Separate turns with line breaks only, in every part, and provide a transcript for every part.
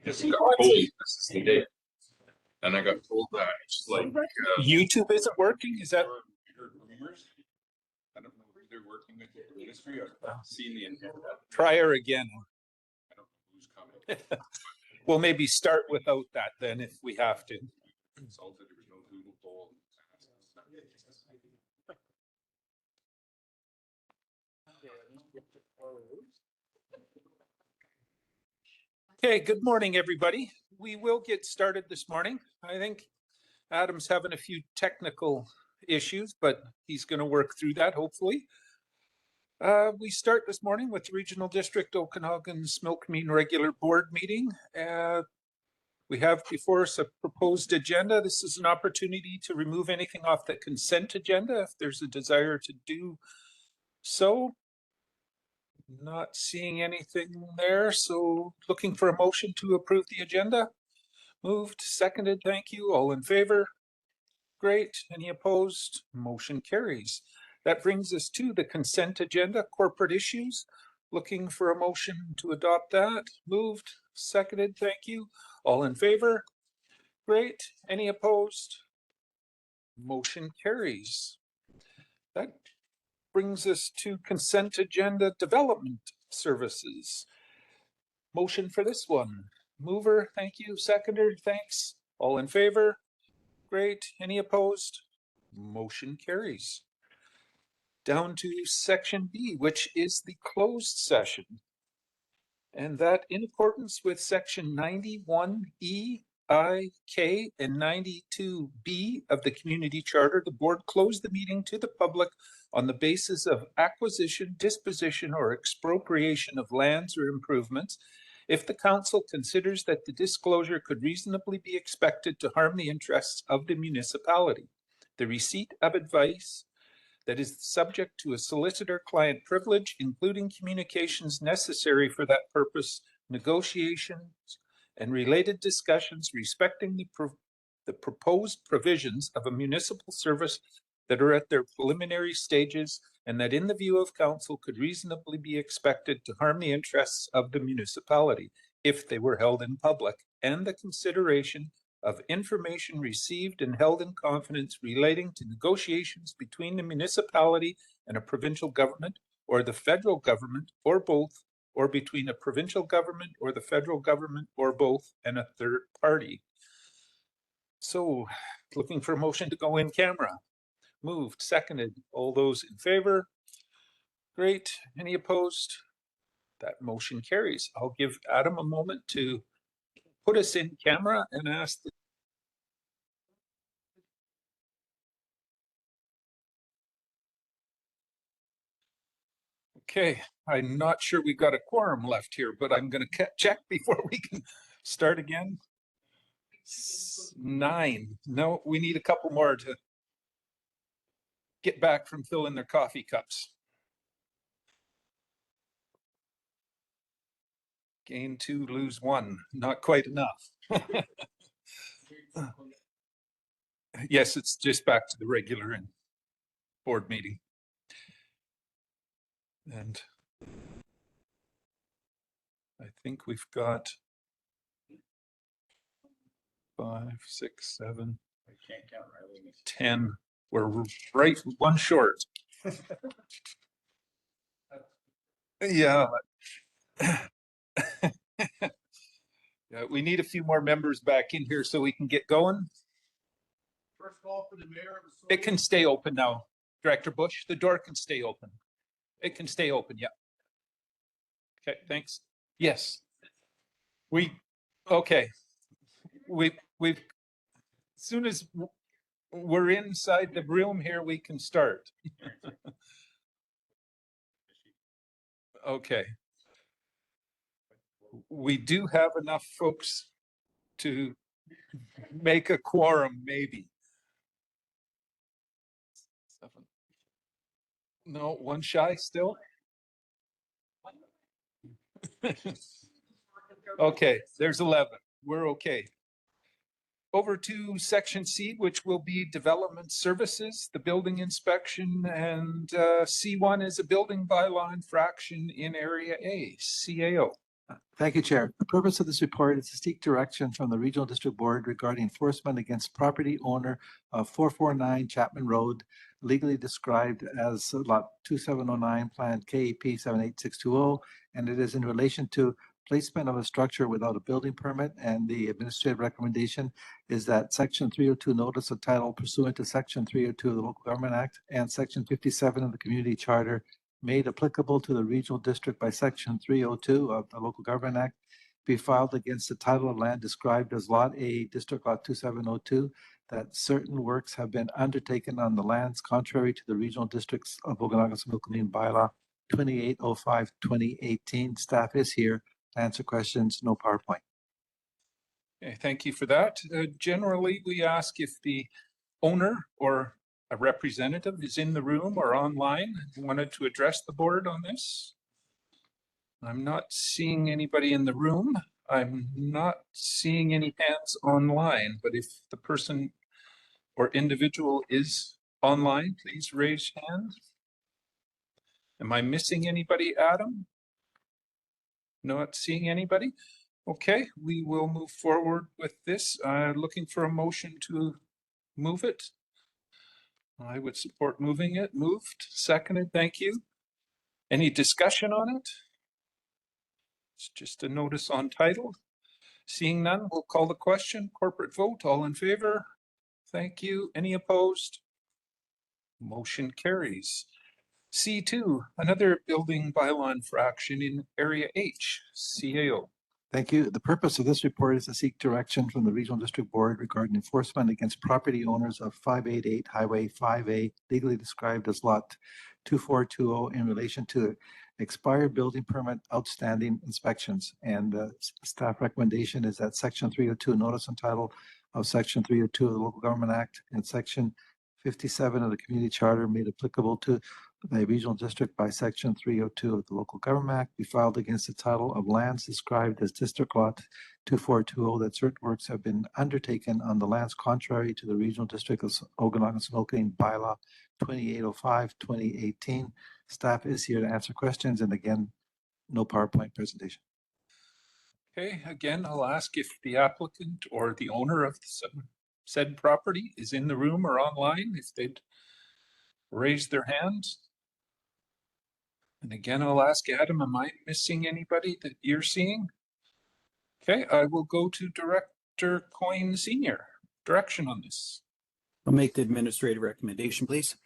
Just got told this is the day, and I got told that it's like
YouTube isn't working. Is that?
Rumors. I don't know if they're working with the ministry. I've seen the intent.
Try her again.
I don't know who's coming.
We'll maybe start without that then, if we have to.
Consulted, there was no Google poll.
Okay, good morning, everybody. We will get started this morning. I think Adam's having a few technical issues, but he's going to work through that, hopefully. We start this morning with Regional District Okanagan's Milkmean Regular Board meeting. We have before us a proposed agenda. This is an opportunity to remove anything off the consent agenda if there's a desire to do so. Not seeing anything there, so looking for a motion to approve the agenda. Moved, seconded, thank you. All in favor? Great. Any opposed? Motion carries. That brings us to the consent agenda, corporate issues. Looking for a motion to adopt that. Moved, seconded, thank you. All in favor? Great. Any opposed? Motion carries. That brings us to consent agenda, development services. Motion for this one. Mover, thank you. Seconder, thanks. All in favor? Great. Any opposed? Motion carries. Down to section B, which is the closed session. And that in accordance with section 91E, I, K, and 92B of the Community Charter, the board closed the meeting to the public on the basis of acquisition, disposition, or expropriation of lands or improvements if the council considers that the disclosure could reasonably be expected to harm the interests of the municipality. The receipt of advice that is subject to a solicitor-client privilege, including communications necessary for that purpose, negotiations, and related discussions respecting the proposed provisions of a municipal service that are at their preliminary stages and that in the view of council could reasonably be expected to harm the interests of the municipality if they were held in public, and the consideration of information received and held in confidence relating to negotiations between the municipality and a provincial government or the federal government or both, or between a provincial government or the federal government or both and a third party. So looking for a motion to go in camera. Moved, seconded. All those in favor? Great. Any opposed? That motion carries. I'll give Adam a moment to put us in camera and ask the Okay, I'm not sure we've got a quorum left here, but I'm going to check before we can start again. 9. No, we need a couple more to get back from filling their coffee cups. Gain 2, lose 1. Not quite enough. Yes, it's just back to the regular board meeting. And I think we've got 5, 6, 7,
I can't count right.
10. We're right one short. Yeah. Yeah, we need a few more members back in here so we can get going.
First call for the mayor.
It can stay open now, Director Bush. The door can stay open. It can stay open, yeah. Okay, thanks. Yes. Okay. We've as soon as we're inside the room here, we can start. Okay. We do have enough folks to make a quorum, maybe. 7. No, one shy still? Okay, there's 11. We're okay. Over to section C, which will be development services, the building inspection, and C1 is a building bylaw infraction in area A, CAO.
Thank you, Chair. The purpose of this report is to seek direction from the Regional District Board regarding enforcement against property owner of 449 Chapman Road, legally described as Lot 2709, Plan KEP 78620, and it is in relation to placement of a structure without a building permit, and the administrative recommendation is that Section 302 notice of title pursuant to Section 302 of the Local Government Act and Section 57 of the Community Charter made applicable to the regional district by Section 302 of the Local Government Act be filed against the title of land described as Lot A, District Lot 2702, that certain works have been undertaken on the lands contrary to the regional districts of Okanagan Bylaw 2805-2018. Staff is here to answer questions, no PowerPoint.
Okay, thank you for that. Generally, we ask if the owner or a representative is in the room or online and wanted to address the board on this. I'm not seeing anybody in the room. I'm not seeing any hands online, but if the person or individual is online, please raise hand. Am I missing anybody, Adam? Not seeing anybody? Okay, we will move forward with this. Looking for a motion to move it. I would support moving it. Moved, seconded, thank you. Any discussion on it? It's just a notice on title. Seeing none, we'll call the question. Corporate vote, all in favor? Thank you. Any opposed? Motion carries. C2, another building bylaw infraction in Area H, CAO.
Thank you. The purpose of this report is to seek direction from the Regional District Board regarding enforcement against property owners of 588 Highway 5A, legally described as Lot 2420, in relation to expired building permit outstanding inspections. And staff recommendation is that Section 302 notice and title of Section 302 of the Local Government Act and Section 57 of the Community Charter made applicable to the regional district by Section 302 of the Local Government Act be filed against the title of lands described as District Lot 2420, that certain works have been undertaken on the lands contrary to the regional district of Okanagan Bylaw 2805-2018. Staff is here to answer questions, and again, no PowerPoint presentation.
Okay, again, I'll ask if the applicant or the owner of said property is in the room or online, if they'd raise their hands. And again, I'll ask Adam, am I missing anybody that you're seeing? Okay, I will go to Director Coyne Senior. Direction on this.
I'll make the administrative recommendation, please.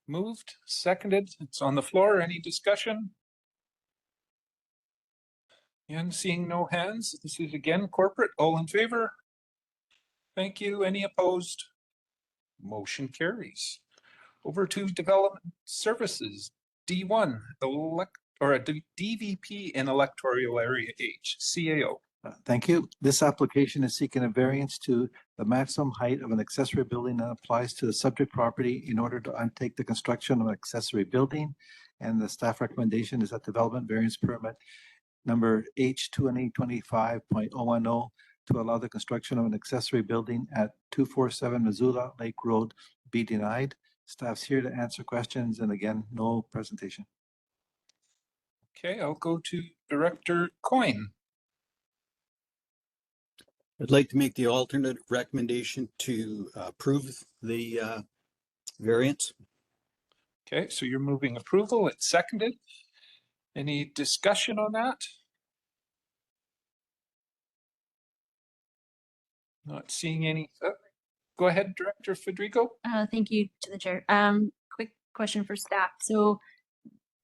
Moved, seconded. It's on the floor. Any discussion? And seeing no hands, this is again corporate. All in favor? Thank you. Any opposed? Motion carries. Over to development services. D1, DVP in electoral area H, CAO.
Thank you. This application is seeking a variance to the maximum height of an accessory building that applies to the subject property in order to undertake the construction of an accessory building. And the staff recommendation is that development variance permit number H2025.010 to allow the construction of an accessory building at 247 Missoula Lake Road be denied. Staff's here to answer questions, and again, no presentation.
Okay, I'll go to Director Coyne.
I'd like to make the alternate recommendation to approve the variance.
Okay, so you're moving approval. It's seconded. Any discussion on that? Not seeing any. Go ahead, Director Federico.
Thank you to the chair. Quick question for staff. So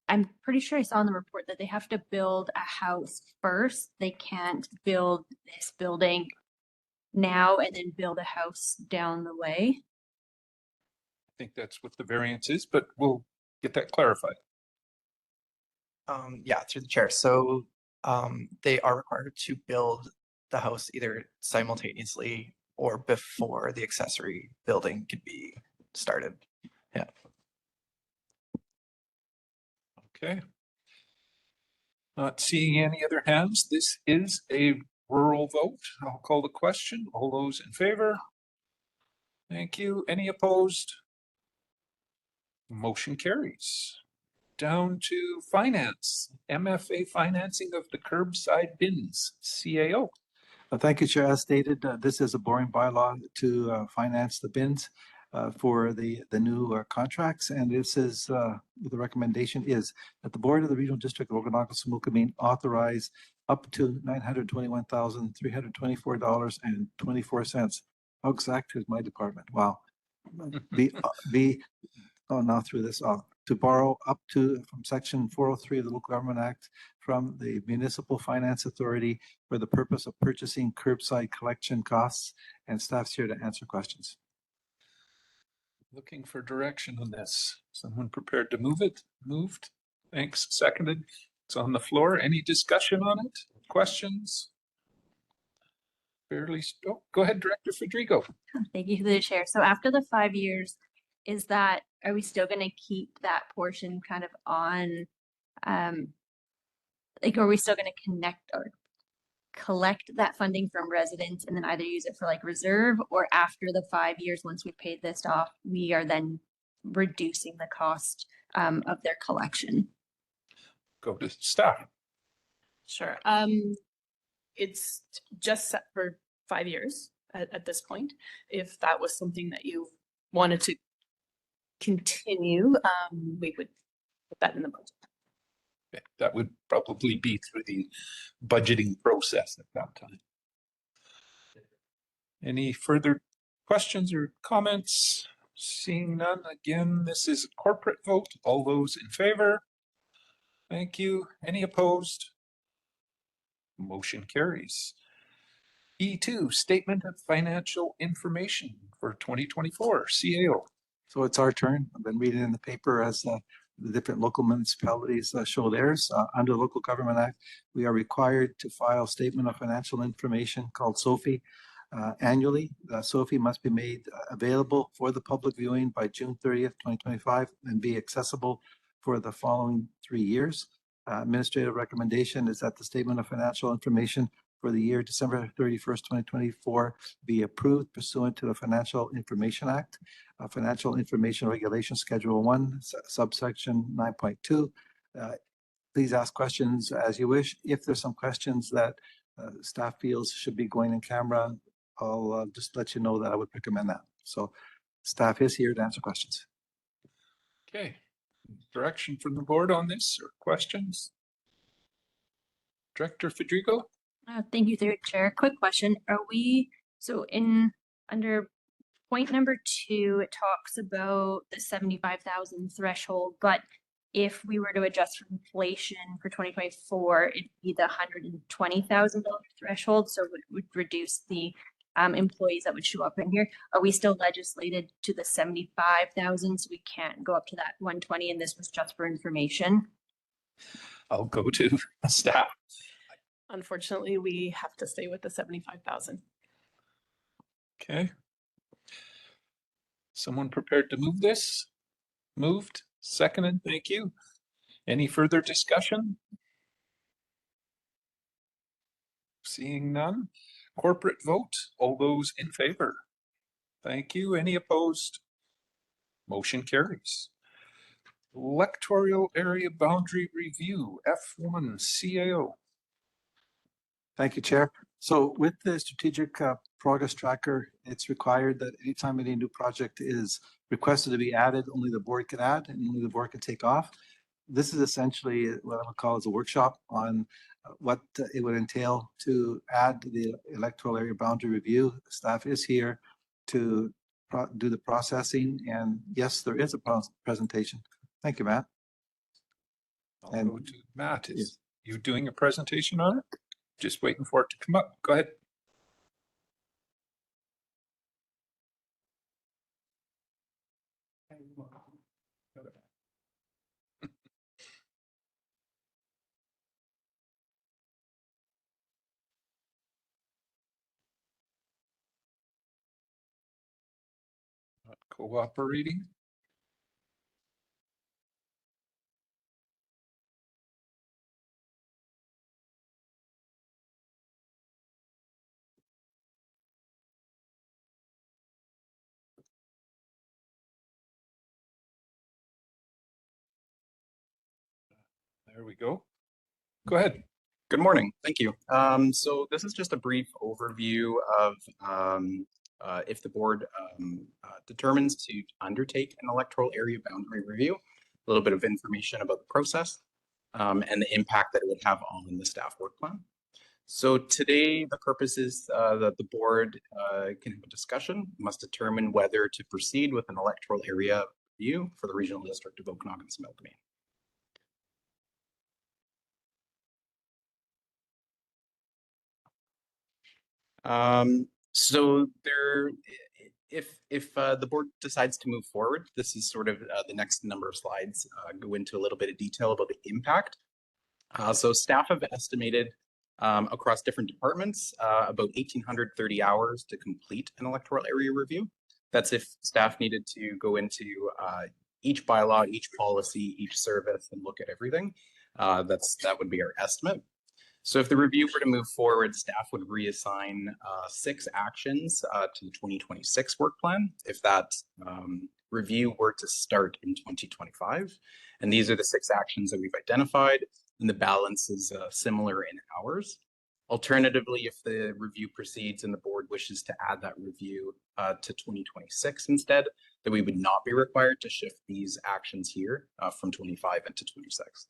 I'm pretty sure I saw in the report that they have to build a house first. They can't build this building now and then build a house down the way.
I think that's what the variance is, but we'll get that clarified.
Yeah, through the chair. So they are required to build the house either simultaneously or before the accessory building could be started. Yeah.
Okay. Not seeing any other hands. This is a rural vote. I'll call the question. All those in favor? Thank you. Any opposed? Motion carries. Down to finance, MFA financing of the curbside bins, CAO.
Thank you, Chair. As stated, this is a boring bylaw to finance the bins for the new contracts. And this is, the recommendation is that the Board of the Regional District of Okanagan authorize up to $921,324.24. How exact is my department? Wow. Now through this, to borrow up to from Section 403 of the Local Government Act from the Municipal Finance Authority for the purpose of purchasing curbside collection costs, and staff's here to answer questions.
Looking for direction on this. Someone prepared to move it? Moved. Thanks. Seconded. It's on the floor. Any discussion on it? Questions? Barely. Oh, go ahead, Director Federico.
Thank you, through the chair. So after the 5 years, are we still going to keep that portion kind of on, like, are we still going to connect or collect that funding from residents and then either use it for like reserve, or after the 5 years, once we've paid this off, we are then reducing the cost of their collection?
Go to staff.
Sure. It's just set for 5 years at this point. If that was something that you wanted to continue, we would put that in the budget.
Okay, that would probably be through the budgeting process at that time. Any further questions or comments? Seeing none, again, this is a corporate vote. All those in favor? Thank you. Any opposed? Motion carries. E2, Statement of Financial Information for 2024, CAO.
So it's our turn. I've been reading in the paper as the different local municipalities show theirs. Under the Local Government Act, we are required to file Statement of Financial Information called SOFI annually. SOFI must be made available for the public viewing by June 30th, 2025, and be accessible for the following 3 years. Administrative recommendation is that the Statement of Financial Information for the year December 31st, 2024 be approved pursuant to the Financial Information Act, Financial Information Regulation Schedule 1, subsection 9.2. Please ask questions as you wish. If there's some questions that staff feels should be going in camera, I'll just let you know that I would recommend that. So staff is here to answer questions.
Okay. Direction from the board on this or questions? Director Federico?
Thank you, through the chair. Quick question. So under point number 2, it talks about the 75,000 threshold, but if we were to adjust for inflation for 2024, it'd be the $120,000 threshold. So it would reduce the employees that would show up in here. Are we still legislated to the 75,000? So we can't go up to that 120, and this was just for information?
I'll go to staff.
Unfortunately, we have to stay with the 75,000.
Okay. Someone prepared to move this? Moved, seconded, thank you. Any further discussion? Seeing none. Corporate vote, all those in favor? Thank you. Any opposed? Motion carries. Electoral Area Boundary Review, F1 CAO.
Thank you, Chair. So with the strategic progress tracker, it's required that anytime any new project is requested to be added, only the board can add and only the board can take off. This is essentially what I would call as a workshop on what it would entail to add the electoral area boundary review. The staff is here to do the processing, and yes, there is a presentation. Thank you, Matt.
I'll go to Matt. Is you doing a presentation on it? Just waiting for it to come up. Go ahead. Not cooperating. There we go. Go ahead.
Good morning. Thank you. So this is just a brief overview of if the board determines to undertake an electoral area boundary review, a little bit of information about the process and the impact that it would have on the staff work plan. So today, the purpose is that the board can have a discussion, must determine whether to proceed with an electoral area review for the regional district of Okanagan-Similkameen. So there, if the board decides to move forward, this is sort of the next number of slides go into a little bit of detail about the impact. So staff have estimated across different departments about 1,830 hours to complete an electoral area review. That's if staff needed to go into each bylaw, each policy, each service, and look at everything. That would be our estimate. So if the review were to move forward, staff would reassign 6 actions to the 2026 work plan if that review were to start in 2025. And these are the 6 actions that we've identified, and the balance is similar in hours. Alternatively, if the review proceeds and the board wishes to add that review to 2026 instead, then we would not be required to shift these actions here from 25 into 26.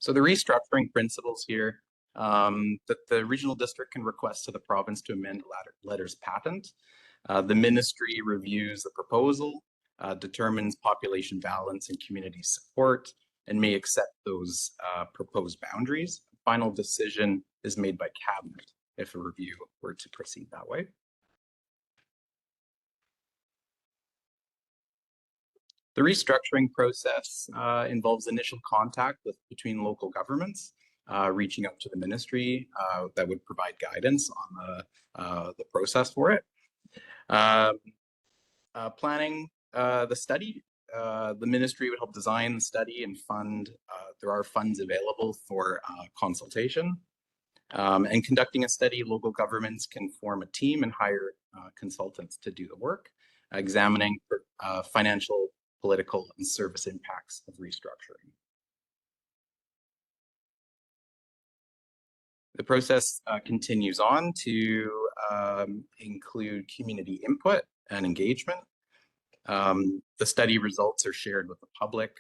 So the restructuring principles here, that the regional district can request to the province to amend letters patent. The ministry reviews the proposal, determines population balance and community support, and may accept those proposed boundaries. Final decision is made by cabinet if a review were to proceed that way. The restructuring process involves initial contact between local governments, reaching out to the ministry that would provide guidance on the process for it. Planning the study, the ministry would help design the study and fund. There are funds available for consultation. And conducting a study, local governments can form a team and hire consultants to do the work, examining financial, political, and service impacts of restructuring. The process continues on to include community input and engagement. The study results are shared with the public.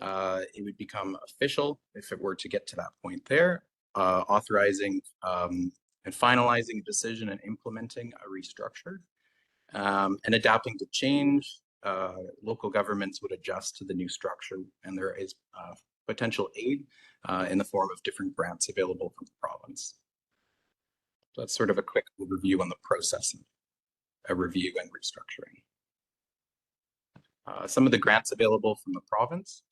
It would become official if it were to get to that point there, authorizing and finalizing a decision and implementing a restructure and adapting to change. Local governments would adjust to the new structure, and there is potential aid in the form of different grants available from the province. So that's sort of a quick overview on the process of a review and restructuring. Some of the grants available from the province,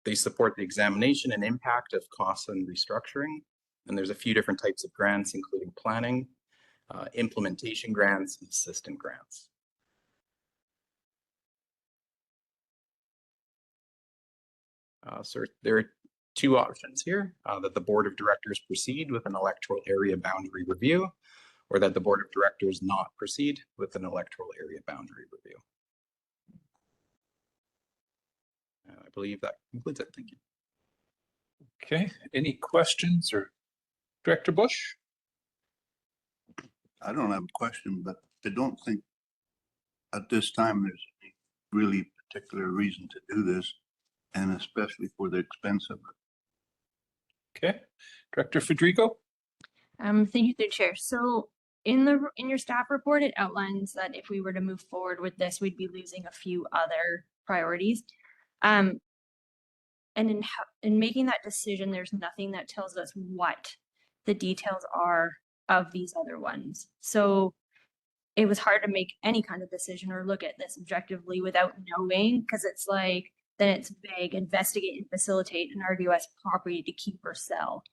they support the examination and impact of costs and restructuring. And there's a few different types of grants, including planning, implementation grants, and assistant grants. So there are 2 options here, that the board of directors proceed with an electoral area boundary review, or that the board of directors not proceed with an electoral area boundary review. I believe that concludes it. Thank you.
Okay, any questions or Director Bush?
I don't have a question, but I don't think at this time there's any really particular reason to do this, and especially for the expense of it.
Okay, Director Federico?
Thank you, through Chair. So in your staff report, it outlines that if we were to move forward with this, we'd be losing a few other priorities. And in making that decision, there's nothing that tells us what the details are of these other ones. So it was hard to make any kind of decision or look at this objectively without knowing, because it's like, then it's vague, investigate and facilitate an RDOS property to keep or sell.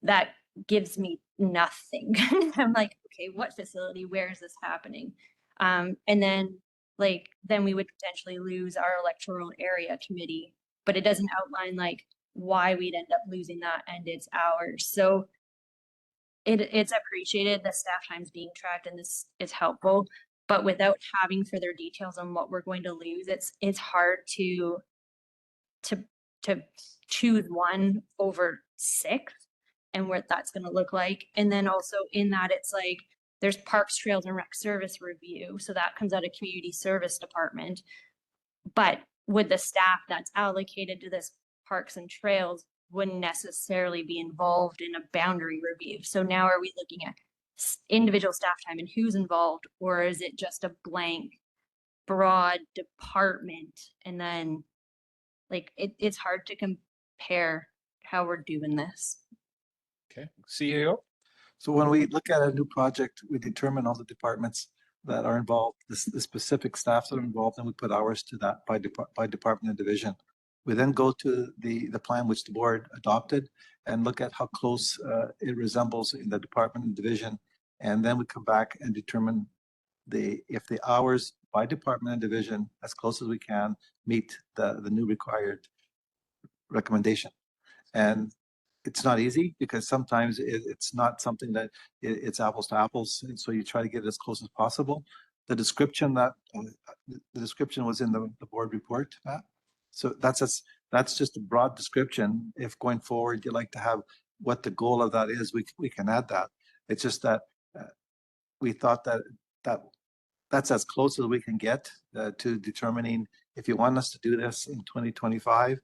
That gives me nothing. I'm like, okay, what facility, where is this happening? And then we would potentially lose our electoral area committee, but it doesn't outline like why we'd end up losing that and its hours. So it's appreciated, the staff times being tracked, and this is helpful. but without having further details on what we're going to lose, it's hard to choose one over 6 and what that's going to look like. And then also in that, it's like there's Parks, Trails, and Rec Service review, so that comes out of Community Service Department. But with the staff that's allocated to this Parks and Trails wouldn't necessarily be involved in a boundary review. So now are we looking at individual staff time and who's involved, or is it just a blank broad department? And then like it's hard to compare how we're doing this.
Okay, CEO.
So when we look at a new project, we determine all the departments that are involved, the specific staffs that are involved, and we put hours to that by department and division. We then go to the plan which the board adopted and look at how close it resembles in the department and division. And then we come back and determine if the hours by department and division, as close as we can, meet the new required recommendation. And it's not easy because sometimes it's not something that it's apples to apples. And so you try to get it as close as possible. The description was in the board report, Matt. So that's just a broad description. If going forward, you'd like to have what the goal of that is, we can add that. It's just that we thought that's as close as we can get to determining if you want us to do this in 2025.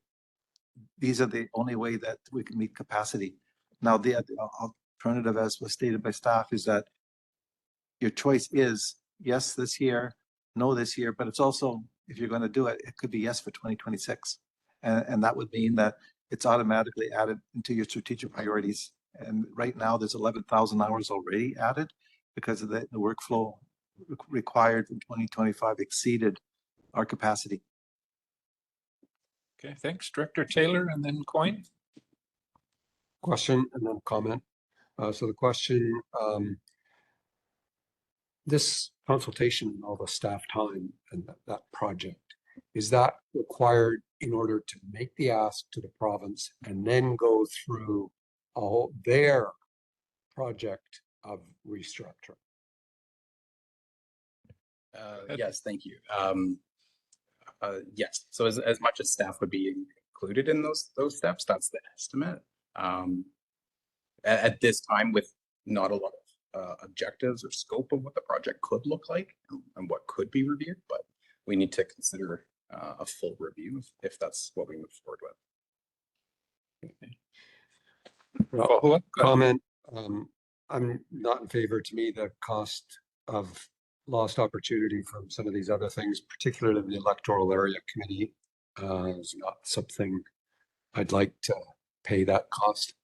These are the only way that we can meet capacity. Now, the alternative, as was stated by staff, is that your choice is yes this year, no this year, but it's also, if you're going to do it, it could be yes for 2026. And that would mean that it's automatically added into your strategic priorities. And right now there's 11,000 hours already added because of the workflow required in 2025 exceeded our capacity.
Okay, thanks. Director Taylor and then Coyne.
Question and then comment. So the question, this consultation and all the staff time and that project, is that required in order to make the ask to the province and then go through their project of restructuring?
Yes, thank you. Yes, so as much as staff would be included in those steps, that's the estimate. At this time, with not a lot of objectives or scope of what the project could look like and what could be reviewed, but we need to consider a full review if that's what we move forward with.
Comment. I'm not in favor. To me, the cost of lost opportunity from some of these other things, particularly the electoral area committee, is not something I'd like to pay that cost.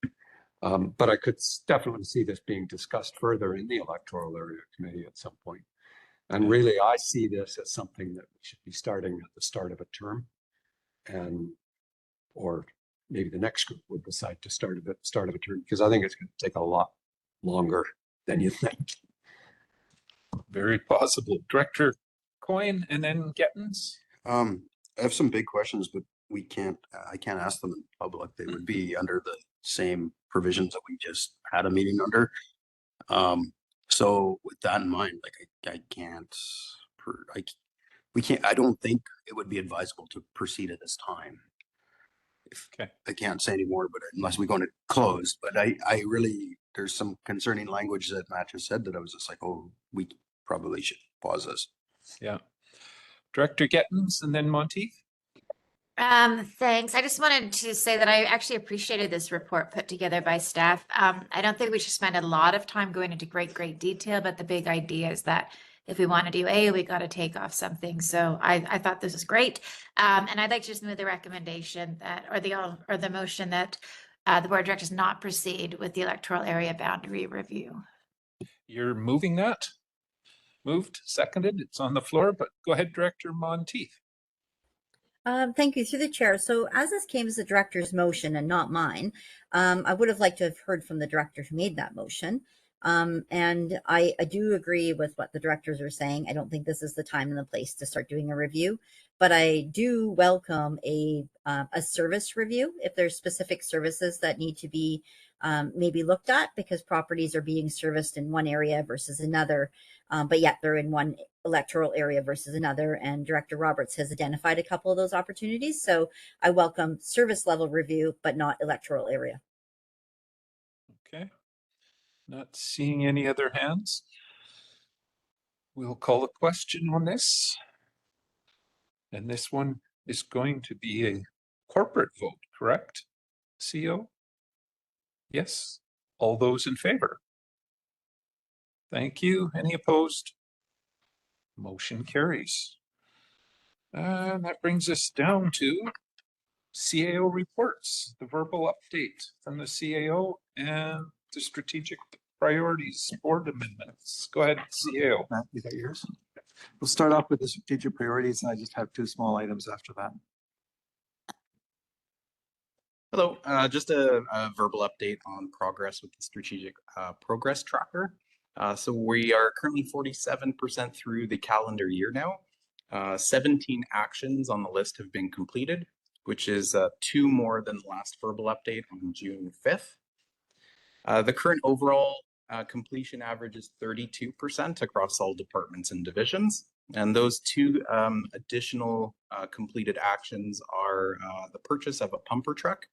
But I could definitely see this being discussed further in the electoral area committee at some point. And really, I see this as something that we should be starting at the start of a term, or maybe the next group would decide to start at the start of a term, because I think it's going to take a lot longer than you think.
Very possible. Director Coyne and then Gettins.
I have some big questions, but I can't ask them in public. They would be under the same provisions that we just had a meeting under. So with that in mind, like I don't think it would be advisable to proceed at this time.
Okay.
I can't say any more, but unless we go into close, but I really, there's some concerning language that Matt just said that I was just like, oh, we probably should pause this.
Yeah. Director Gettins and then Monteith.
Thanks. I just wanted to say that I actually appreciated this report put together by staff. I don't think we should spend a lot of time going into great detail, but the big idea is that if we want to do A, we got to take off something. So I thought this was great. And I'd like to just move the recommendation that, or the motion that the board of directors not proceed with the electoral area boundary review.
You're moving that? Moved, seconded. It's on the floor, but go ahead, Director Monteith.
Thank you, through the chair. So as this came as the director's motion and not mine, I would have liked to have heard from the director who made that motion. And I do agree with what the directors are saying. I don't think this is the time and the place to start doing a review, but I do welcome a service review if there's specific services that need to be maybe looked at because properties are being serviced in one area versus another. but yet they're in one electoral area versus another. And Director Roberts has identified a couple of those opportunities. So I welcome service level review, but not electoral area.
Okay. Not seeing any other hands. We'll call a question on this. And this one is going to be a corporate vote, correct? CO? Yes. All those in favor? Thank you. Any opposed? Motion carries. And that brings us down to CAO reports, the verbal update from the CAO and the strategic priorities board amendments. Go ahead, CAO.
Matt, you got yours? We'll start off with the strategic priorities, and I just have two small items after that.
Hello, just a verbal update on progress with the strategic progress tracker. So we are currently 47% through the calendar year now. 17 actions on the list have been completed, which is 2 more than the last verbal update on June 5th. The current overall completion average is 32% across all departments and divisions. And those 2 additional completed actions are the purchase of a pumper truck,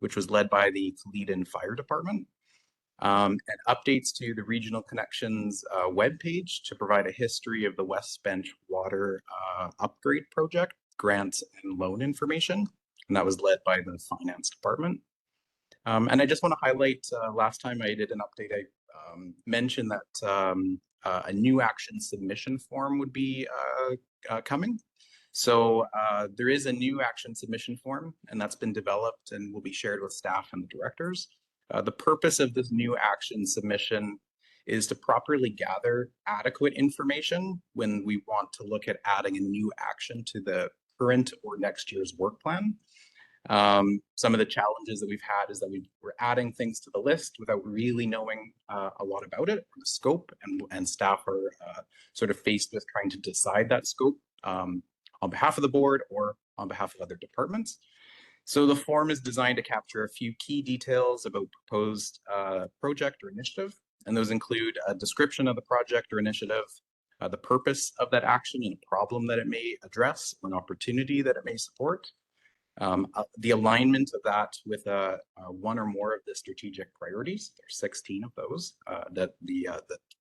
which was led by the Toledo Fire Department, and updates to the Regional Connections webpage to provide a history of the West Bench Water Upgrade Project, grants and loan information. And that was led by the Finance Department. And I just want to highlight, last time I did an update, I mentioned that a new action submission form would be coming. So there is a new action submission form, and that's been developed and will be shared with staff and the directors. The purpose of this new action submission is to properly gather adequate information when we want to look at adding a new action to the current or next year's work plan. Some of the challenges that we've had is that we're adding things to the list without really knowing a lot about it, the scope, and staff are sort of faced with trying to decide that scope on behalf of the board or on behalf of other departments. So the form is designed to capture a few key details about proposed project or initiative, and those include a description of the project or initiative, the purpose of that action and a problem that it may address, or an opportunity that it may support, the alignment of that with one or more of the strategic priorities. There's 16 of those that the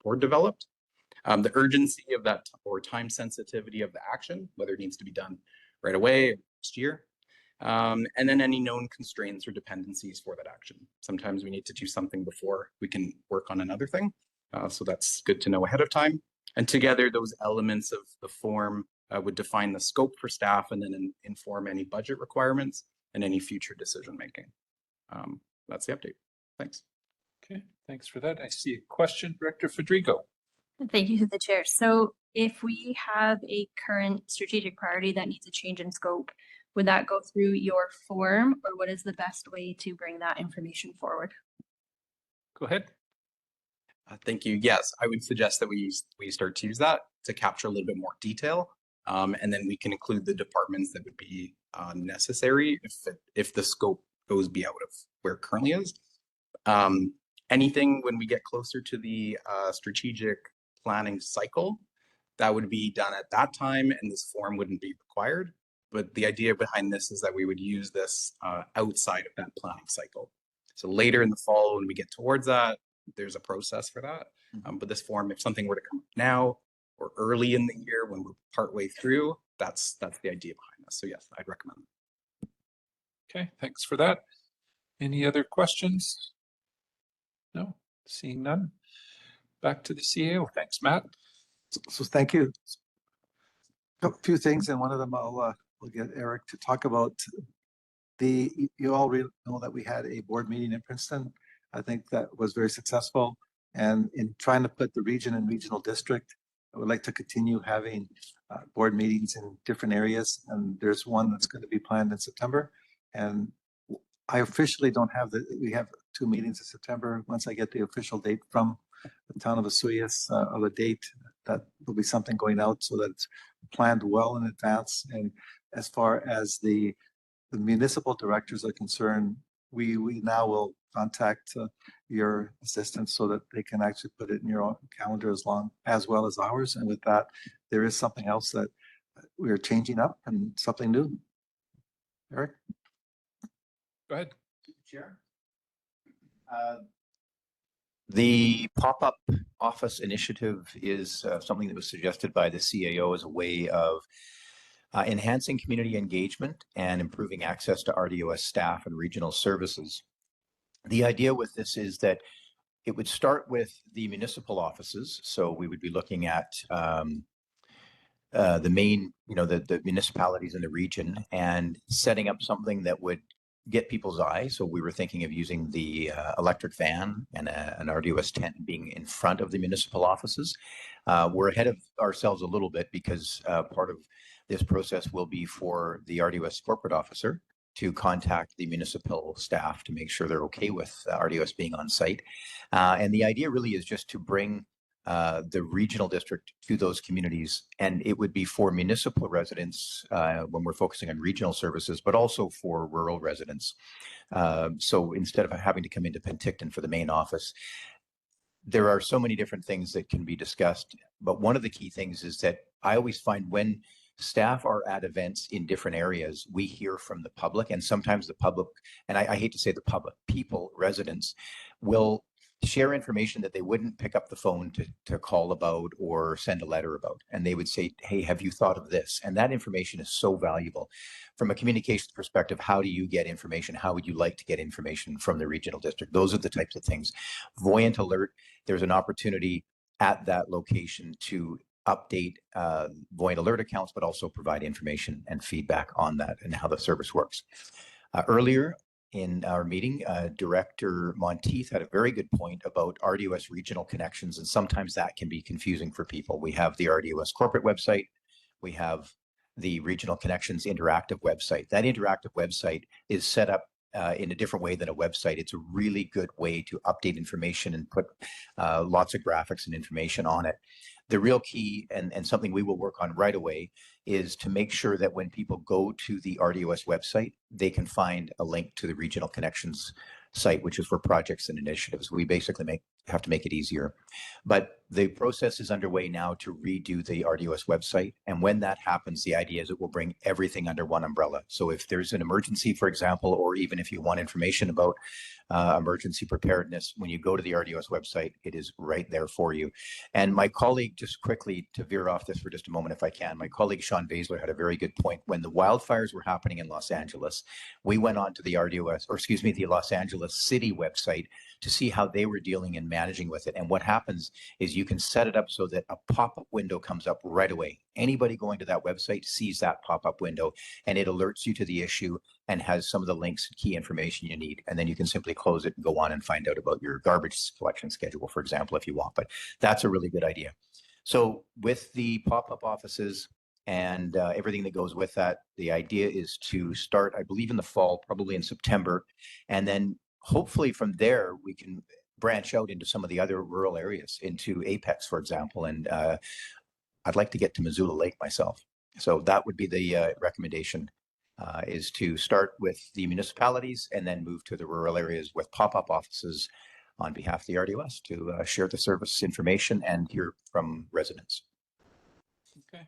board developed. The urgency of that or time sensitivity of the action, whether it needs to be done right away or next year. And then any known constraints or dependencies for that action. Sometimes we need to do something before we can work on another thing. So that's good to know ahead of time. And together, those elements of the form would define the scope for staff and then inform any budget requirements and any future decision making. That's the update. Thanks.
Okay, thanks for that. I see a question, Director Federico.
Thank you to the chair. So if we have a current strategic priority that needs a change in scope, would that go through your form, or what is the best way to bring that information forward?
Go ahead.
Thank you. Yes, I would suggest that we start to use that to capture a little bit more detail. And then we can include the departments that would be necessary if the scope goes beyond of where it currently is. Anything when we get closer to the strategic planning cycle, that would be done at that time and this form wouldn't be required. But the idea behind this is that we would use this outside of that planning cycle. So later in the fall, when we get towards that, there's a process for that. But this form, if something were to come up now or early in the year when we're partway through, that's the idea behind this. So yes, I'd recommend it.
Okay, thanks for that. Any other questions? No, seeing none. Back to the CAO. Thanks, Matt.
So thank you. A few things, and one of them we'll get Eric to talk about. You all know that we had a board meeting in Princeton. I think that was very successful. And in trying to put the region and regional district, I would like to continue having board meetings in different areas. And there's one that's going to be planned in September. And I officially don't have we have 2 meetings in September. Once I get the official date from the town of Osoyoos of a date, that will be something going out so that it's planned well in advance. And as far as the municipal directors are concerned, we now will contact your assistant so that they can actually put it in your own calendar as well as ours. And with that, there is something else that we're changing up and something new. Eric?
Go ahead.
Chair. The pop-up office initiative is something that was suggested by the CAO as a way of enhancing community engagement and improving access to RDOS staff and regional services. The idea with this is that it would start with the municipal offices. So we would be looking at the main, the municipalities in the region and setting up something that would get people's eye. So we were thinking of using the electric van and an RDOS tent being in front of the municipal offices. We're ahead of ourselves a little bit because part of this process will be for the RDOS corporate officer to contact the municipal staff to make sure they're okay with RDOS being on site. And the idea really is just to bring the regional district to those communities, and it would be for municipal residents when we're focusing on regional services, but also for rural residents. So instead of having to come into Penticton for the main office, there are so many different things that can be discussed. But one of the key things is that I always find when staff are at events in different areas, we hear from the public, and sometimes the public, and I hate to say the public, people, residents, will share information that they wouldn't pick up the phone to call about or send a letter about. And they would say, hey, have you thought of this? And that information is so valuable. From a communications perspective, how do you get information? How would you like to get information from the regional district? Those are the types of things. Voyent Alert, there's an opportunity at that location to update Voyent Alert accounts, but also provide information and feedback on that and how the service works. Earlier in our meeting, Director Monteith had a very good point about RDOS regional connections, and sometimes that can be confusing for people. We have the RDOS corporate website, we have the Regional Connections interactive website. That interactive website is set up in a different way than a website. It's a really good way to update information and put lots of graphics and information on it. The real key, and something we will work on right away, is to make sure that when people go to the RDOS website, they can find a link to the Regional Connections site, which is for projects and initiatives. We basically have to make it easier. But the process is underway now to redo the RDOS website. And when that happens, the idea is it will bring everything under one umbrella. So if there's an emergency, for example, or even if you want information about emergency preparedness, when you go to the RDOS website, it is right there for you. And my colleague, just quickly to veer off this for just a moment, if I can, my colleague Sean Basler had a very good point. When the wildfires were happening in Los Angeles, we went on to the the Los Angeles City website to see how they were dealing and managing with it. And what happens is you can set it up so that a pop-up window comes up right away. Anybody going to that website sees that pop-up window, and it alerts you to the issue and has some of the links and key information you need. And then you can simply close it and go on and find out about your garbage collection schedule, for example, if you want. But that's a really good idea. So with the pop-up offices and everything that goes with that, the idea is to start, I believe, in the fall, probably in September. And then hopefully from there, we can branch out into some of the other rural areas, into Apex, for example. And I'd like to get to Missoula Lake myself. So that would be the recommendation, is to start with the municipalities and then move to the rural areas with pop-up offices on behalf of the RDOS to share the service information and hear from residents.
Okay,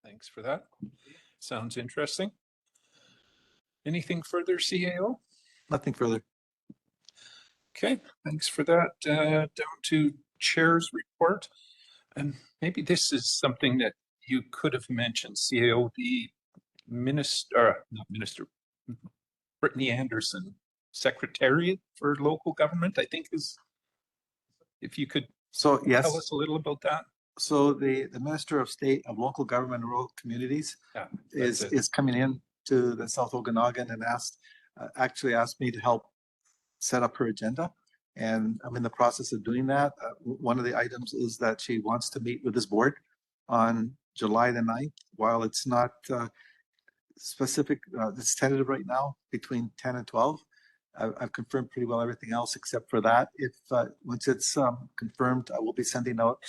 thanks for that. Sounds interesting. Anything further, CAO?
Nothing further.
Okay, thanks for that. Down to Chair's report. And maybe this is something that you could have mentioned, CAO, the Brittany Anderson, Secretariat for Local Government, I think is, if you could
tell
us a little about that.
So the Minister of State of Local Government and Rural Communities is coming in to the South Okanagan and actually asked me to help set up her agenda. And I'm in the process of doing that. One of the items is that she wants to meet with this board on July the 9th. While it's not specific, it's tentative right now between 10 and 12. I've confirmed pretty well everything else except for that. If once it's confirmed, I will be sending out,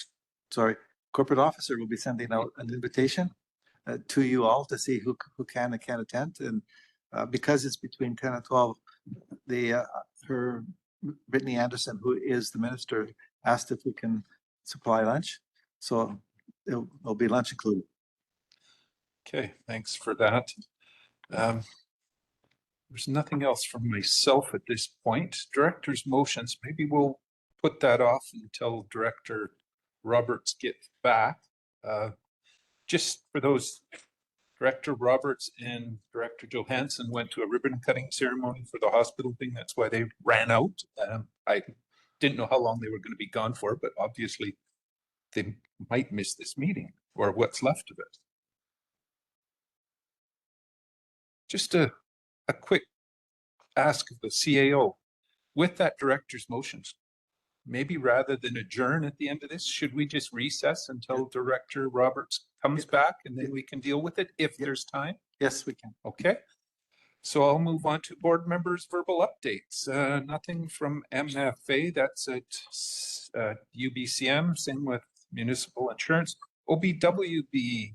corporate officer will be sending out an invitation to you all to see who can and can't attend. And because it's between 10 and 12, her Brittany Anderson, who is the minister, asked if we can supply lunch. So there'll be lunch included.
Okay, thanks for that. There's nothing else from myself at this point. Director's motions, maybe we'll put that off until Director Roberts gets back. Just for those, Director Roberts and Director Johansson went to a ribbon cutting ceremony for the hospital thing. That's why they ran out. I didn't know how long they were going to be gone for, but obviously they might miss this meeting or what's left of it. Just a quick ask of the CAO. With that director's motions, maybe rather than adjourn at the end of this, should we just recess until Director Roberts comes back and then we can deal with it if there's time?
Yes, we can.
Okay. So I'll move on to board members' verbal updates. Nothing from MFA. That's at UBCM. Same with municipal insurance. OBWB.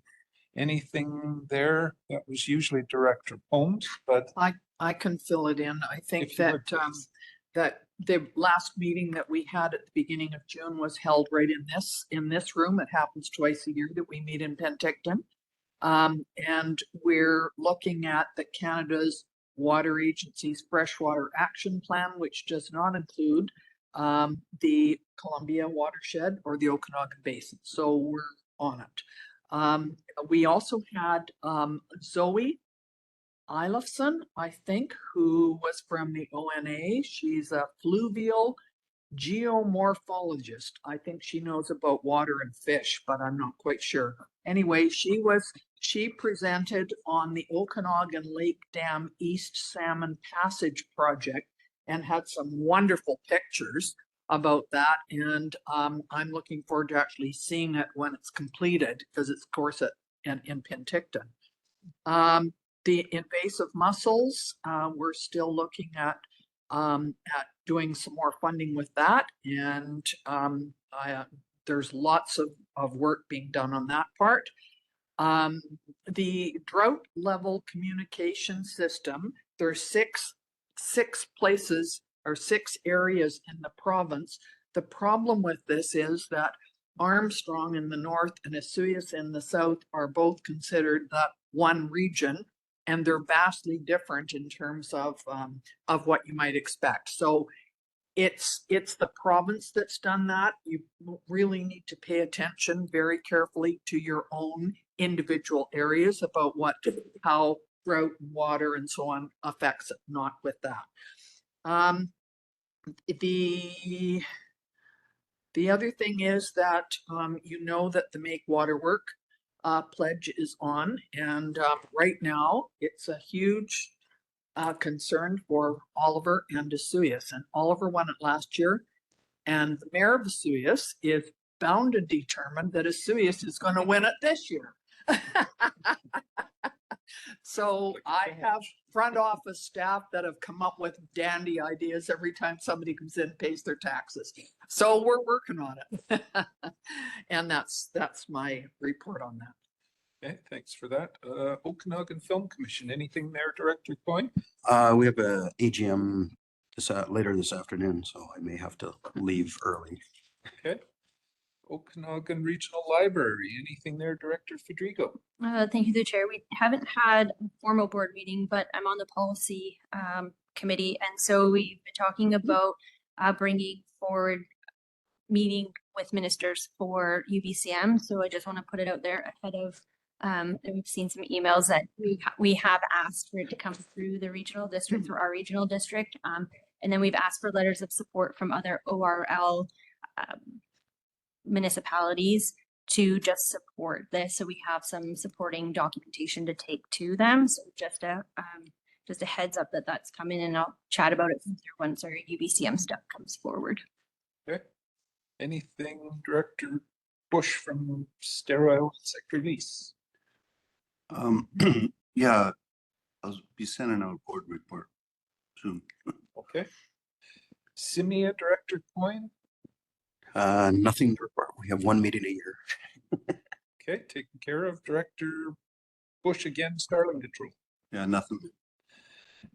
Anything there? That was usually Director Holmes, but
I can fill it in. I think
If you would,
that
please.
that the last meeting that we had at the beginning of June was held right in this room. It happens twice a year that we meet in Penticton. And we're looking at the Canada's Water Agency's Freshwater Action Plan, which does not include the Columbia watershed or the Okanagan Basin. So we're on it. We also had Zoe Eilifson, I think, who was from the ONA. She's a fluvial geomorphologist. I think she knows about water and fish, but I'm not quite sure. Anyway, she presented on the Okanagan Lake Dam East Salmon Passage project and had some wonderful pictures about that. And I'm looking forward to actually seeing it when it's completed, because it's of course in Penticton. The invasive mussels, we're still looking at doing some more funding with that. And there's lots of work being done on that part. The drought level communication system, there's six places or 6 areas in the province. The problem with this is that Armstrong in the north and Esuias in the south are both considered that one region, and they're vastly different in terms of what you might expect. So it's the province that's done that. You really need to pay attention very carefully to your own individual areas about how drought, water, and so on affects it, not with that. The other thing is that you know that the Make Water Work pledge is on, and right now it's a huge concern for Oliver and Esuias. And Oliver won it last year, and the mayor of Esuias is bound and determined that Esuias is going to win it this year. So I have front office staff that have come up with dandy ideas every time somebody comes in and pays their taxes. So we're working on it. And that's my report on that.
Okay, thanks for that. Okanagan Film Commission, anything there, Director Coyne?
We have a AGM later this afternoon, so I may have to leave early.
Okay. Okanagan Regional Library, anything there, Director Federico?
Thank you, the chair. We haven't had a formal board meeting, but I'm on the policy committee. And so we've been talking about bringing forward meeting with ministers for UBCM. So I just want to put it out there ahead of, and we've seen some emails that we have asked for it to come through the regional district, through our regional district. And then we've asked for letters of support from other ORL municipalities to just support this. So we have some supporting documentation to take to them. So just a heads up that that's coming, and I'll chat about it once our UBCM stuff comes forward.
Okay. Anything, Director Bush from Sterile Sector Lease?
Yeah, I'll be sending out a board report soon.
Okay. Simia, Director Coyne?
Nothing to report. We have one meeting a year.
Okay, taken care of. Director Bush again, Starling Control.
Yeah, nothing.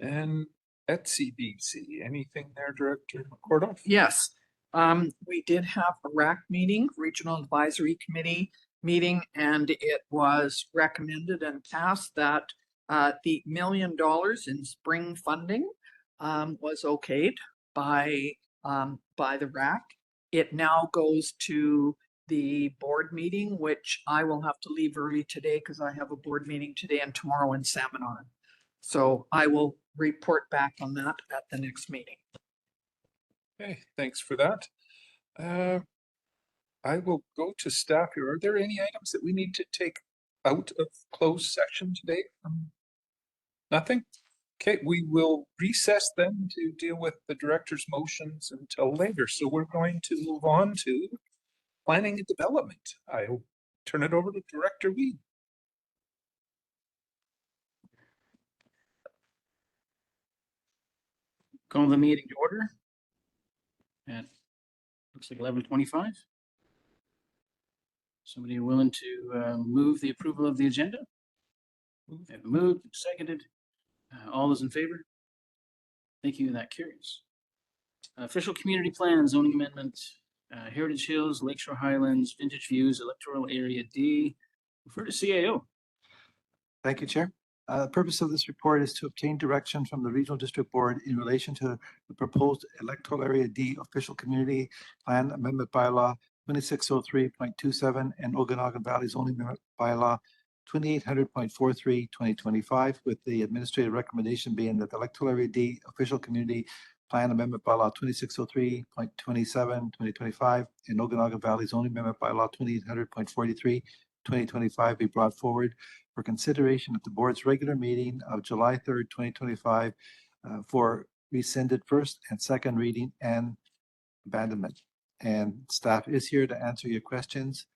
And Etsy BC, anything there, Director McCordle?
Yes, we did have a RAC meeting, Regional Advisory Committee meeting, and it was recommended and passed that the $1 million in spring funding was okayed by the RAC. It now goes to the board meeting, which I will have to leave early today because I have a board meeting today and tomorrow in Salmon. So I will report back on that at the next meeting.
Okay, thanks for that. I will go to staff here. Are there any items that we need to take out of closed session today? Nothing? Okay, we will recess then to deal with the director's motions until later. So we're going to move on to planning and development. I'll turn it over to Director Weed.
Call the meeting to order at, looks like 11:25. Somebody willing to move the approval of the agenda? Moved, seconded. All those in favor? Thank you, that carries. Official community plan, zoning amendment, Heritage Hills, Lakeshore Highlands, Vintage Views, Electoral Area D. Refer to CAO.
Thank you, Chair. The purpose of this report is to obtain direction from the Regional District Board in relation to the proposed Electoral Area D Official Community Plan Amendment Bylaw 2603.27 and Okanagan Valley Zoning Amendment Bylaw 2800.43/2025, with the administrative recommendation being that the Electoral Area D Official Community Plan Amendment Bylaw 2603.27/2025 and Okanagan Valley Zoning Amendment Bylaw 2800.43/2025 be brought forward for consideration at the board's regular meeting of July 3rd, 2025 for rescinded first and second reading and abandonment. And staff is here to answer your questions.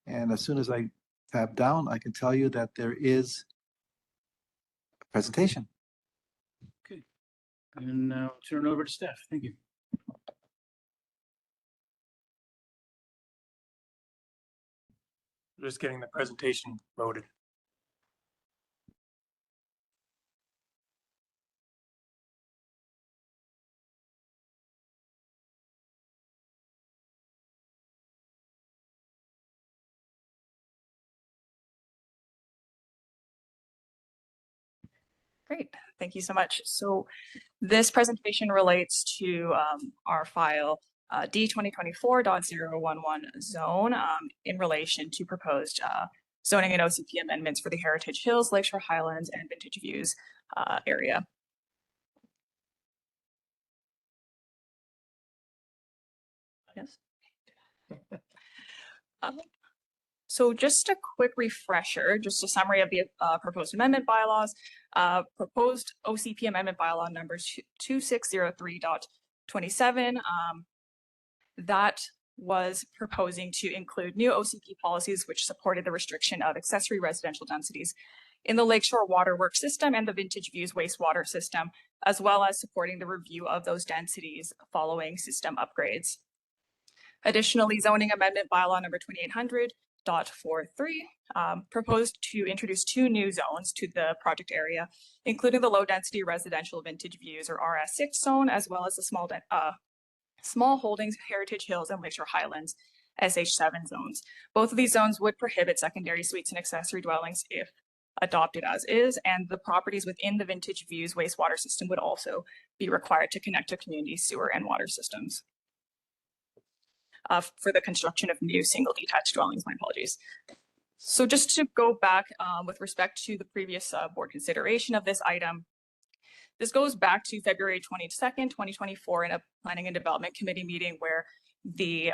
And as soon as I tab down, I can tell you that there is a presentation.
Okay, and now turn it over to staff. Thank you.
Just getting the presentation loaded.
Great, thank you so much. So this presentation relates to our file D2024.011 zone in relation to proposed zoning and OCP amendments for the Heritage Hills, Lakeshore Highlands, and Vintage Views area. Yes. So just a quick refresher, just a summary of the proposed amendment bylaws. Proposed OCP amendment bylaw number 2603.27. That was proposing to include new OCP policies which supported the restriction of accessory residential densities in the Lakeshore Waterworks system and the Vintage Views wastewater system, as well as supporting the review of those densities following system upgrades. Additionally, zoning amendment bylaw number 2800.43 proposed to introduce two new zones to the project area, including the low density residential Vintage Views or RS6 zone, as well as the small holdings Heritage Hills and Lakeshore Highlands SH7 zones. Both of these zones would prohibit secondary suites and accessory dwellings if adopted as is, and the properties within the Vintage Views wastewater system would also be required to connect to community sewer and water systems. For the construction of new single detached dwellings, my apologies. So just to go back with respect to the previous board consideration of this item, this goes back to February 22nd, 2024 in a Planning and Development Committee meeting where the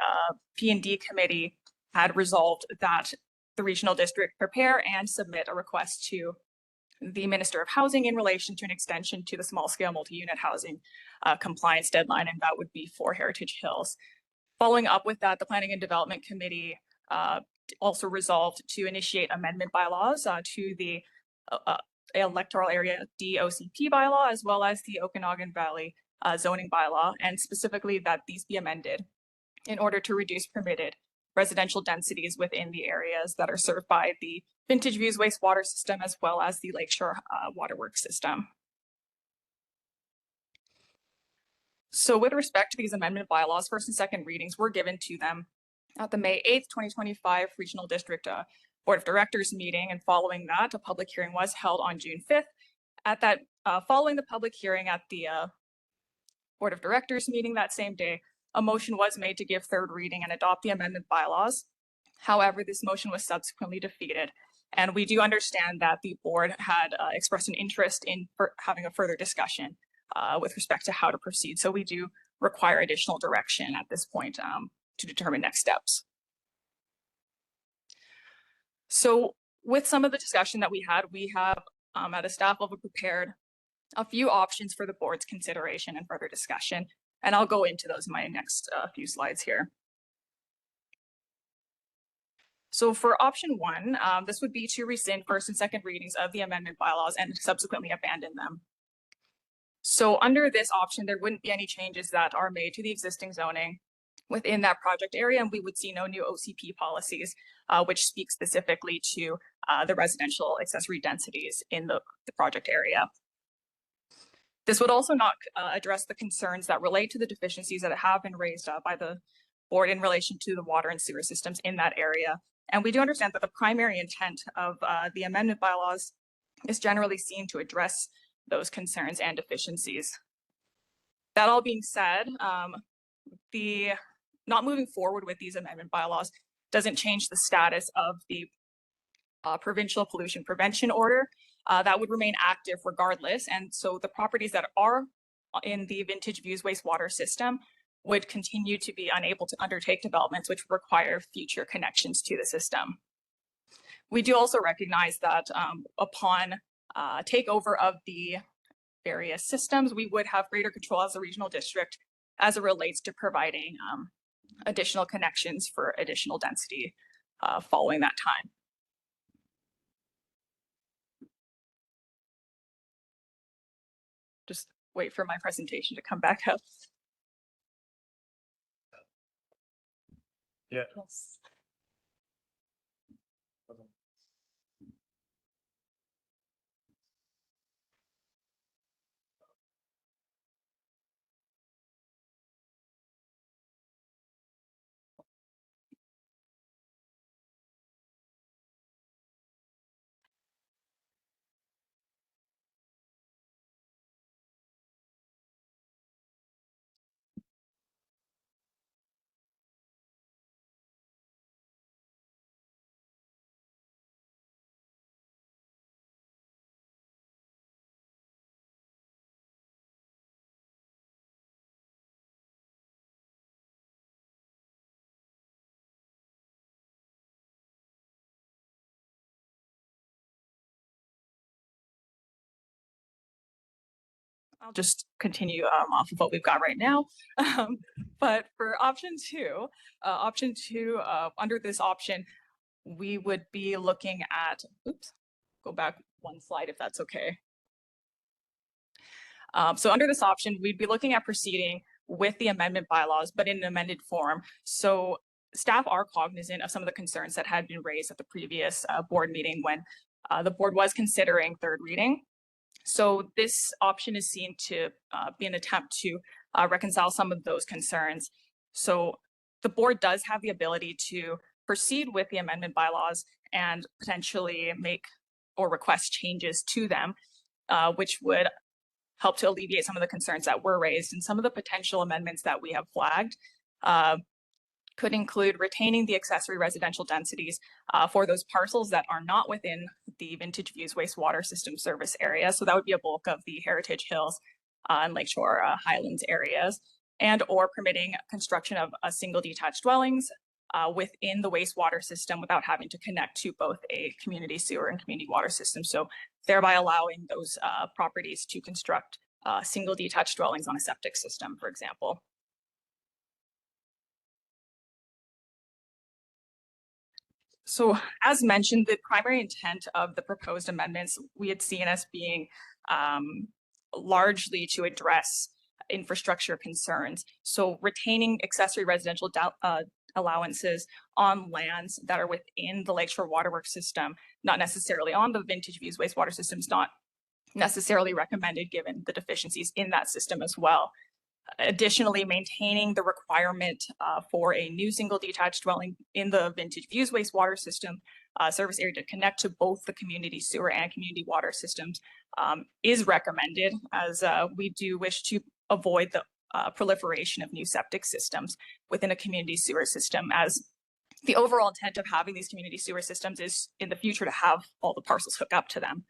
P&D committee had resolved that the regional district prepare and submit a request to the Minister of Housing in relation to an extension to the small scale multi-unit housing compliance deadline, and that would be for Heritage Hills. Following up with that, the Planning and Development Committee also resolved to initiate amendment bylaws to the Electoral Area D OCP bylaw, as well as the Okanagan Valley zoning bylaw, and specifically that these be amended in order to reduce permitted residential densities within the areas that are served by the Vintage Views wastewater system, as well as the Lakeshore waterworks system. So with respect to these amendment bylaws, first and second readings were given to them at the May 8th, 2025 Regional District Board of Directors meeting, and following that, a public hearing was held on June 5th. At that, following the public hearing at the Board of Directors meeting that same day, a motion was made to give third reading and adopt the amendment bylaws. However, this motion was subsequently defeated. And we do understand that the board had expressed an interest in having a further discussion with respect to how to proceed. So we do require additional direction at this point to determine next steps. So with some of the discussion that we have at a staff level prepared a few options for the board's consideration and further discussion. And I'll go into those in my next few slides here. So for option one, this would be to rescind first and second readings of the amendment bylaws and subsequently abandon them. So under this option, there wouldn't be any changes that are made to the existing zoning within that project area, and we would see no new OCP policies, which speak specifically to the residential accessory densities in the project area. This would also not address the concerns that relate to the deficiencies that have been raised by the board in relation to the water and sewer systems in that area. And we do understand that the primary intent of the amendment bylaws is generally seen to address those concerns and deficiencies. That all being said, the not moving forward with these amendment bylaws doesn't change the status of the provincial pollution prevention order. That would remain active regardless. And so the properties that are in the Vintage Views wastewater system would continue to be unable to undertake developments which require future connections to the system. We do also recognize that upon takeover of the various systems, we would have greater control as a regional district as it relates to providing additional connections for additional density following that time. Just wait for my presentation to come back up.
Yeah.
Yes. I'll just continue off of what we've got right now. But for option two, under this option, we would be looking at, oops, go back one slide if that's okay. So under this option, we'd be looking at proceeding with the amendment bylaws, but in an amended form. So staff are cognizant of some of the concerns that had been raised at the previous board meeting when the board was considering third reading. So this option is seen to be an attempt to reconcile some of those concerns. So the board does have the ability to proceed with the amendment bylaws and potentially make or request changes to them, which would help to alleviate some of the concerns that were raised. And some of the potential amendments that we have flagged could include retaining the accessory residential densities for those parcels that are not within the Vintage Views wastewater system service area. So that would be a bulk of the Heritage Hills and Lakeshore Highlands areas, and or permitting construction of single detached dwellings within the wastewater system without having to connect to both a community sewer and community water system. So thereby allowing those properties to construct single detached dwellings on a septic system, for example. So as mentioned, the primary intent of the proposed amendments we had seen as being largely to address infrastructure concerns. So retaining accessory residential allowances on lands that are within the Lakeshore Waterworks system, not necessarily on the Vintage Views wastewater system, is not necessarily recommended given the deficiencies in that system as well. Additionally, maintaining the requirement for a new single detached dwelling in the Vintage Views wastewater system service area to connect to both the community sewer and community water systems is recommended, as we do wish to avoid the proliferation of new septic systems within a community sewer system, as the overall intent of having these community sewer systems is in the future to have all the parcels hook up to them.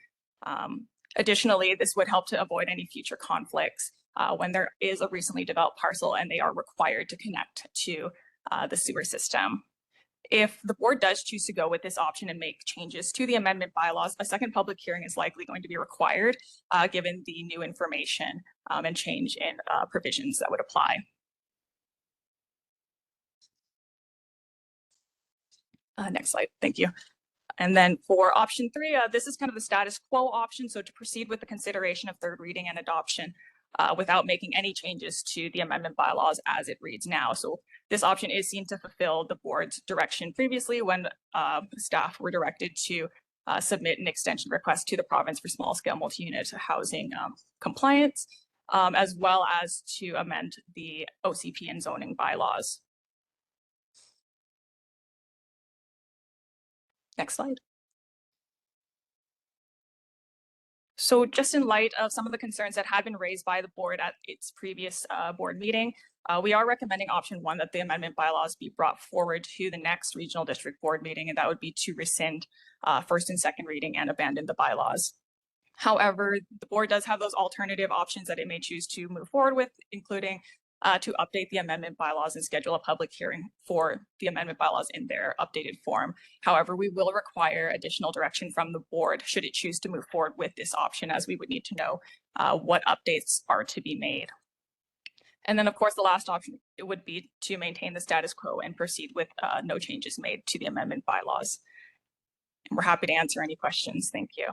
Additionally, this would help to avoid any future conflicts when there is a recently developed parcel and they are required to connect to the sewer system. If the board does choose to go with this option and make changes to the amendment bylaws, a second public hearing is likely going to be required given the new information and change in provisions that would apply. Next slide, thank you. And then for option 3, this is kind of the status quo option. So to proceed with the consideration of third reading and adoption without making any changes to the amendment bylaws as it reads now. So this option is seen to fulfill the board's direction previously when staff were directed to submit an extension request to the province for small scale multi-unit housing compliance, as well as to amend the OCP and zoning bylaws. Next slide. So just in light of some of the concerns that had been raised by the board at its previous board meeting, we are recommending option 1, that the amendment bylaws be brought forward to the next regional district board meeting, and that would be to rescind first and second reading and abandon the bylaws. However, the board does have those alternative options that it may choose to move forward with, including to update the amendment bylaws and schedule a public hearing for the amendment bylaws in their updated form. However, we will require additional direction from the board should it choose to move forward with this option, as we would need to know what updates are to be made. And then, of course, the last option it would be to maintain the status quo and proceed with no changes made to the amendment bylaws. And we're happy to answer any questions. Thank you.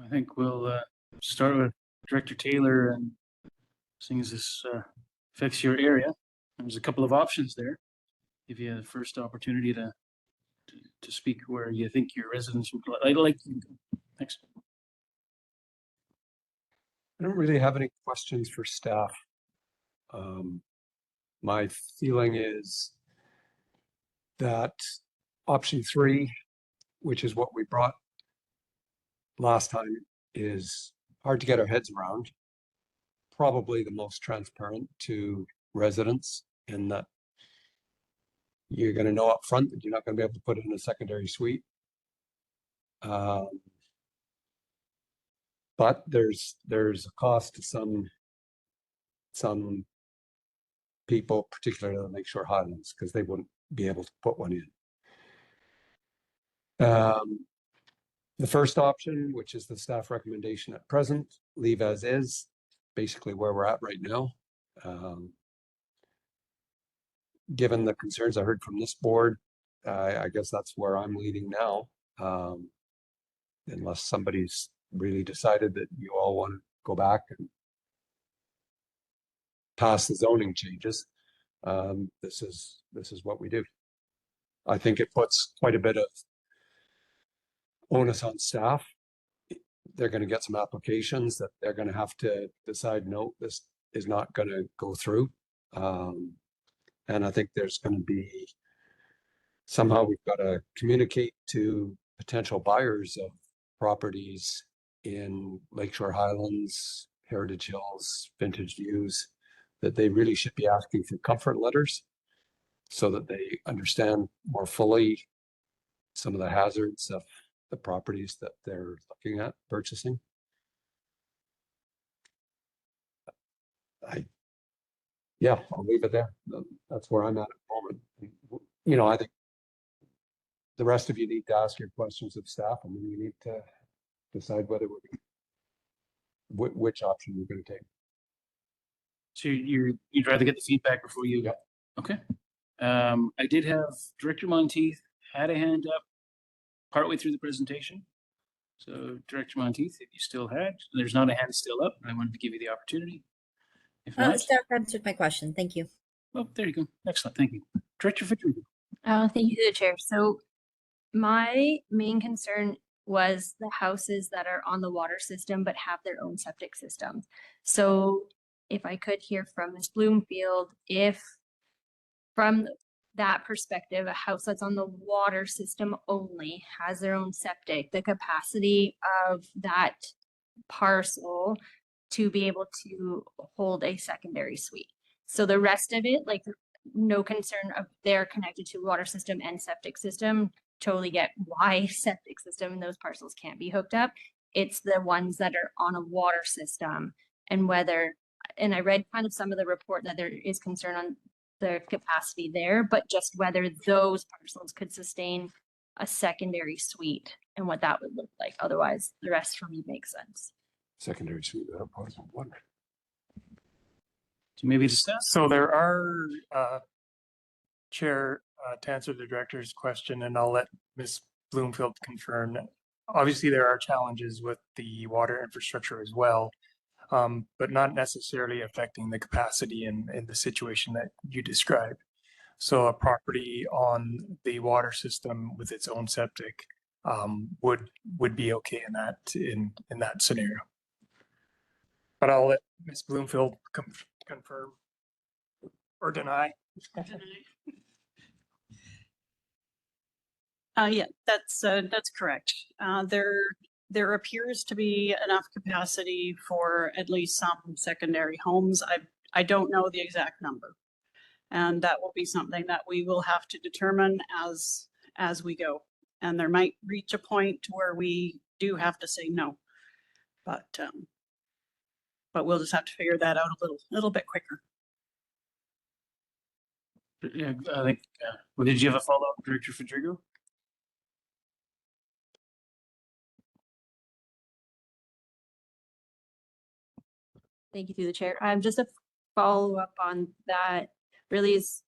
I think we'll start with Director Taylor, and seeing as this affects your area, there's a couple of options there. Give you the first opportunity to speak where you think your residents would like. Thanks.
I don't really have any questions for staff. My feeling is that option 3, which is what we brought last time, is hard to get our heads around. Probably the most transparent to residents, in that you're going to know up front that you're not going to be able to put it in a secondary suite. But there's a cost to some people, particularly the Lakeshore Highlands, because they wouldn't be able to put one in. The first option, which is the staff recommendation at present, leave as is, basically where we're at right now. Given the concerns I heard from this board, I guess that's where I'm leaning now. Unless somebody's really decided that you all want to go back and pass the zoning changes, this is what we do. I think it puts quite a bit of onus on staff. They're going to get some applications that they're going to have to decide, no, this is not going to go through. And I think there's going to be, somehow we've got to communicate to potential buyers of properties in Lakeshore Highlands, Heritage Hills, Vintage Views, that they really should be asking for comfort letters so that they understand more fully some of the hazards of the properties that they're looking at purchasing. Yeah, I'll leave it there. That's where I'm at the moment. You know, I think the rest of you need to ask your questions of staff, and then you need to decide whether which option you're going to take.
So you'd rather get the feedback before you?
Yep.
Okay. I did have Director Monteith had a hand up partway through the presentation. So Director Monteith, if you still had, there's not a hand still up, I wanted to give you the opportunity. If not,
Staff answered my question. Thank you.
well, there you go. Excellent. Thank you. Director Fitzgerald.
Thank you to the chair. So my main concern was the houses that are on the water system but have their own septic systems. So if I could hear from Ms. Bloomfield, if from that perspective, a house that's on the water system only has their own septic, the capacity of that parcel to be able to hold a secondary suite. So the rest of it, like no concern of they're connected to water system and septic system, totally get why septic system and those parcels can't be hooked up. It's the ones that are on a water system and whether, and I read kind of some of the report that there is concern on the capacity there, but just whether those parcels could sustain a secondary suite and what that would look like. Otherwise, the rest for me makes sense.
Secondary suite without possible water.
So maybe discuss.
So there are, Chair, to answer the director's question, and I'll let Ms. Bloomfield confirm. Obviously, there are challenges with the water infrastructure as well, but not necessarily affecting the capacity in the situation that you described. So a property on the water system with its own septic would be okay in that scenario. But I'll let Ms. Bloomfield confirm or deny.
Yeah, that's correct. There appears to be enough capacity for at least some secondary homes. I don't know the exact number. And that will be something that we will have to determine as we go. And there might reach a point where we do have to say no. But we'll just have to figure that out a little bit quicker.
Yeah, I think, well, did you have a follow-up, Director Fedrigo?
Thank you through the chair. Just a follow up on that really is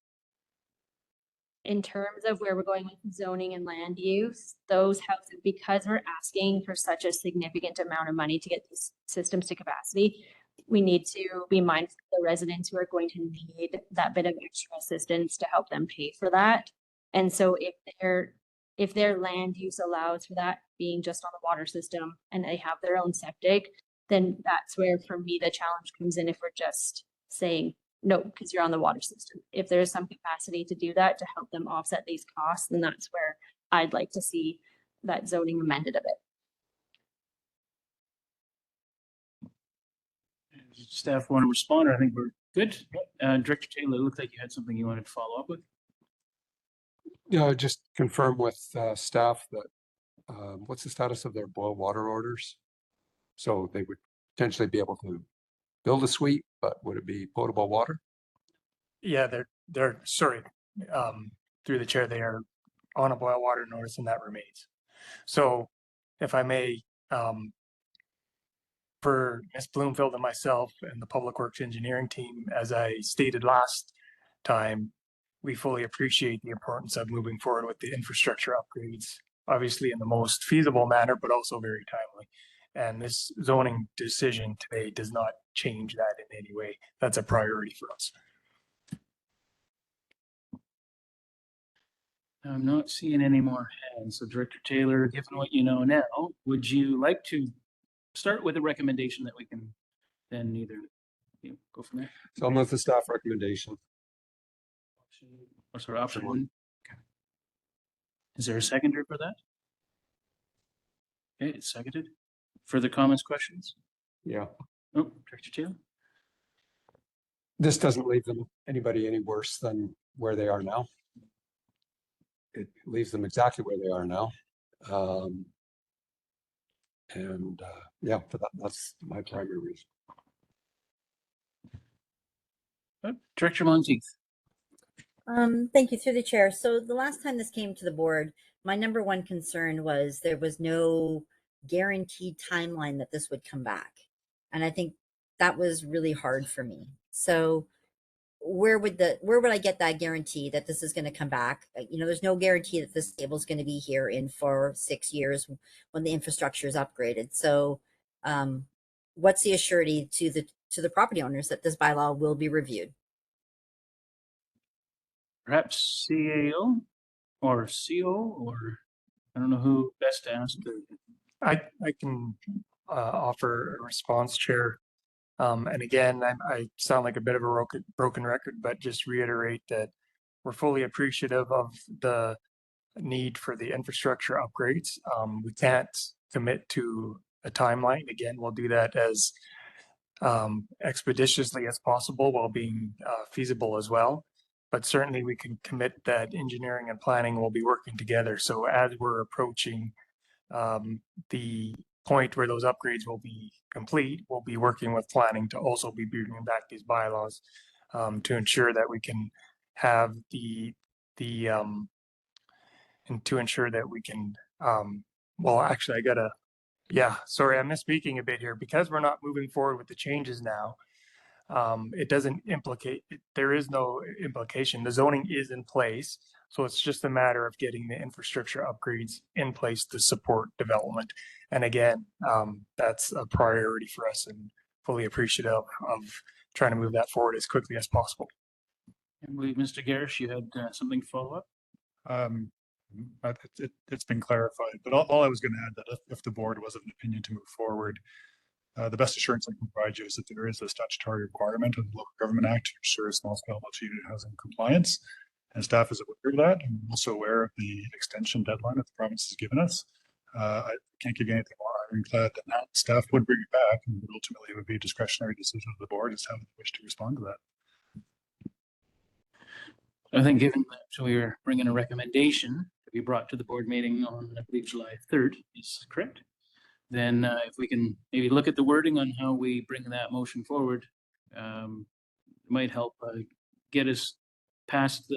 in terms of where we're going with zoning and land use, those houses, because we're asking for such a significant amount of money to get these systems to capacity, we need to be mindful of the residents who are going to need that bit of extra assistance to help them pay for that. And so if their land use allows for that being just on the water system and they have their own septic, then that's where for me the challenge comes in if we're just saying no, because you're on the water system. If there's some capacity to do that to help them offset these costs, then that's where I'd like to see that zoning amended a bit.
Staff want to respond, or I think we're good. Director Taylor, it looked like you had something you wanted to follow up with.
Yeah, just confirm with staff that what's the status of their boil water orders? So they would potentially be able to build a suite, but would it be potable water?
Yeah, they're sorry, through the chair, they are on a boil water notice and that remains. So if I may, for Ms. Bloomfield and myself and the Public Works Engineering team, as I stated last time, we fully appreciate the importance of moving forward with the infrastructure upgrades, obviously in the most feasible manner, but also very timely. And this zoning decision today does not change that in any way. That's a priority for us.
I'm not seeing any more hands. So Director Taylor, given what you know now, would you like to start with a recommendation that we can then either go from there?
So I'll move the staff recommendation.
Or sort of option one. Okay. Is there a seconder for that? Okay, it's seconded. Further comments, questions?
Yeah.
Oh, Director Taylor?
This doesn't leave anybody any worse than where they are now. It leaves them exactly where they are now. Yeah, for that's my primary reason.
Director Monteith.
Thank you through the chair. So the last time this came to the board, my number one concern was there was no guaranteed timeline that this would come back. And I think that was really hard for me. So where would I get that guarantee that this is going to come back? You know, there's no guarantee that this table is going to be here in 4 or 6 years when the infrastructure is upgraded. So what's the assurity to the property owners that this bylaw will be reviewed?
Perhaps CAO or CO, or I don't know who best to ask.
I can offer a response, Chair. And again, I sound like a bit of a broken record, but just reiterate that we're fully appreciative of the need for the infrastructure upgrades. We can't commit to a timeline. Again, we'll do that as expeditiously as possible while being feasible as well. But certainly we can commit that engineering and planning will be working together. So as we're approaching the point where those upgrades will be complete, we'll be working with planning to also be bringing back these bylaws to ensure that we can have and to ensure that we can, well, actually sorry, I'm misspeaking a bit here. Because we're not moving forward with the changes now, it doesn't implicate, there is no implication. The zoning is in place. So it's just a matter of getting the infrastructure upgrades in place to support development. And again, that's a priority for us and fully appreciative of trying to move that forward as quickly as possible.
I believe Mr. Garish, you had something to follow up?
It's been clarified, but all I was going to add that if the board was of an opinion to move forward, the best assurance I can provide you is that there is a statutory requirement of the Local Government Act to ensure small-scale multi-unit housing compliance, and staff is aware of that. I'm also aware of the extension deadline that the province has given us. I can't give you anything more ironclad than that. Staff would bring it back, and ultimately it would be a discretionary decision of the board as to how they wish to respond to that.
I think given that we are bringing a recommendation to be brought to the board meeting on, I believe, July 3rd, is correct? Then if we can maybe look at the wording on how we bring that motion forward, it might help get us past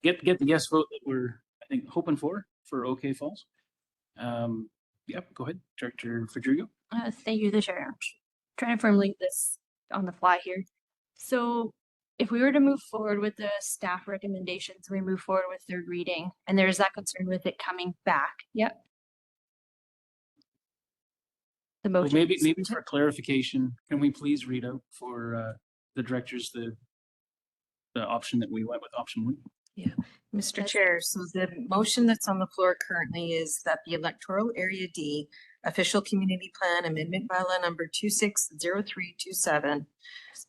get the yes vote that we're, I think, hoping for OK Falls. Yep, go ahead, Director Federico.
Thank you, the chair. I'm trying to formulate this on the fly here. So if we were to move forward with the staff recommendations, we move forward with third reading, and there's that concern with it coming back. Yep. The
Well,
motion.
maybe for clarification, can we please read out for the directors the option that we went with, option 1?
Yeah, Mr. Chair, so the motion that's on the floor currently is that the electoral area D official community plan amendment bylaw number 260327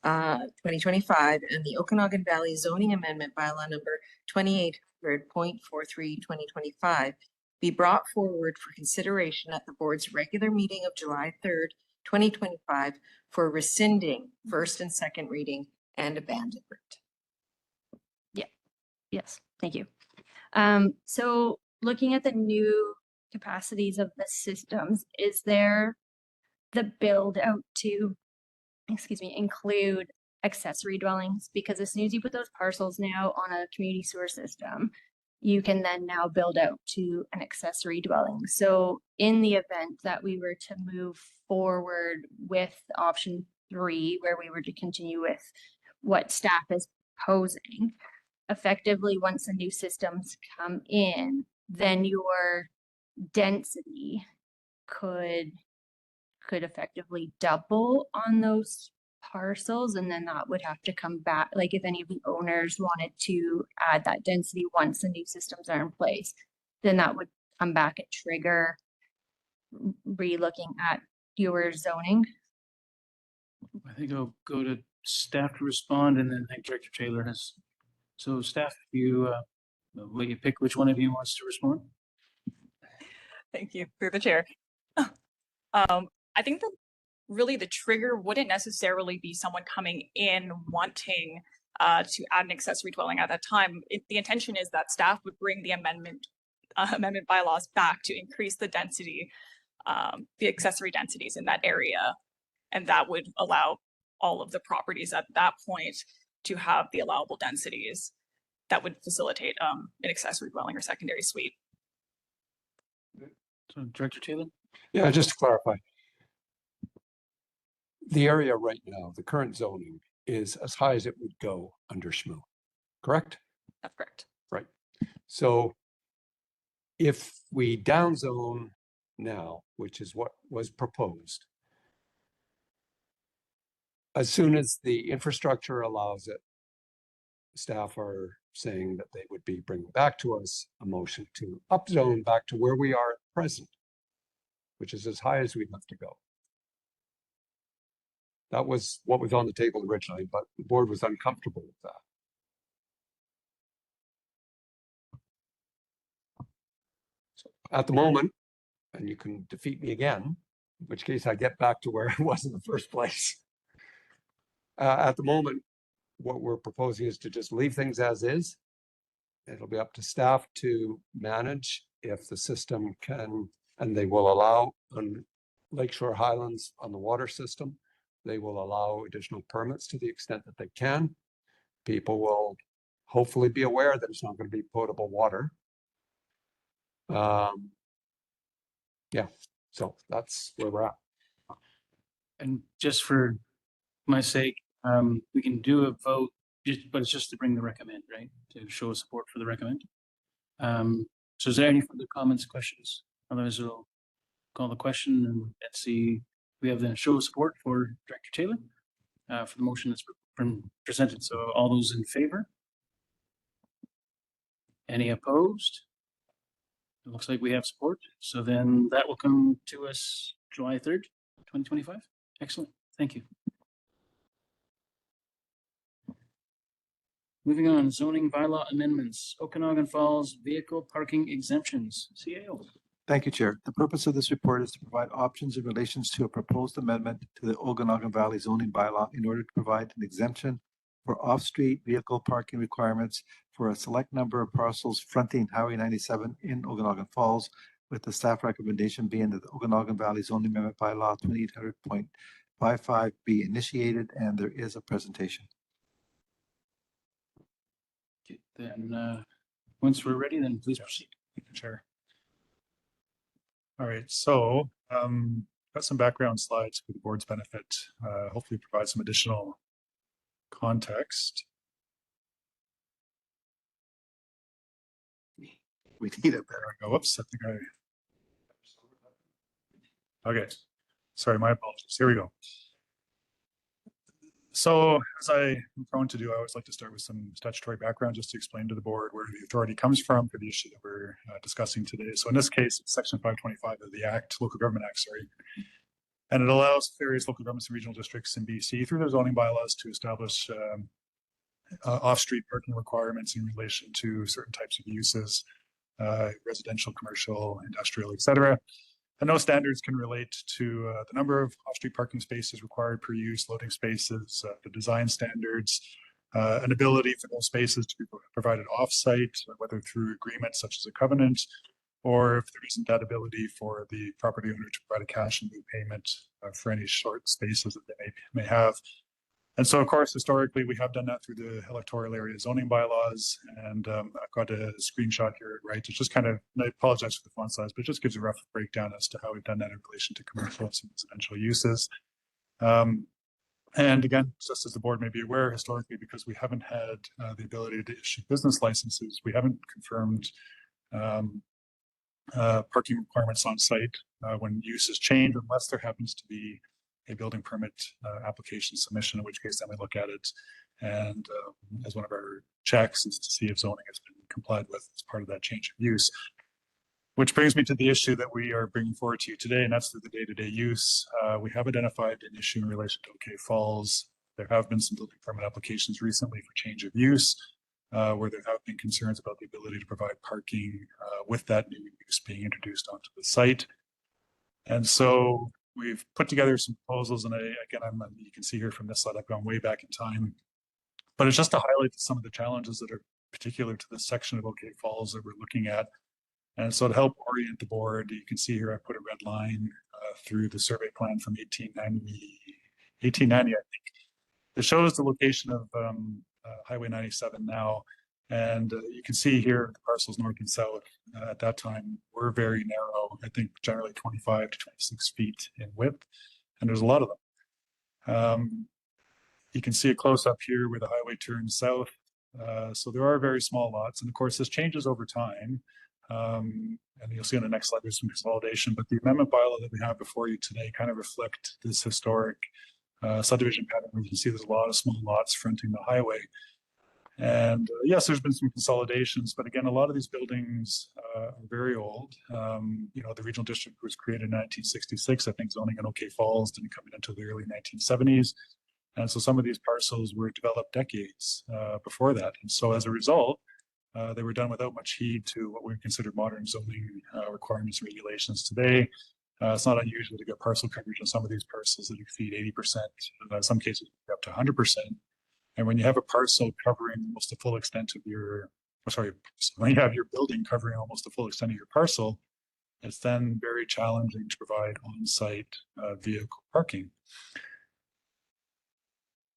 2025 and the Okanagan Valley zoning amendment bylaw number 2800.43 2025 be brought forward for consideration at the board's regular meeting of July 3rd, 2025 for rescinding first and second reading and abandonment.
Yes, thank you. So looking at the new capacities of the systems, is there the build out to, include accessory dwellings? Because as soon as you put those parcels now on a community sewer system, you can then now build out to an accessory dwelling. So in the event that we were to move forward with option 3, where we were to continue with what staff is proposing, effectively, once the new systems come in, then your density could effectively double on those parcels, and then that would have to come back. Like if any of the owners wanted to add that density once the new systems are in place, then that would come back and trigger re-looking at your zoning.
I think I'll go to staff to respond, and then I think Director Taylor has. So staff, will you pick which one of you wants to respond?
Thank you through the chair. I think that really the trigger wouldn't necessarily be someone coming in wanting to add an accessory dwelling at that time. The intention is that staff would bring the amendment bylaws back to increase the density, the accessory densities in that area. And that would allow all of the properties at that point to have the allowable densities that would facilitate an accessory dwelling or secondary suite.
So Director Taylor?
Yeah, just to clarify. The area right now, the current zoning is as high as it would go under SHMU, correct?
That's correct.
Right. So if we downzone now, which is what was proposed, as soon as the infrastructure allows it, staff are saying that they would be bringing back to us a motion to upzone back to where we are at present, which is as high as we'd have to go. That was what was on the table originally, but the board was uncomfortable with that. So at the moment, and you can defeat me again, in which case I get back to where I was in the first place. At the moment, what we're proposing is to just leave things as is. It'll be up to staff to manage if the system can, and they will allow on Lakeshore Highlands on the water system, they will allow additional permits to the extent that they can. People will hopefully be aware that it's not going to be potable water. Yeah, so that's where we're at.
And just for my sake, we can do a vote, but it's just to bring the recommend, right? To show support for the recommend. So is there any further comments, questions? Otherwise, we'll call the question and see. We have the show of support for Director Taylor for the motion that's been presented. So all those in favor? Any opposed? It looks like we have support. So then that will come to us July 3rd, 2025. Excellent. Thank you. Moving on, zoning bylaw amendments, Okanagan Falls vehicle parking exemptions, CAO.
Thank you, Chair. The purpose of this report is to provide options in relation to a proposed amendment to the Okanagan Valley zoning bylaw in order to provide an exemption for off-street vehicle parking requirements for a select number of parcels fronting Highway 97 in Okanagan Falls, with the staff recommendation being that the Okanagan Valley zoning amendment bylaw 2800.55 be initiated, and there is a presentation.
Okay, then once we're ready, then please proceed.
Thank you, Chair. All right, so got some background slides for the board's benefit. Hopefully provide some additional context.
We need it.
There we go. Whoops, I think okay. Sorry, my apologies. Here we go. So as I'm prone to do, I always like to start with some statutory background just to explain to the board where the authority comes from for the issue that we're discussing today. So in this case, it's Section 525 of the Act, Local Government Act, sorry. And it allows various local governments and regional districts in BC through their zoning bylaws to establish off-street parking requirements in relation to certain types of uses, residential, commercial, industrial, etc. And those standards can relate to the number of off-street parking spaces required per use, loading spaces, the design standards, an ability for those spaces to be provided off-site, whether through agreements such as a covenant, or if there isn't that ability for the property owner to provide a cash and lieu payment for any short spaces that they may have. And so, of course, historically, we have done that through the electoral area zoning bylaws. And I've got a screenshot here, right? It's just kind of, and I apologize for the font size, but it just gives a rough breakdown as to how we've done that in relation to commercial and residential uses. And again, just as the board may be aware, historically, because we haven't had the ability to issue business licenses, we haven't confirmed parking requirements on site when uses change, unless there happens to be a building permit application submission, in which case then we look at it, and as one of our checks is to see if zoning has been complied with as part of that change of use. Which brings me to the issue that we are bringing forward to you today, and that's through the day-to-day use. We have identified an issue in relation to OK Falls. There have been some building permit applications recently for change of use, where there have been concerns about the ability to provide parking with that new use being introduced onto the site. And so we've put together some proposals, and you can see here from this slide, I've gone way back in time, but it's just to highlight some of the challenges that are particular to this section of OK Falls that we're looking at. And so to help orient the board, you can see here I put a red line through the survey plan from 1890, I think. It shows the location of Highway 97 now. And you can see here the parcels north and south at that time were very narrow, I think generally 25 to 26 feet in width, and there's a lot of them. You can see a close up here where the highway turns south. So there are very small lots, and of course this changes over time. And you'll see on the next slide there's some consolidation, but the amendment bylaw that we have before you today kind of reflect this historic subdivision pattern. You can see there's a lot of small lots fronting the highway. And yes, there's been some consolidations, but again, a lot of these buildings are very old. You know, the regional district was created in 1966. I think zoning in OK Falls didn't come into the early 1970s. And so some of these parcels were developed decades before that. And so as a result, they were done without much heed to what we consider modern zoning requirements and regulations today. It's not unusual to get parcel coverage on some of these parcels that exceed 80%, in some cases up to 100%. And when you have a parcel covering almost the full extent of your, when you have your building covering almost the full extent of your parcel, it's then very challenging to provide on-site vehicle parking.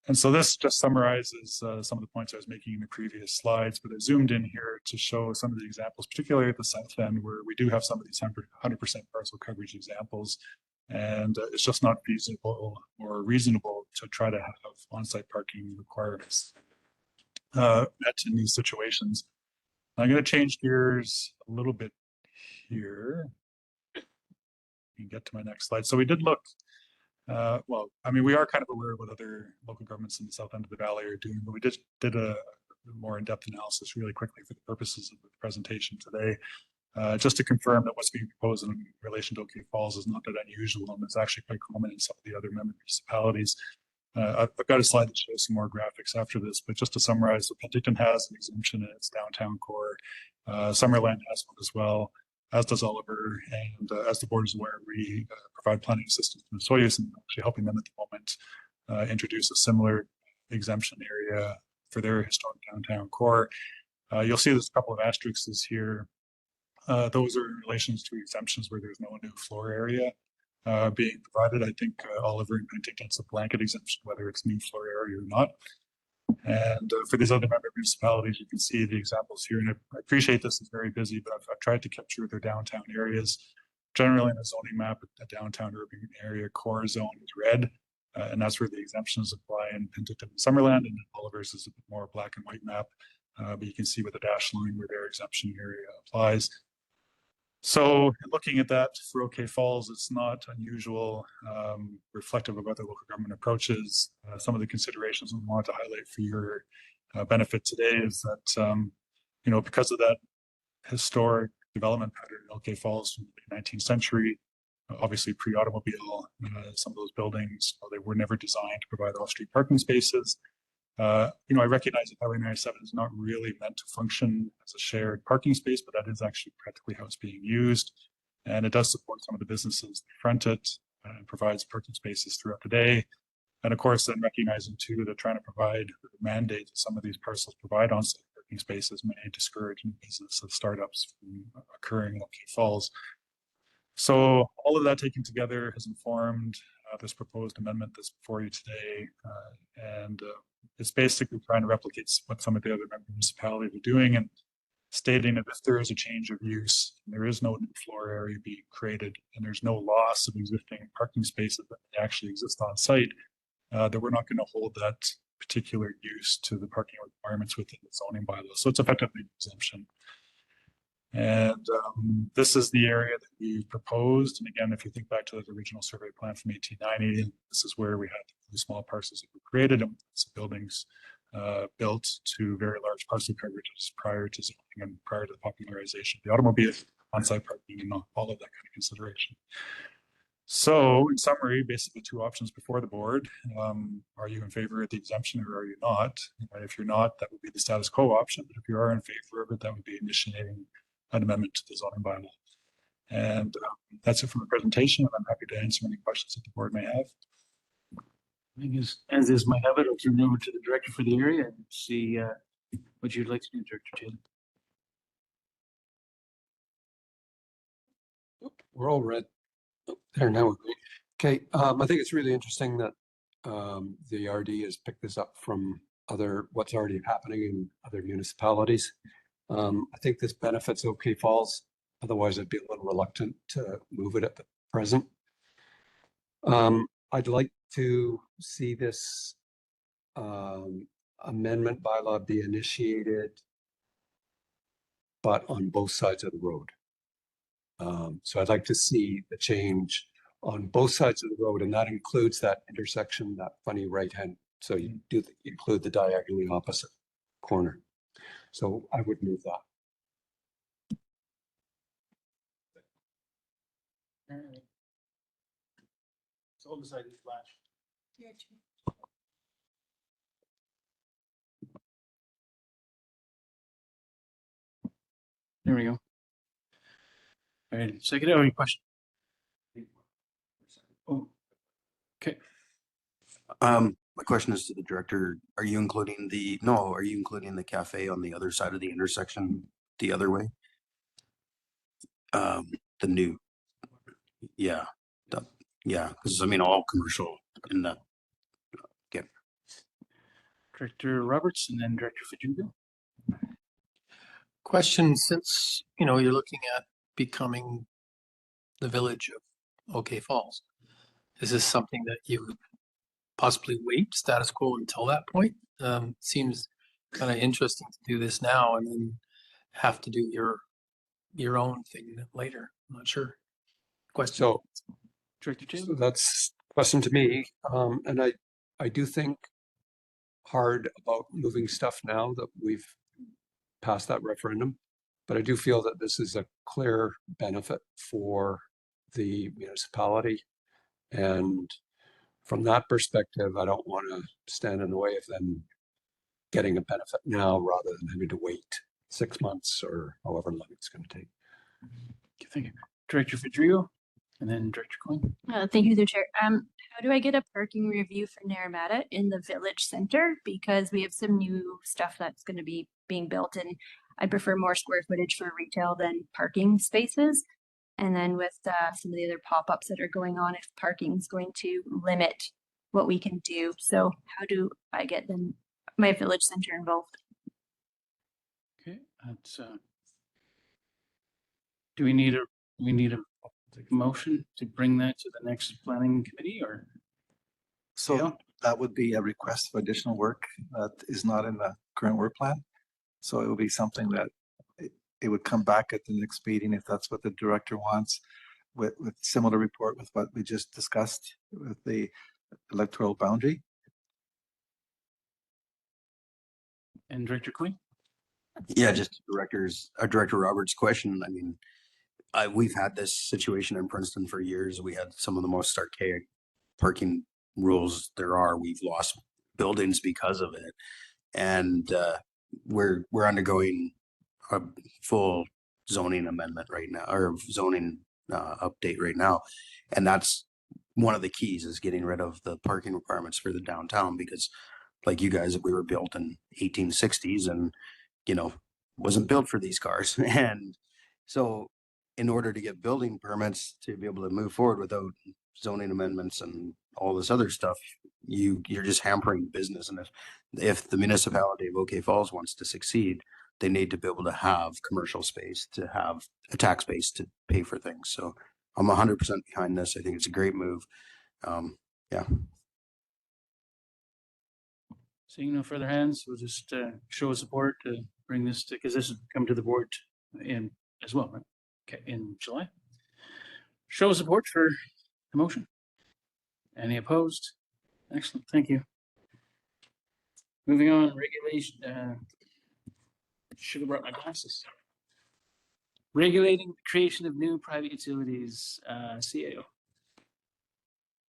And so this just summarizes some of the points I was making in the previous slides, but I zoomed in here to show some of the examples, particularly at the south end, where we do have some of these 100% parcel coverage examples. And it's just not feasible or reasonable to try to have on-site parking requirements met in these situations. I'm going to change gears a little bit here. You can get to my next slide. So we did look, well, I mean, we are kind of aware of what other local governments in the south end of the valley are doing, but we just did a more in-depth analysis really quickly for the purposes of the presentation today. Just to confirm that what's being proposed in relation to OK Falls is not that unusual, and it's actually quite common in some of the other member municipalities. I've got a slide that shows some more graphics after this, but just to summarize, so Penticton has an exemption in its downtown core. Summerland has one as well, as does Oliver, and as the board is aware, we provide planning assistance to Soyuz and actually helping them at the moment introduce a similar exemption area for their historic downtown core. You'll see there's a couple of asterisks here. Those are in relation to exemptions where there's no new floor area being provided. I think Oliver and Penticton, it's a blanket exemption, whether it's new floor area or not. And for these other member municipalities, you can see the examples here. And I appreciate this is very busy, but I've tried to capture their downtown areas. Generally in a zoning map, a downtown urban area core zone is red, and that's where the exemptions apply in Penticton and Summerland, and Oliver's is a bit more black and white map, but you can see with the dash line where their exemption area applies. So looking at that for OK Falls, it's not unusual, reflective of other local government approaches. Some of the considerations we want to highlight for your benefit today is that, you know, because of that historic development pattern in OK Falls from the 19th century, obviously pre-automobile, some of those buildings, they were never designed to provide off-street parking spaces. You know, I recognize that Highway 97 is not really meant to function as a shared parking space, but that is actually practically how it's being used. And it does support some of the businesses that front it and provides parking spaces throughout the day. And of course, then recognizing too that trying to provide the mandate that some of these parcels provide on-site parking spaces may discourage new business of startups from occurring in OK Falls. So all of that taken together has informed this proposed amendment that's before you today. And it's basically trying to replicate what some of the other member municipalities are doing and stating that if there is a change of use, and there is no new floor area being created, and there's no loss of existing parking spaces that actually exist on site, that we're not going to hold that particular use to the parking requirements within the zoning bylaw. So it's effectively an exemption. And this is the area that we proposed. And again, if you think back to the original survey plan from 1890, this is where we had the small parcels that were created and buildings built to very large parcel coverages prior to zoning and prior to the popularization of the automobile, on-site parking, and all of that kind of consideration. So in summary, basically two options before the board. Are you in favor of the exemption or are you not? And if you're not, that would be the status quo option. But if you are in favor of it, that would be initiating an amendment to the zoning bylaw. And that's it from the presentation. And I'm happy to answer any questions that the board may have.
I think as is my habit, I'll turn it over to the director for the area and see what you'd like to do, Director Taylor.
We're all red. Oh, there, now we're great. Okay, I think it's really interesting that the RD has picked this up from what's already happening in other municipalities. I think this benefits OK Falls. Otherwise, I'd be a little reluctant to move it at the present. I'd like to see this amendment bylaw be initiated, but on both sides of the road. So I'd like to see the change on both sides of the road, and that includes that intersection, that funny right hand. So you do include the diagonally opposite. corner. So I would move that.
So I'll decide to flash. There we go. All right, second, any question? Oh, okay.
My question is to the director, are you including the cafe on the other side of the intersection the other way? The new, yeah, because I mean, all commercial in that. Okay.
Director Roberts and then Director Fajungo.
Question, since, you're looking at becoming the village of OK Falls, is this something that you would possibly wait status quo until that point? Seems kind of interesting to do this now and then have to do your own thing later. I'm not sure. Question.
So,
Director Jim?
so that's a question to me. And I do think hard about moving stuff now that we've passed that referendum, but I do feel that this is a clear benefit for the municipality. And from that perspective, I don't want to stand in the way of them getting a benefit now rather than having to wait 6 months or however long it's going to take.
Okay, thank you. Director Fadrigo and then Director Coyne.
Thank you, through Chair. How do I get a parking review for Naramata in the village center? Because we have some new stuff that's going to be being built, and I prefer more square footage for retail than parking spaces. And then with some of the other pop-ups that are going on, if parking is going to limit what we can do. So how do I get my village center involved?
Okay, that's do we need a motion to bring that to the next planning committee or?
So
Yeah.
that would be a request for additional work that is not in the current work plan. So it would be something that it would come back at the next meeting if that's what the director wants, with similar report with what we just discussed with the electoral boundary.
And Director Coyne?
Yeah, just Director Roberts' question. I mean, we've had this situation in Princeton for years. We had some of the most archaic parking rules there are. We've lost buildings because of it, and we're undergoing a full zoning amendment right now, or zoning update right now, and that's one of the keys is getting rid of the parking requirements for the downtown, because like you guys, we were built in 1860s and wasn't built for these cars. And so in order to get building permits to be able to move forward without zoning amendments and all this other stuff, you're just hampering business. And if the municipality of OK Falls wants to succeed, they need to be able to have commercial space, to have a tax base to pay for things. So I'm 100% behind this. I think it's a great move. Yeah.
Seeing no further hands, we'll just show support to bring this to, because this has come to the board in as well, right? Okay, in July. Show support for the motion. Any opposed? Excellent, thank you. Moving on, regulation. Should have brought my glasses. Regulating the creation of new private utilities, CAO.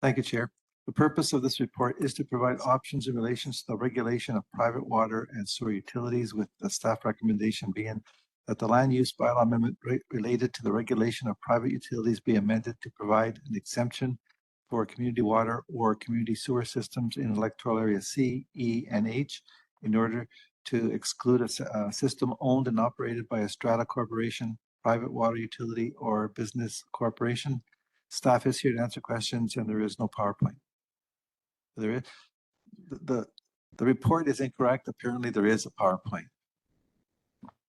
Thank you, Chair. The purpose of this report is to provide options in relation to the regulation of private water and sewer utilities, with the staff recommendation being that the land use bylaw amendment related to the regulation of private utilities be amended to provide an exemption for community water or community sewer systems in electoral area C, E, and H in order to exclude a system owned and operated by a strata corporation, private water utility, or business corporation. Staff is here to answer questions, and there is no PowerPoint. There is the report is incorrect. Apparently, there is a PowerPoint.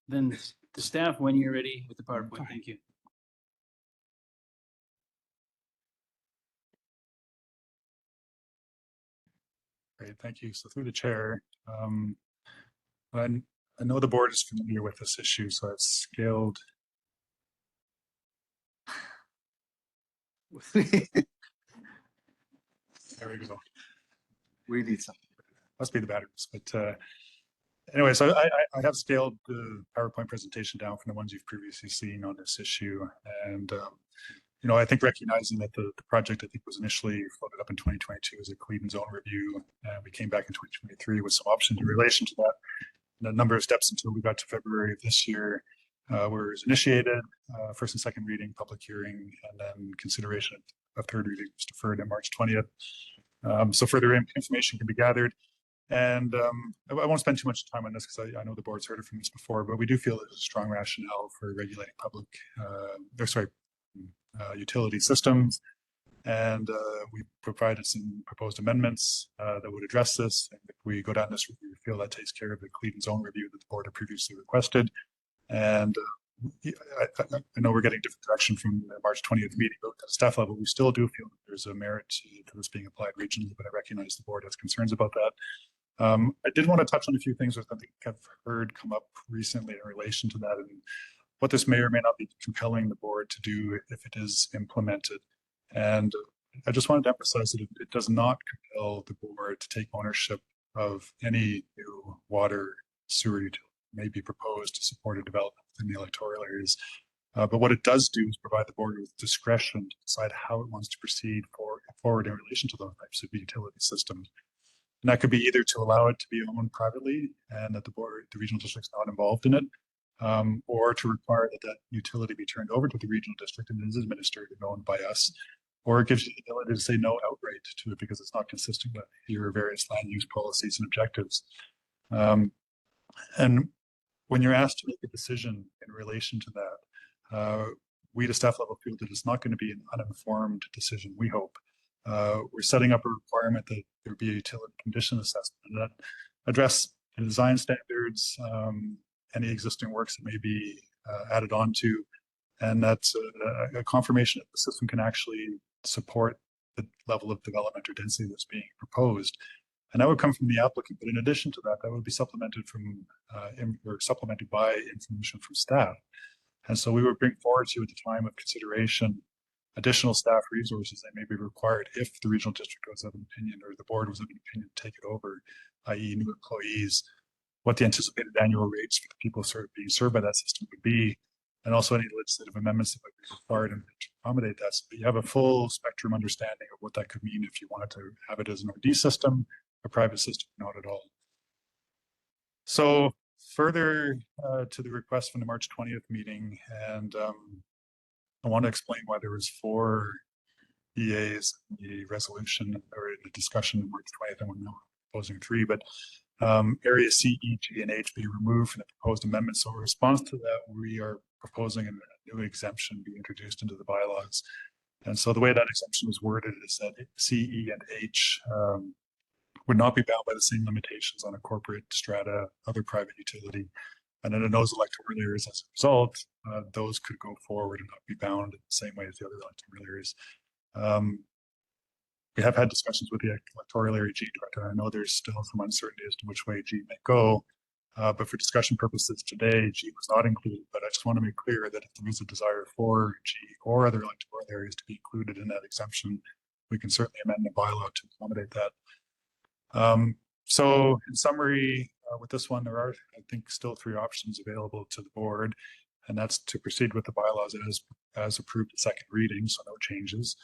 Then the staff, when you're ready with the PowerPoint, thank you.
Great, thank you. So through the chair, I know the board is familiar with this issue, so I've scaled. There we go.
We need something.
Must be the batteries, but Anyway, so I have scaled the PowerPoint presentation down from the ones you've previously seen on this issue. And, you know, I think recognizing that the project, I think, was initially floated up in 2022 as a clean zone review. And we came back in 2023 with some options in relation to that. And a number of steps until we got to February of this year, where it was initiated, first and second reading, public hearing, and then consideration of third reading was deferred on March 20th. So further information can be gathered. And I won't spend too much time on this because I know the board's heard it from us before, but we do feel there's a strong rationale for regulating utility systems. And we provided some proposed amendments that would address this. And if we go down this route, we feel that takes care of the clean zone review that the board had previously requested. And I know we're getting different direction from the March 20th meeting, but at the staff level, we still do feel that there's a merit to this being applied regionally, but I recognize the board has concerns about that. I did want to touch on a few things that I think I've heard come up recently in relation to that and what this may or may not be compelling the board to do if it is implemented. And I just wanted to emphasize that it does not compel the board to take ownership of any new water sewer utility may be proposed to support a development within the electoral areas. But what it does do is provide the board with discretion to decide how it wants to proceed forward in relation to those types of utility systems. And that could be either to allow it to be owned privately and that the regional district's not involved in it, or to require that utility be turned over to the regional district and is administered and owned by us, or it gives you the ability to say no outright to it because it's not consistent with your various land use policies and objectives. And when you're asked to make a decision in relation to that, we at staff level feel that it's not going to be an uninformed decision, we hope. We're setting up a requirement that there be a utility condition assessment and that address the design standards, any existing works that may be added on to, and that's a confirmation that the system can actually support the level of development or density that's being proposed. And that would come from the applicant, but in addition to that, that would be supplemented by information from staff. And so we would bring forward to you at the time of consideration additional staff resources that may be required if the regional district was of an opinion or the board was of an opinion to take it over, i.e. new employees, what the anticipated annual rates for the people being served by that system would be, and also any legislative amendments that might be required to accommodate that. So you have a full spectrum understanding of what that could mean if you wanted to have it as an OD system, a private system, not at all. So further to the request from the March 20th meeting, and I want to explain why there was 4 EAs in the resolution or in the discussion on March 20th, and we're now proposing 3, but areas C, E, G, and H be removed from the proposed amendment. So in response to that, we are proposing a new exemption be introduced into the bylaws. And so the way that exemption is worded is that C, E, and H would not be bound by the same limitations on a corporate strata, other private utility. And then in those electoral areas, as a result, those could go forward and not be bound in the same way as the other electoral areas. We have had discussions with the electoral area G director. I know there's still some uncertainty as to which way G may go, but for discussion purposes today, G was not included. But I just want to make clear that if there is a desire for G or other electoral areas to be included in that exemption, we can certainly amend the bylaw to accommodate that. So in summary, with this one, there are, I think, still 3 options available to the board, and that's to proceed with the bylaws as approved at second reading, so no changes.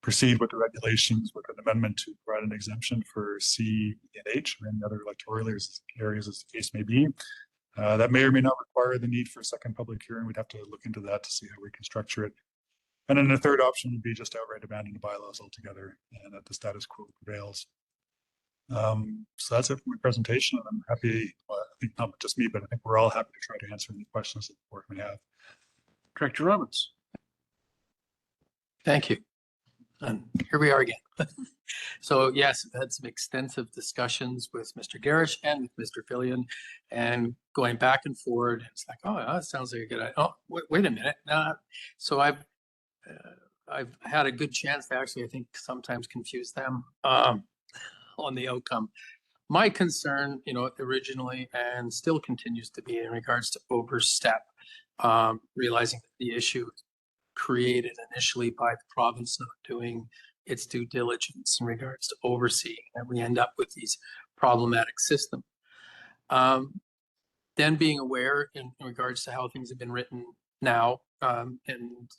Proceed with the regulations with an amendment to provide an exemption for C and H or any other electoral areas as the case may be. That may or may not require the need for a second public hearing. We'd have to look into that to see how we can structure it. And then the third option would be just outright abandon the bylaws altogether and that the status quo prevails. So that's it for my presentation. And I'm happy, well, I think not just me, but I think we're all happy to try to answer any questions that the board may have.
Director Roberts.
Thank you. And here we are again. So yes, I've had some extensive discussions with Mr. Garish and with Mr. Fillion, and going back and forward. It's like, oh, that sounds like a good idea. Oh, wait a minute. So I've had a good chance to actually, I think, sometimes confuse them on the outcome. My concern, originally and still continues to be in regards to overstep, realizing that the issue created initially by the province not doing its due diligence in regards to overseeing, and we end up with these problematic systems. Then being aware in regards to how things have been written now, and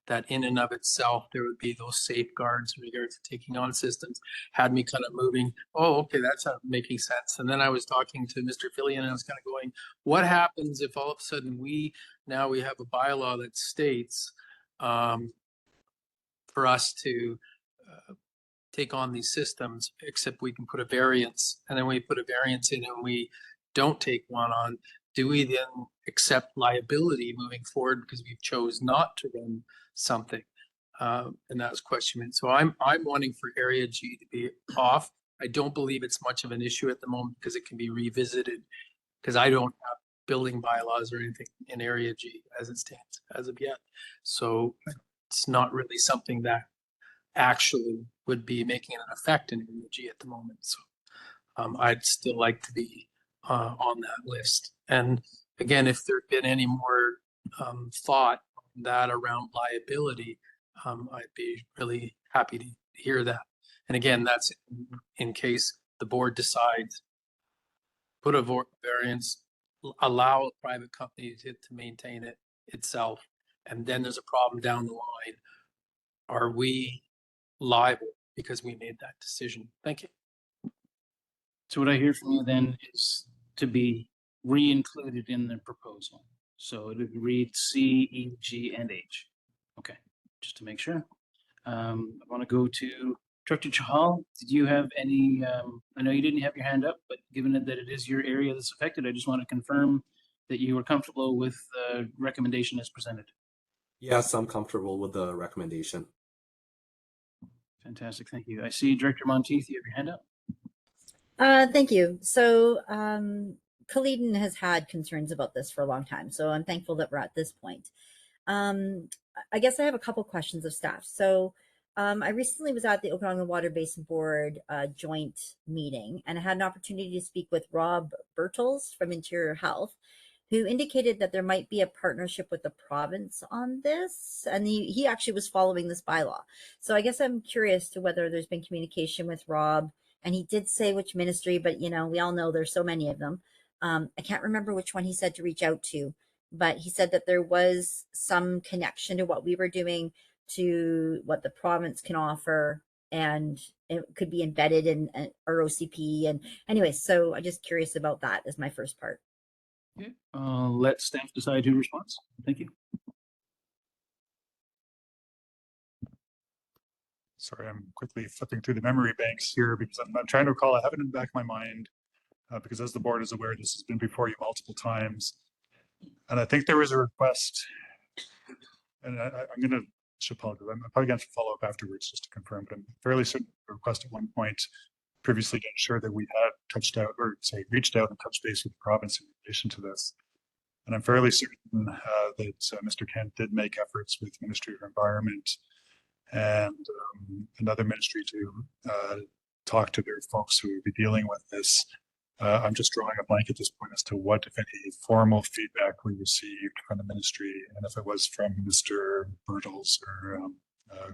that in and of itself, there would be those safeguards in regards to taking on systems, had me kind of moving, oh, okay, that's making sense. And then I was talking to Mr. Fillion and I was kind of going, what happens if all of a sudden we have a bylaw that states for us to take on these systems, except we can put a variance, and then we put a variance in and we don't take one on, do we then accept liability moving forward because we chose not to run something? And that was question. So I'm wanting for Area G to be off. I don't believe it's much of an issue at the moment because it can be revisited, because I don't have building bylaws or anything in Area G as it stands as of yet. So it's not really something that actually would be making an effect in Area G at the moment. So I'd still like to be on that list. And again, if there'd been any more thought on that around liability, I'd be really happy to hear that. And again, that's in case the board decides, put a variance, allow a private company to maintain it itself, and then there's a problem down the line. Are we liable because we made that decision? Thank you.
So what I hear from you then is to be re-included in the proposal. So it would read C, E, G, and H. Okay, just to make sure. I want to go to Director Chahal. Did you have any, I know you didn't have your hand up, but given that it is your area that's affected, I just want to confirm that you were comfortable with the recommendation as presented.
Yes, I'm comfortable with the recommendation.
Fantastic, thank you. I see Director Monteith, you have your hand up.
Thank you. So Caledon has had concerns about this for a long time, so I'm thankful that we're at this point. I guess I have a couple questions of staff. So I recently was at the Okanagan Water Basin Board joint meeting, and I had an opportunity to speak with Rob Bertels from Interior Health, who indicated that there might be a partnership with the province on this. And he actually was following this bylaw. So I guess I'm curious to whether there's been communication with Rob. And he did say which ministry, but you know, we all know there's so many of them. I can't remember which one he said to reach out to, but he said that there was some connection to what we were doing, to what the province can offer, and it could be embedded in ROCP. And anyway, so I'm just curious about that as my first part.
Okay, let staff decide who responds. Thank you.
Sorry, I'm quickly flipping through the memory banks here because I'm trying to recall. I have it in the back of my mind because as the board is aware, this has been before you multiple times. And I think there was a request, and I'm going to apologize. I'm probably going to follow up afterwards just to confirm, but I'm fairly certain the request at one point previously to ensure that we had reached out and touched base with the province in relation to this. And I'm fairly certain that Mr. Kent did make efforts with Ministry of Environment and another ministry to talk to their folks who would be dealing with this. I'm just drawing a blank at this point as to what, if any, formal feedback we received from the ministry, and if it was from Mr. Bertels or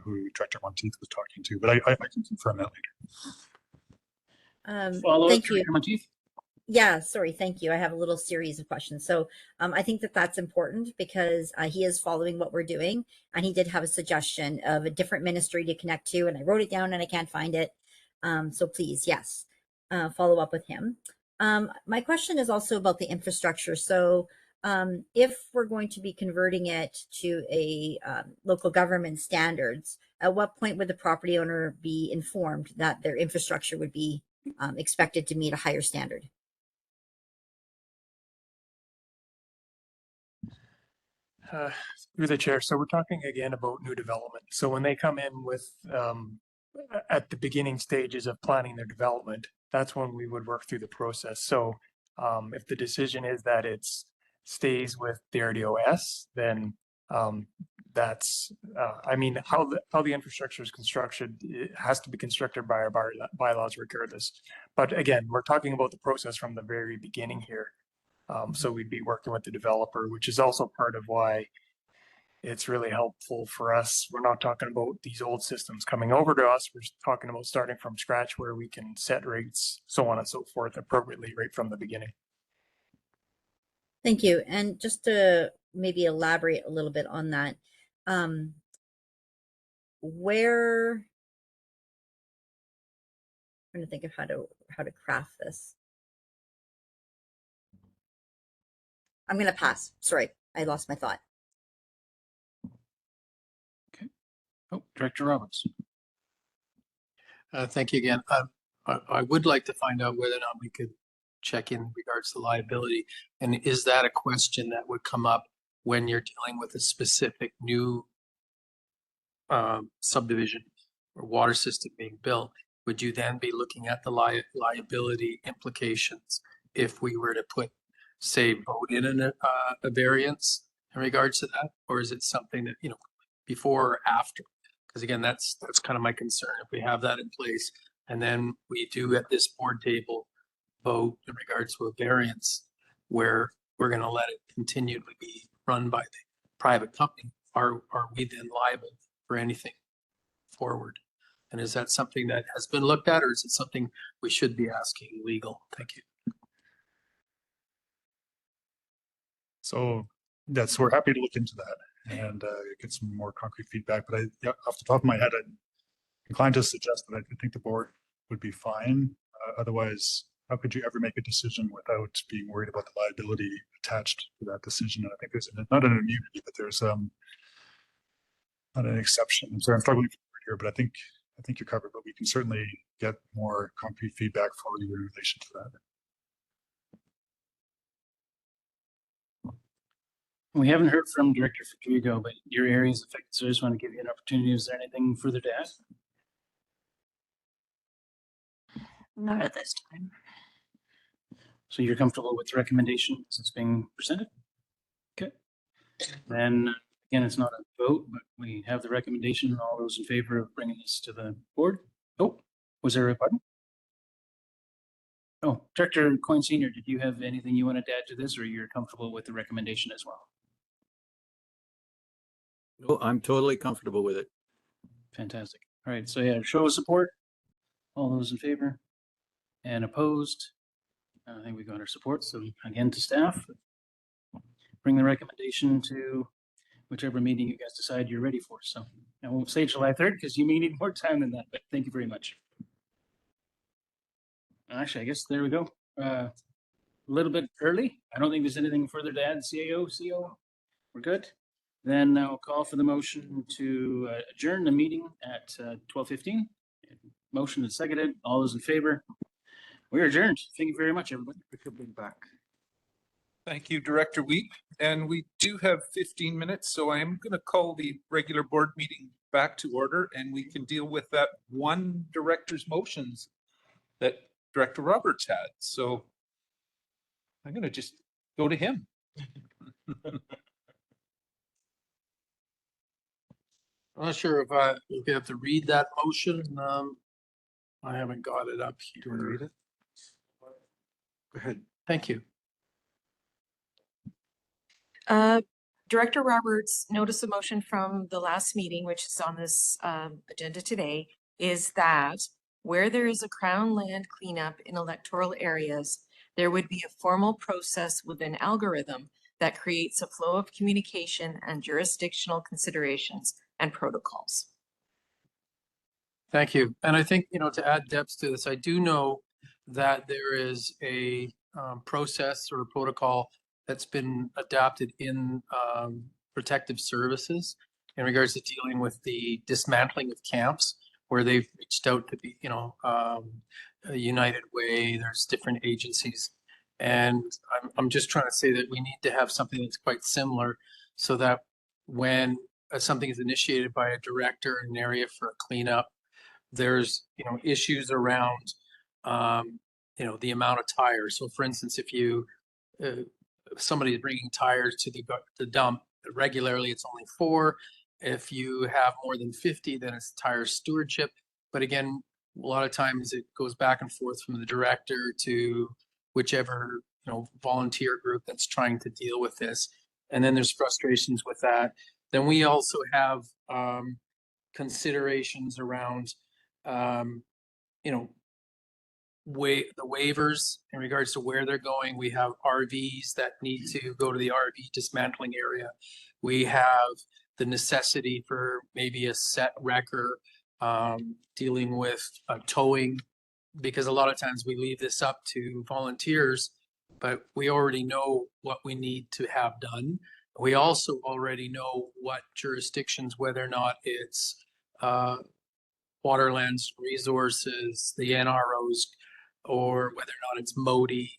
who Director Monteith was talking to, but I can confirm that later.
Thank you. Yeah, sorry, thank you. I have a little series of questions. So I think that that's important because he is following what we're doing, and he did have a suggestion of a different ministry to connect to, and I wrote it down and I can't find it. So please, yes, follow up with him. My question is also about the infrastructure. So if we're going to be converting it to a local government standards, at what point would the property owner be informed that their infrastructure would be expected to meet a higher standard?
Through the chair. So we're talking again about new development. So when they come in with at the beginning stages of planning their development, that's when we would work through the process. So if the decision is that it stays with the RDOS, then that's I mean, how the infrastructure is constructed, it has to be constructed by our bylaws regardless. But again, we're talking about the process from the very beginning here. So we'd be working with the developer, which is also part of why it's really helpful for us. We're not talking about these old systems coming over to us. We're talking about starting from scratch where we can set rates, so on and so forth, appropriately right from the beginning.
Thank you. And just to maybe elaborate a little bit on that, where, I'm trying to think of how to craft this. I'm going to pass. Sorry, I lost my thought.
Oh, Director Roberts.
Thank you again. I would like to find out whether or not we could check in regards to liability. And is that a question that would come up when you're dealing with a specific new subdivision or water system being built? Would you then be looking at the liability implications if we were to put, say, vote in a variance in regards to that? Or is it something that, you know, before or after? Because again, that's kind of my concern. If we have that in place and then we do at this board table vote in regards to a variance where we're going to let it continually be run by the private company, are we then liable for anything forward? And is that something that has been looked at, or is it something we should be asking legal? Thank you.
So that's, we're happy to look into that and get some more concrete feedback. But off the top of my head, I'm inclined to suggest that I think the board would be fine. Otherwise, how could you ever make a decision without being worried about the liability attached to that decision? And I think there's not an immunity, but there's not an exception. I'm sorry, I'm struggling here, but I think you're covered. But we can certainly get more concrete feedback for you in relation to that.
We haven't heard from Director Figueroa, but your area is affected, so I just want to give you an opportunity. Is there anything further to add?
Not at this time.
So you're comfortable with the recommendation as it's being presented? Okay. Then again, it's not a vote, but we have the recommendation. All those in favor of bringing this to the board? Oh, was there a button? Oh, Director Coyne Senior, did you have anything you wanted to add to this, or you're comfortable with the recommendation as well?
No, I'm totally comfortable with it.
Fantastic. All right, so yeah, show of support. All those in favor and opposed. I think we got our support. So again, to staff, bring the recommendation to whichever meeting you guys decide you're ready for. So I won't say July 3rd because you may need more time than that, but thank you very much. Actually, I guess there we go. A little bit early. I don't think there's anything further to add. CAO, CO, we're good. Then I'll call for the motion to adjourn the meeting at 12:15. Motion is seconded. All those in favor? We're adjourned. Thank you very much, everybody.
We could bring back.
Thank you, Director Week. And we do have 15 minutes, so I am going to call the regular board meeting back to order, and we can deal with that one director's motions that Director Roberts had. So I'm going to just go to him.
I'm not sure if you have to read that motion. I haven't got it up here.
Do you want to read it? Go ahead.
Thank you.
Director Roberts' notice of motion from the last meeting, which is on this agenda today, is that where there is a Crown land cleanup in electoral areas, there would be a formal process with an algorithm that creates a flow of communication and jurisdictional considerations and protocols.
Thank you. And I think, you know, to add depth to this, I do know that there is a process or a protocol that's been adapted in protective services in regards to dealing with the dismantling of camps, where they've reached out to be, you know, a United Way, there's different agencies. And I'm just trying to say that we need to have something that's quite similar so that when something is initiated by a director in an area for a cleanup, there's, you know, issues around, you know, the amount of tires. So for instance, if you, somebody is bringing tires to the dump regularly, it's only 4. If you have more than 50, then it's tire stewardship. But again, a lot of times it goes back and forth from the director to whichever, you know, volunteer group that's trying to deal with this. And then there's frustrations with that. Then we also have considerations around, you know, the waivers in regards to where they're going. We have RVs that need to go to the RV dismantling area. We have the necessity for maybe a set wrecker, dealing with towing, because a lot of times we leave this up to volunteers, but we already know what we need to have done. We also already know what jurisdictions, whether or not it's Waterlands Resources, the NROs, or whether or not it's MODI.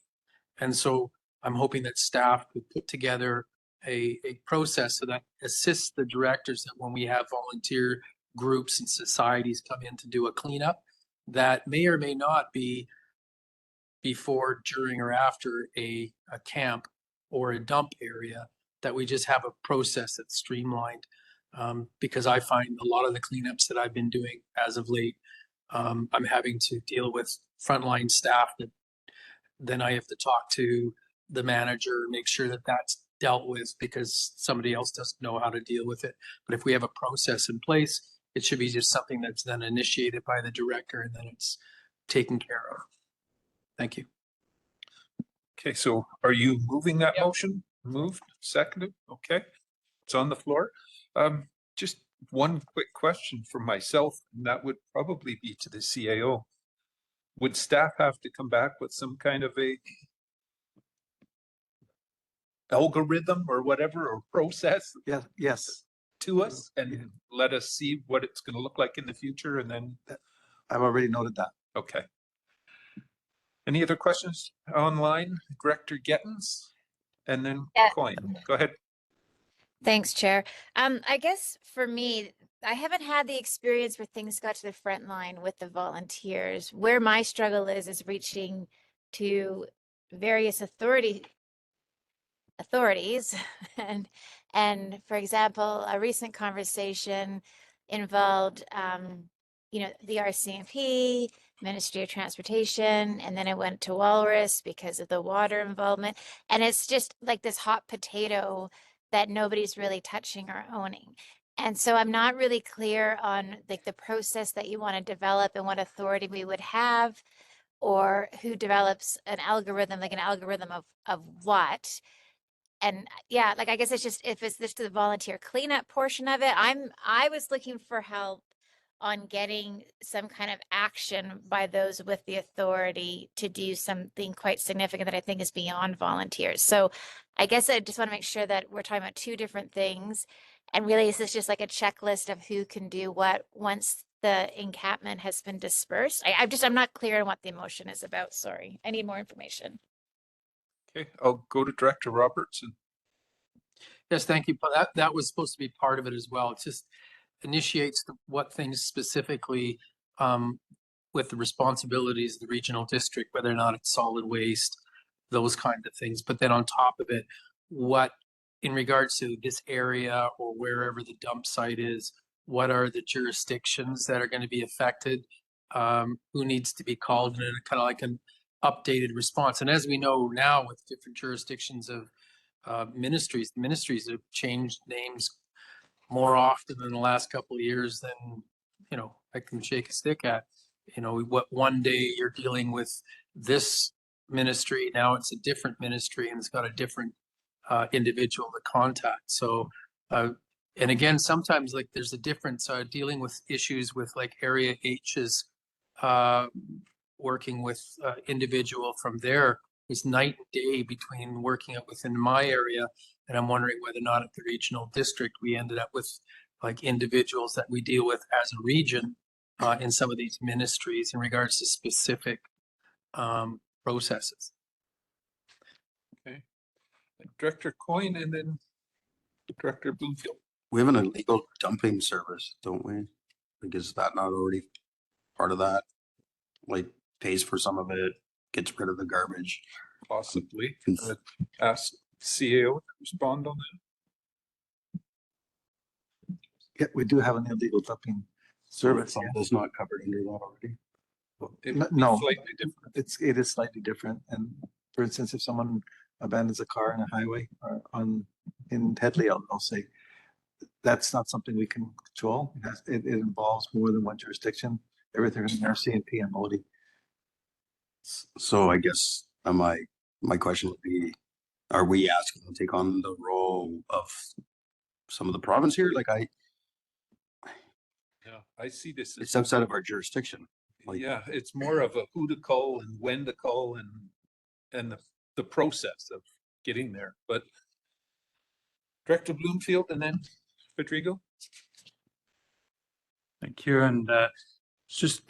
And so I'm hoping that staff could put together a process so that assists the directors, that when we have volunteer groups and societies come in to do a cleanup, that may or may not be before, during, or after a camp or a dump area, that we just have a process that's streamlined. Because I find a lot of the cleanups that I've been doing as of late, I'm having to deal with frontline staff that then I have to talk to the manager, make sure that that's dealt with because somebody else doesn't know how to deal with it. But if we have a process in place, it should be just something that's then initiated by the director and then it's taken care of. Thank you.
Okay, so are you moving that motion? Moved, seconded, okay. It's on the floor. Just one quick question for myself, and that would probably be to the CAO. Would staff have to come back with some kind of a algorithm or whatever, or process?
Yes.
To us and let us see what it's going to look like in the future, and then
I've already noted that.
Okay. Any other questions online? Director Gettins, and then Coyne. Go ahead.
Thanks, Chair. I guess for me, I haven't had the experience where things got to the front line with the volunteers. Where my struggle is reaching to various authorities and for example, a recent conversation involved the RCMP, Ministry of Transportation, and then it went to Walrus because of the water involvement, and it's just like this hot potato that nobody's really touching or owning. And so I'm not really clear on like the process that you want to develop and what authority we would have, or who develops an algorithm, like an algorithm of what. And yeah, like I guess it's just, if it's just the volunteer cleanup portion of it, I was looking for help on getting some kind of action by those with the authority to do something quite significant that I think is beyond volunteers. So I guess I just want to make sure that we're talking about two different things. And really, this is just like a checklist of who can do what once the encampment has been dispersed. I'm not clear on what the emotion is about. Sorry. I need more information.
Okay, I'll go to Director Robertson.
Yes, thank you. But that was supposed to be part of it as well. It just initiates what things specifically with the responsibilities of the regional district, whether or not it's solid waste, those kind of things. But then on top of it, what in regards to this area or wherever the dump site is, what are the jurisdictions that are going to be affected? Who needs to be called, and kind of like an updated response. And as we know now with different jurisdictions of ministries, the ministries have changed names more often in the last couple of years than, I can shake a stick at. What one day you're dealing with this ministry, now it's a different ministry and it's got a different individual to contact. So, and again, sometimes like there's a difference dealing with issues with like Area H's working with individual from there. It's night and day between working up within my area, and I'm wondering whether or not at the regional district we ended up with like individuals that we deal with as a region in some of these ministries in regards to specific processes.
Okay, Director Coyne, and then Director Bloomfield.
We have an illegal dumping service, don't we? Like, is that not already part of that? Like, pays for some of it, gets rid of the garbage.
Possibly. Ask CAO to respond on that.
Yeah, we do have an illegal dumping service.
It's not covered under that already.
No,
slightly different.
It is slightly different. And for instance, if someone abandons a car on a highway or in Headley, I'll say that's not something we can control. It involves more than one jurisdiction. Everything in RCMP and MODI.
So I guess my question would be, are we asking to take on the role of some of the province here? Like
Yeah, I see this as,
it's outside of our jurisdiction. Like,
yeah, it's more of a who to call and when to call and the process of getting there. But Director Bloomfield and then Rodrigo.
Thank you. And just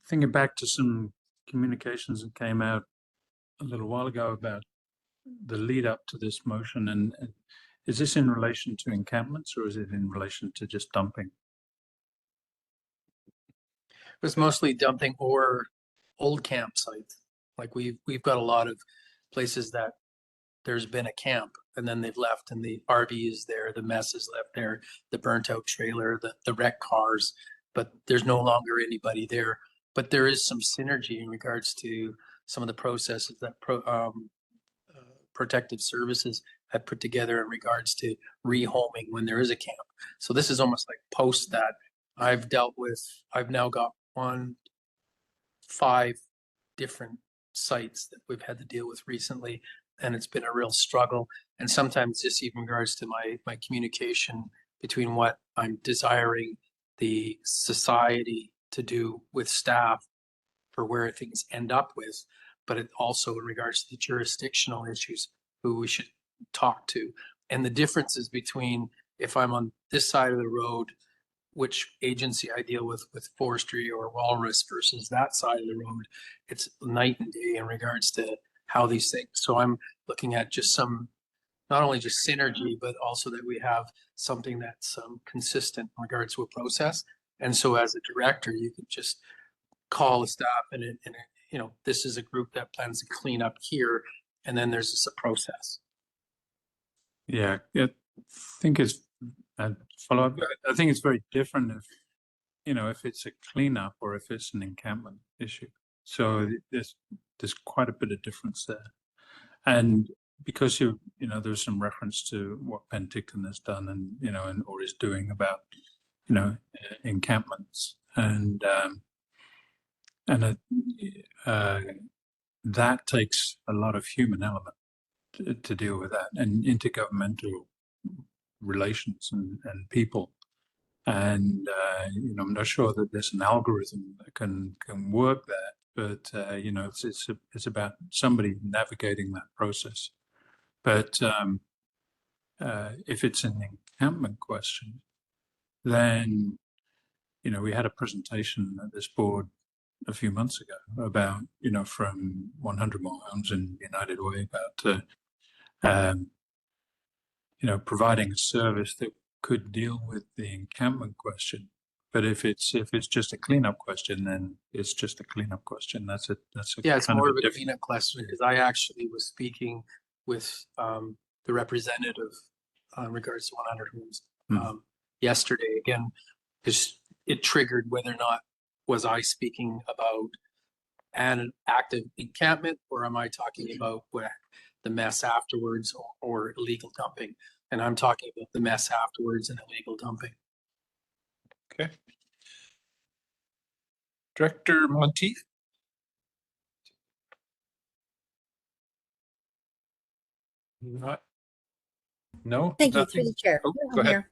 thinking back to some communications that came out a little while ago about the lead up to this motion, and is this in relation to encampments or is it in relation to just dumping?
It was mostly dumping or old campsites. Like we've got a lot of places that there's been a camp and then they've left and the RV is there, the mess is left there, the burnt out trailer, the wrecked cars, but there's no longer anybody there. But there is some synergy in regards to some of the processes that protective services have put together in regards to rehoming when there is a camp. So this is almost like post that. I've now got 5 different sites that we've had to deal with recently, and it's been a real struggle. And sometimes just even in regards to my communication between what I'm desiring the society to do with staff for where things end up with, but it also in regards to the jurisdictional issues, who we should talk to. And the differences between if I'm on this side of the road, which agency I deal with forestry or walrus versus that side of the road, it's night and day in regards to how these things. So I'm looking at just some, not only just synergy, but also that we have something that's consistent in regards to a process. And so as a director, you can just call the staff and you know, this is a group that plans to clean up here, and then there's just a process.
Yeah, I think it's follow up. I think it's very different if, you know, if it's a cleanup or if it's an encampment issue. So there's quite a bit of difference there. And because you know, there's some reference to what Penticton has done and, you know, and or is doing about, you know, encampments and that takes a lot of human element to deal with that, and intergovernmental relations and people. And you know, I'm not sure that there's an algorithm that can work that, but you know, it's about somebody navigating that process. But if it's an encampment question, then, you know, we had a presentation at this board a few months ago about, you know, from 100 Mile Homes and United Way about you know, providing a service that could deal with the encampment question. But if it's just a cleanup question, then it's just a cleanup question. That's a
Yeah, it's
kind
more
of
of a cleanup question, because I actually was speaking with the representative in regards to 100 Homes yesterday again, because it triggered whether or not was I speaking about an active encampment, or am I talking about the mess afterwards or illegal dumping? And I'm talking about the mess afterwards and illegal dumping.
Okay. Director Monteith. No.
Thank you,
Nothing?
through the chair.
Oh,
I'm
go ahead.
here.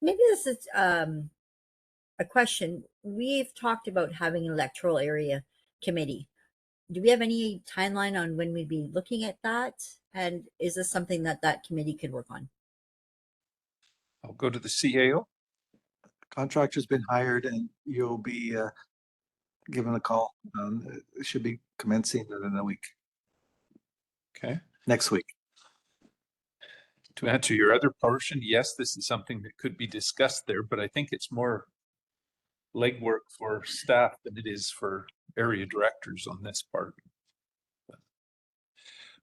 Maybe this is a question. We've talked about having an electoral area committee. Do we have any timeline on when we'd be looking at that? And is this something that committee could work on?
I'll go to the CAO.
Contractor's been hired and you'll be given a call. It should be commencing within a week.
Okay.
Next week.
To answer your other portion, yes, this is something that could be discussed there, but I think it's more legwork for staff than it is for area directors on this part. But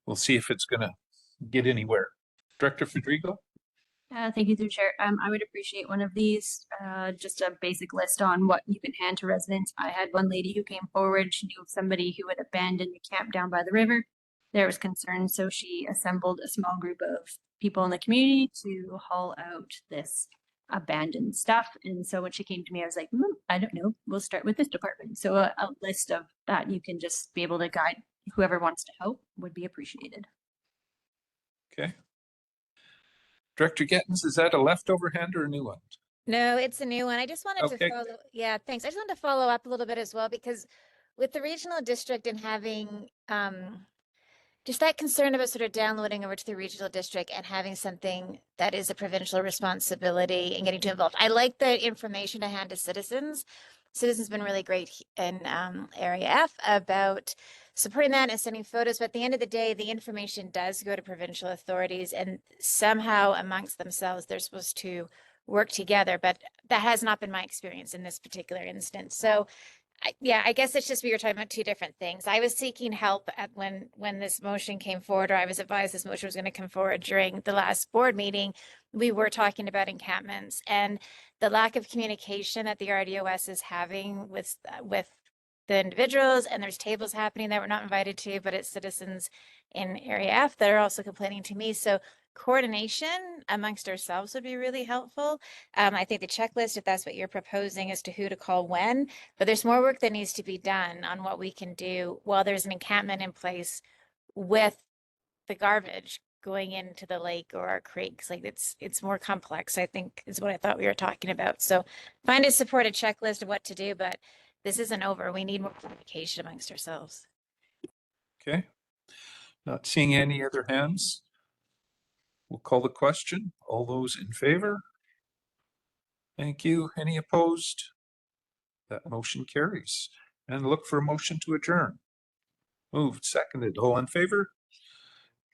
we'll see if it's going to get anywhere. Director Federico?
Thank you, through chair. I would appreciate one of these, just a basic list on what you can hand to residents. I had one lady who came forward. She knew of somebody who had abandoned a camp down by the river. There was concern, so she assembled a small group of people in the community to haul out this abandoned stuff. And so when she came to me, I was like, I don't know, we'll start with this department. So a list of that you can just be able to guide whoever wants to help would be appreciated.
Okay. Director Gettins, is that a leftover hand or a new one?
No, it's a new one. I just wanted
Okay.
to follow. Yeah, thanks. I just wanted to follow up a little bit as well, because with the regional district and having just that concern about sort of downloading over to the regional district and having something that is a provincial responsibility and getting too involved. I like the information to hand to citizens. Citizens been really great in Area F about supporting that and sending photos. But at the end of the day, the information does go to provincial authorities, and somehow amongst themselves, they're supposed to work together. But that has not been my experience in this particular instance. So I guess it's just we were talking about two different things. I was seeking help at when this motion came forward, or I was advised this motion was going to come forward during the last board meeting. We were talking about encampments and the lack of communication that the RDOS is having with the individuals, and there's tables happening that we're not invited to, but it's citizens in Area F that are also complaining to me. So coordination amongst ourselves would be really helpful. I think the checklist, if that's what you're proposing, as to who to call when, but there's more work that needs to be done on what we can do while there's an encampment in place with the garbage going into the lake or our creeks. Like it's more complex, I think, is what I thought we were talking about. So find a supported checklist of what to do, but this isn't over. We need more communication amongst ourselves.
Okay. Not seeing any other hands. We'll call the question. All those in favor? Thank you. Any opposed? That motion carries. And look for a motion to adjourn. Moved, seconded. All in favor?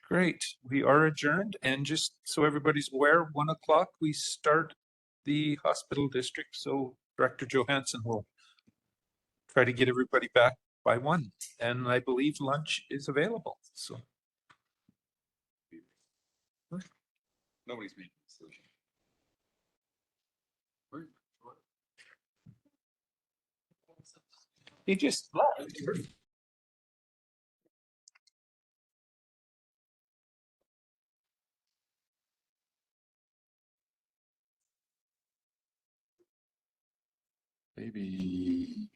Great. We are adjourned. And just so everybody's aware, 1 o'clock we start the hospital district. So Director Johansson will try to get everybody back by 1. And I believe lunch is available. So.
Nobody's making a decision.
He just left.
Maybe.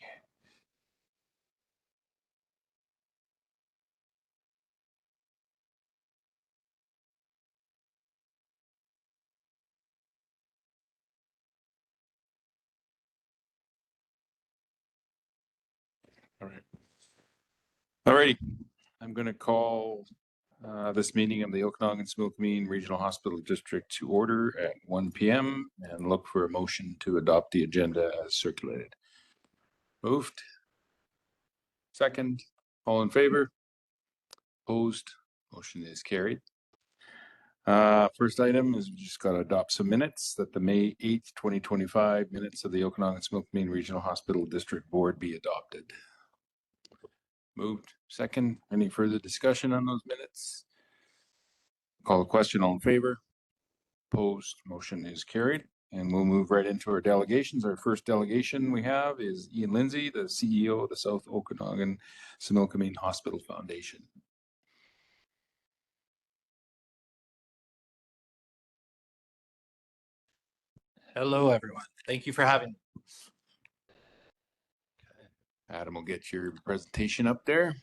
All right. All righty. I'm going to call this meeting of the Okanagan-Similkameen Regional Hospital District to order at 1 p.m. and look for a motion to adopt the agenda as circulated. Moved. Second. All in favor? Opposed? Motion is carried. First item is we just got to adopt some minutes that the May 8th, 2025 minutes of the Okanagan-Similkameen Regional Hospital District Board be adopted. Moved. Second. Any further discussion on those minutes? Call the question. All in favor? Opposed? Motion is carried. And we'll move right into our delegations. Our first delegation we have is Ian Lindsay, the CEO of the South Okanagan-Similkameen Hospital Foundation.
Hello, everyone. Thank you for having me.
Adam will get your presentation up there.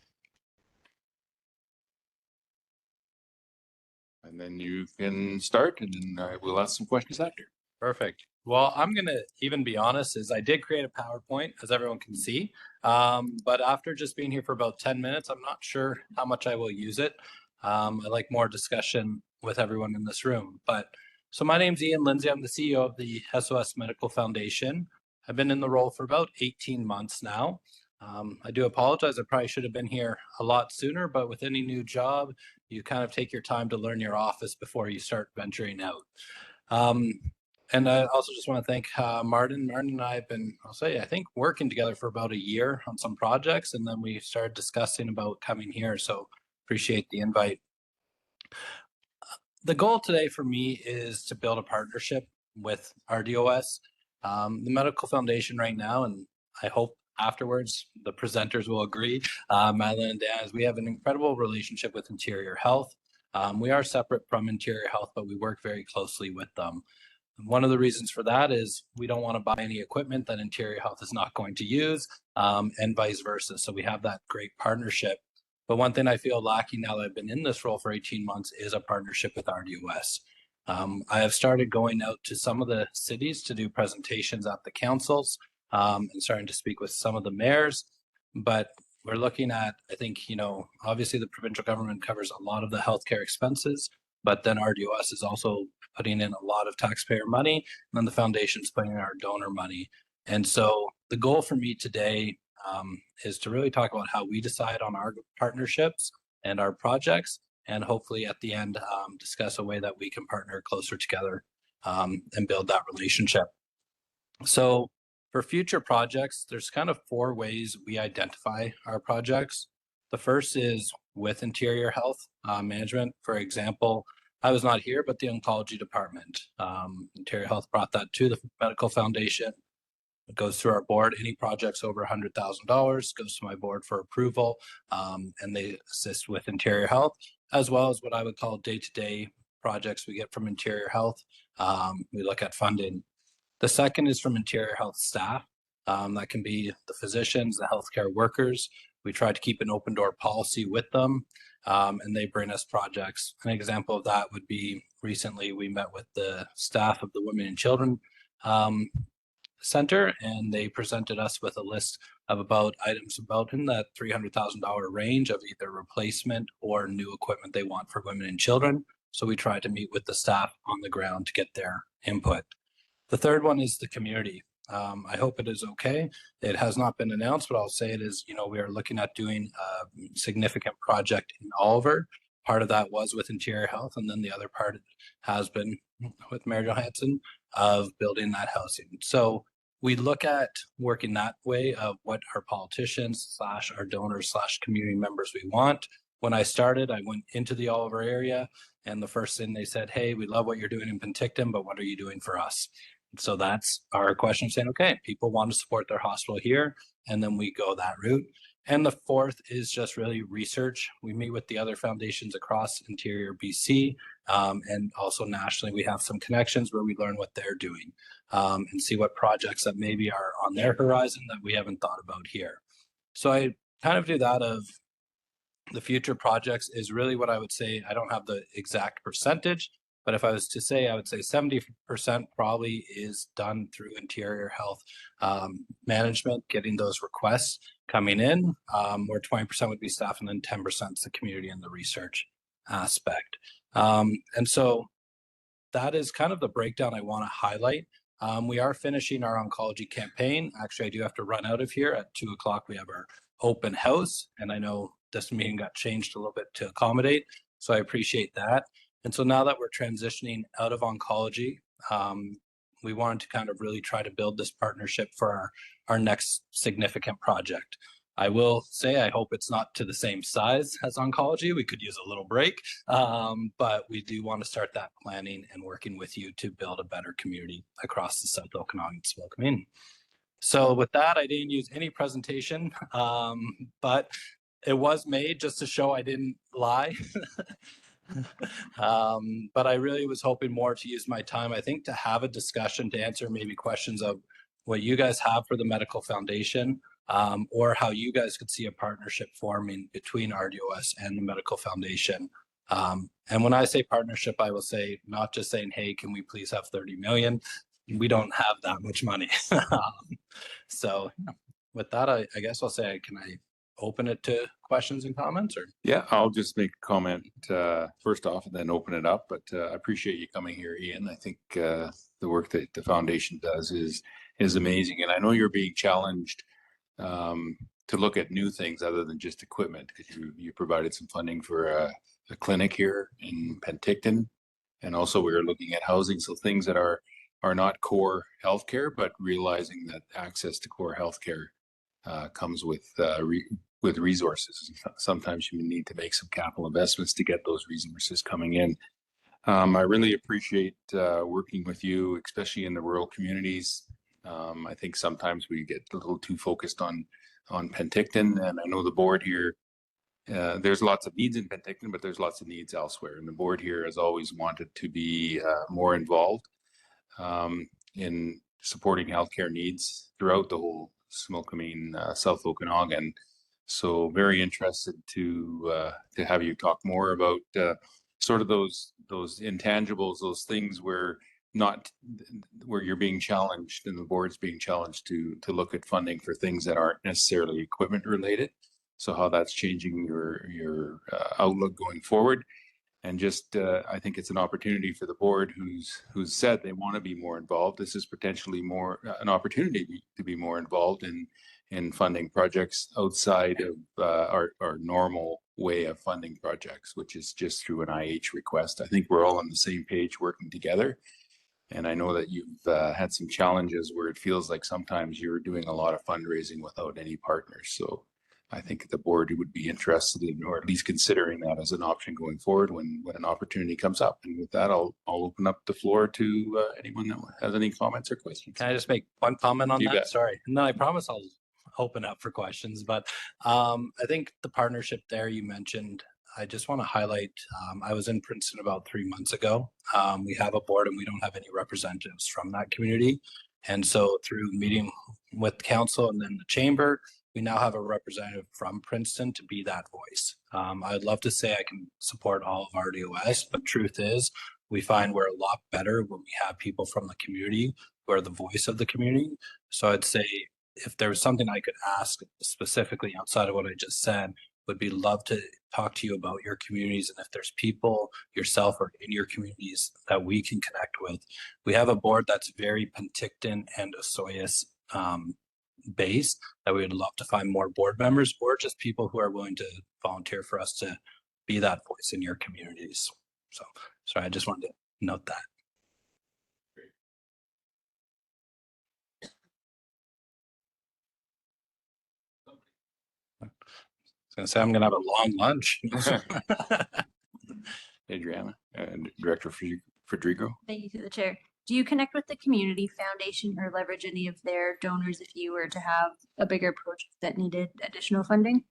And then you can start, and then we'll ask some questions after.
Perfect. Well, I'm going to even be honest, is I did create a PowerPoint, as everyone can see. But after just being here for about 10 minutes, I'm not sure how much I will use it. I like more discussion with everyone in this room. So my name's Ian Lindsay. I'm the CEO of the SOS Medical Foundation. I've been in the role for about 18 months now. I do apologize. I probably should have been here a lot sooner, but with any new job, you kind of take your time to learn your office before you start venturing out. And I also just want to thank Martin. Martin and I have been, I think, working together for about a year on some projects, and then we started discussing about coming here. So appreciate the invite. The goal today for me is to build a partnership with RDOS, the Medical Foundation right now, and I hope afterwards the presenters will agree. Madeline and Dan, we have an incredible relationship with Interior Health. We are separate from Interior Health, but we work very closely with them. One of the reasons for that is we don't want to buy any equipment that Interior Health is not going to use, and vice versa. So we have that great partnership. But one thing I feel lacking now that I've been in this role for 18 months is a partnership with RDOS. I have started going out to some of the cities to do presentations at the councils, and starting to speak with some of the mayors. But we're looking at, I think, obviously the provincial government covers a lot of the healthcare expenses, but then RDOS is also putting in a lot of taxpayer money, and then the foundation's putting in our donor money. And so the goal for me today is to really talk about how we decide on our partnerships and our projects, and hopefully at the end discuss a way that we can partner closer together and build that relationship. So for future projects, there's kind of 4 ways we identify our projects. The first is with Interior Health Management. For example, I was not here, but the oncology department. Interior Health brought that to the medical foundation. It goes through our board. Any projects over $100,000 goes to my board for approval, and they assist with Interior Health, as well as what I would call day-to-day projects we get from Interior Health. We look at funding. The second is from Interior Health staff. That can be the physicians, the healthcare workers. We try to keep an open door policy with them, and they bring us projects. An example of that would be recently we met with the staff of the Women and Children Center, and they presented us with a list of items about in that $300,000 range of either replacement or new equipment they want for women and children. So we try to meet with the staff on the ground to get their input. The third one is the community. I hope it is okay. It has not been announced, but I'll say it is, we are looking at doing a significant project in Oliver. Part of that was with Interior Health, and then the other part has been with Mayor Johansson of building that housing. So we look at working that way of what our politicians / our donors / community members we want. When I started, I went into the Oliver area, and the first thing they said, hey, we love what you're doing in Penticton, but what are you doing for us? So that's our question, saying, okay, people want to support their hospital here, and then we go that route. And the fourth is just really research. We meet with the other foundations across Interior BC, and also nationally. We have some connections where we learn what they're doing, and see what projects that maybe are on their horizon that we haven't thought about here. So I kind of do that of the future projects is really what I would say. I don't have the exact percentage, but if I was to say, I would say 70% probably is done through Interior Health management, getting those requests coming in, where 20% would be staff, and then 10% is the community and the research aspect. And so that is kind of the breakdown I want to highlight. We are finishing our oncology campaign. Actually, I do have to run out of here at 2 o'clock. We have our open house, and I know this meeting got changed a little bit to accommodate, so I appreciate that. And so now that we're transitioning out of oncology, we wanted to kind of really try to build this partnership for our next significant project. I will say, I hope it's not to the same size as oncology. We could use a little break, but we do want to start that planning and working with you to build a better community across the South Okanagan Small Community. So with that, I didn't use any presentation, but it was made just to show I didn't lie. But I really was hoping more to use my time, I think, to have a discussion, to answer maybe questions of what you guys have for the Medical Foundation, or how you guys could see a partnership forming between RDOS and the Medical Foundation. And when I say partnership, I will say not just saying, hey, can we please have 30 million? We don't have that much money. So with that, I guess I'll say, can I open it to questions and comments? Or
Yeah, I'll just make a comment first off and then open it up. But I appreciate you coming here, Ian. I think the work that the foundation does is amazing. And I know you're being challenged to look at new things other than just equipment, because you provided some funding for a clinic here in Penticton. And also we were looking at housing. So things that are not core healthcare, but realizing that access to core healthcare comes with resources. Sometimes you need to make some capital investments to get those resources coming in. I really appreciate working with you, especially in the rural communities. I think sometimes we get a little too focused on Penticton, and I know the board here, there's lots of needs in Penticton, but there's lots of needs elsewhere. And the board here has always wanted to be more involved. in supporting healthcare needs throughout the whole Similkameen, South Okanagan. So very interested to have you talk more about sort of those intangibles, those things where you're being challenged and the board's being challenged to look at funding for things that aren't necessarily equipment related. So how that's changing your outlook going forward. And just, I think it's an opportunity for the board who's said they want to be more involved. This is potentially an opportunity to be more involved in funding projects outside of our normal way of funding projects, which is just through an IH request. I think we're all on the same page working together. And I know that you've had some challenges where it feels like sometimes you're doing a lot of fundraising without any partners. So I think the board would be interested in, or at least considering that as an option going forward when an opportunity comes up. And with that, I'll open up the floor to anyone that has any comments or questions.
Can I just make one comment on
You
that?
bet.
Sorry. No, I promise I'll open up for questions. But I think the partnership there you mentioned, I just want to highlight, I was in Princeton about 3 months ago. We have a board and we don't have any representatives from that community. And so through meeting with council and then the chamber, we now have a representative from Princeton to be that voice. I'd love to say I can support all of RDOS, but truth is we find we're a lot better when we have people from the community who are the voice of the community. So I'd say if there was something I could ask specifically outside of what I just said, would be love to talk to you about your communities. And if there's people, yourself or in your communities that we can connect with. We have a board that's very Penticton and Osoyoos based that we would love to find more board members or just people who are willing to volunteer for us to be that voice in your communities. So sorry, I just wanted to note that. I was gonna say I'm gonna have a long lunch.
Adriana, Director Federico.
Thank you to the chair. Do you connect with the community foundation or leverage any of their donors if you were to have a bigger project that needed additional funding?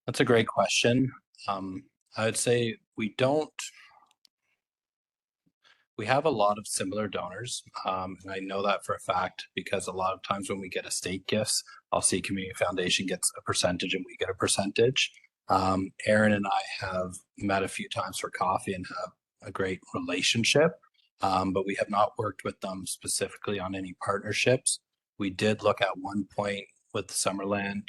That's a great question. I would say we have a lot of similar donors. And I know that for a fact because a lot of times when we get estate gifts, I'll see community foundation gets a percentage and we get a percentage. Aaron and I have met a few times for coffee and have a great relationship, but we have not worked with them specifically on any partnerships. We did look at one point with Summerland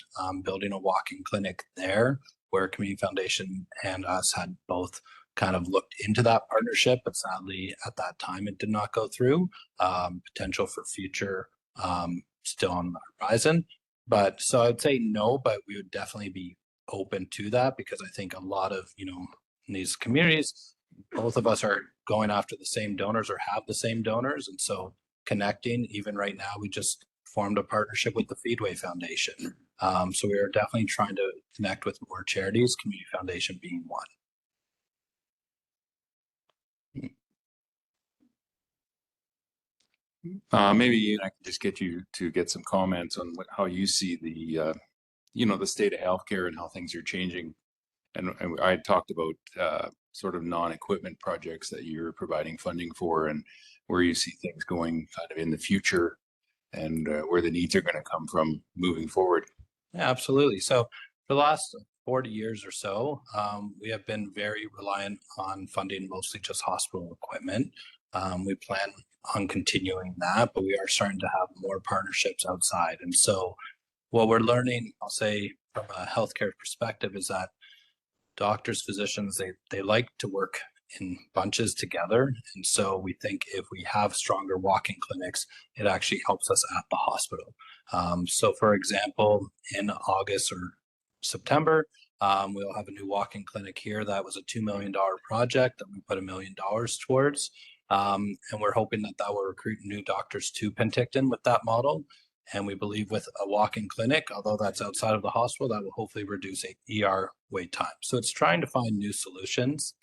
building a walk-in clinic there where Community Foundation and us had both kind of looked into that partnership, but sadly at that time it did not go through. Potential for future still on the horizon. But so I'd say no, but we would definitely be open to that because I think a lot of, in these communities, both of us are going after the same donors or have the same donors. And so connecting, even right now, we just formed a partnership with the Feedway Foundation. So we are definitely trying to connect with more charities, Community Foundation being one.
Maybe I can just get you to get some comments on how you see the, the state of healthcare and how things are changing. And I talked about sort of non-equipment projects that you're providing funding for and where you see things going kind of in the future and where the needs are going to come from moving forward.
Yeah, absolutely. So for the last 40 years or so, we have been very reliant on funding mostly just hospital equipment. We plan on continuing that, but we are starting to have more partnerships outside. And so what we're learning, I'll say from a healthcare perspective, is that doctors, physicians, they like to work in bunches together. And so we think if we have stronger walk-in clinics, it actually helps us at the hospital. So for example, in August or September, we'll have a new walk-in clinic here. That was a $2 million project that we put $1 million towards. And we're hoping that will recruit new doctors to Penticton with that model. And we believe with a walk-in clinic, although that's outside of the hospital, that will hopefully reduce ER wait time. So it's trying to find new solutions.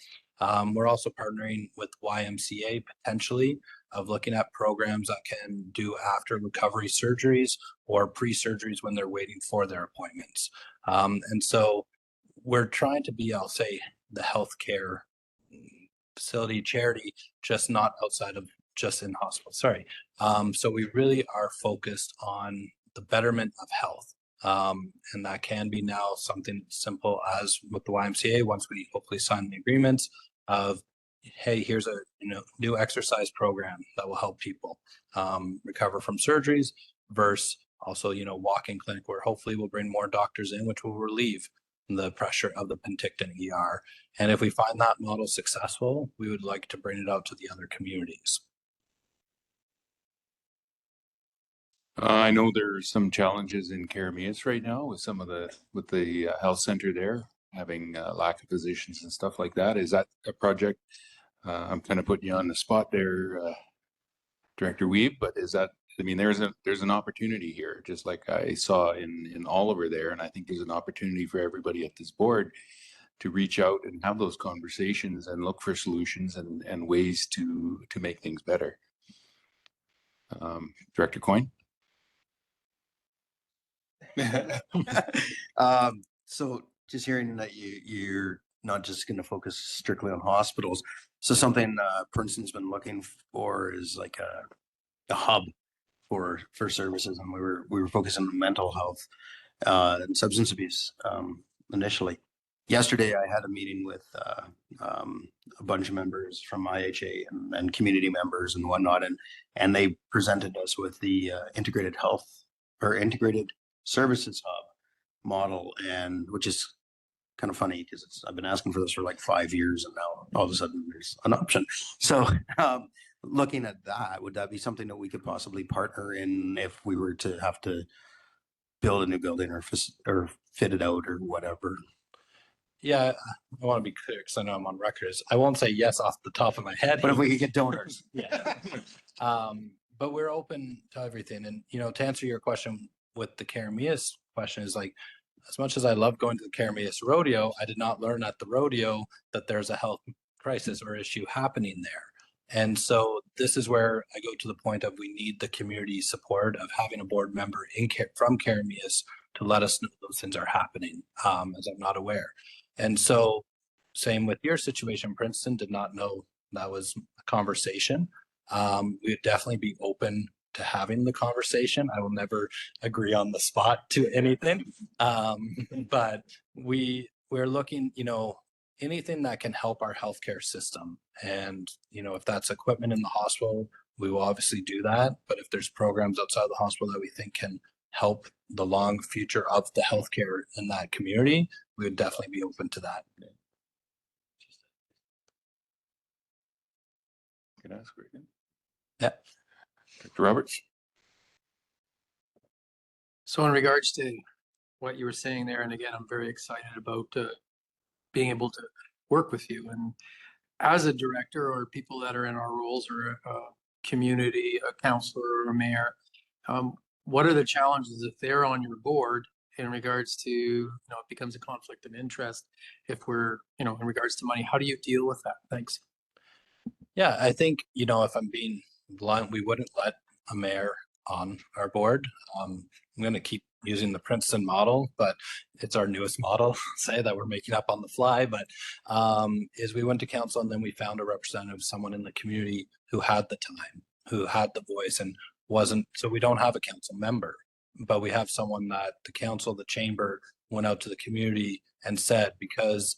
We're also partnering with YMCA potentially of looking at programs that can do after recovery surgeries or pre-surgeries when they're waiting for their appointments. And so we're trying to be, I'll say, the healthcare facility charity, just not outside of just in hospital. Sorry. So we really are focused on the betterment of health. And that can be now something simple as with the YMCA, once we hopefully sign the agreements of, hey, here's a new exercise program that will help people recover from surgeries, versus also, walk-in clinic where hopefully we'll bring more doctors in, which will relieve the pressure of the Penticton ER. And if we find that model successful, we would like to bring it out to the other communities.
I know there's some challenges in Karamias right now with some of the health center there having lack of physicians and stuff like that. Is that a project? I'm kind of putting you on the spot there, Director Weeb, but is that, I mean, there's an opportunity here, just like I saw in Oliver there, and I think there's an opportunity for everybody at this board to reach out and have those conversations and look for solutions and ways to make things better. Director Coyne?
So just hearing that you're not just going to focus strictly on hospitals. So something Princeton's been looking for is like a hub for services, and we were focusing on mental health and substance abuse initially. Yesterday, I had a meeting with a bunch of members from IHA and community members and whatnot, and they presented us with the integrated health or integrated services hub model, and which is kind of funny because I've been asking for this for like 5 years, and now all of a sudden there's an option. So looking at that, would that be something that we could possibly partner in if we were to have to build a new building or fit it out or whatever?
Yeah, I want to be clear because I know I'm on record. I won't say yes off the top of my head.
But if we could get donors.
Yeah. But we're open to everything. And, to answer your question with the Karamias question is like, as much as I love going to the Karamias rodeo, I did not learn at the rodeo that there's a health crisis or issue happening there. And so this is where I go to the point of we need the community support of having a board member from Karamias to let us know those things are happening, as I'm not aware. And so same with your situation, Princeton did not know that was a conversation. We would definitely be open to having the conversation. I will never agree on the spot to anything. But we're looking, anything that can help our healthcare system. And, if that's equipment in the hospital, we will obviously do that. But if there's programs outside the hospital that we think can help the long future of the healthcare in that community, we would definitely be open to that.
Can I ask again?
Yeah.
Dr. Roberts?
So in regards to what you were saying there, and again, I'm very excited about being able to work with you. And as a director or people that are in our roles or a community, a counselor or a mayor, what are the challenges if they're on your board in regards to, it becomes a conflict of interest if we're, in regards to money, how do you deal with that? Thanks.
Yeah, I think, if I'm being blunt, we wouldn't let a mayor on our board. I'm going to keep using the Princeton model, but it's our newest model, say that we're making up on the fly, but is we went to council and then we found a representative, someone in the community who had the time, who had the voice and wasn't, so we don't have a council member, but we have someone that the council, the chamber went out to the community and said, because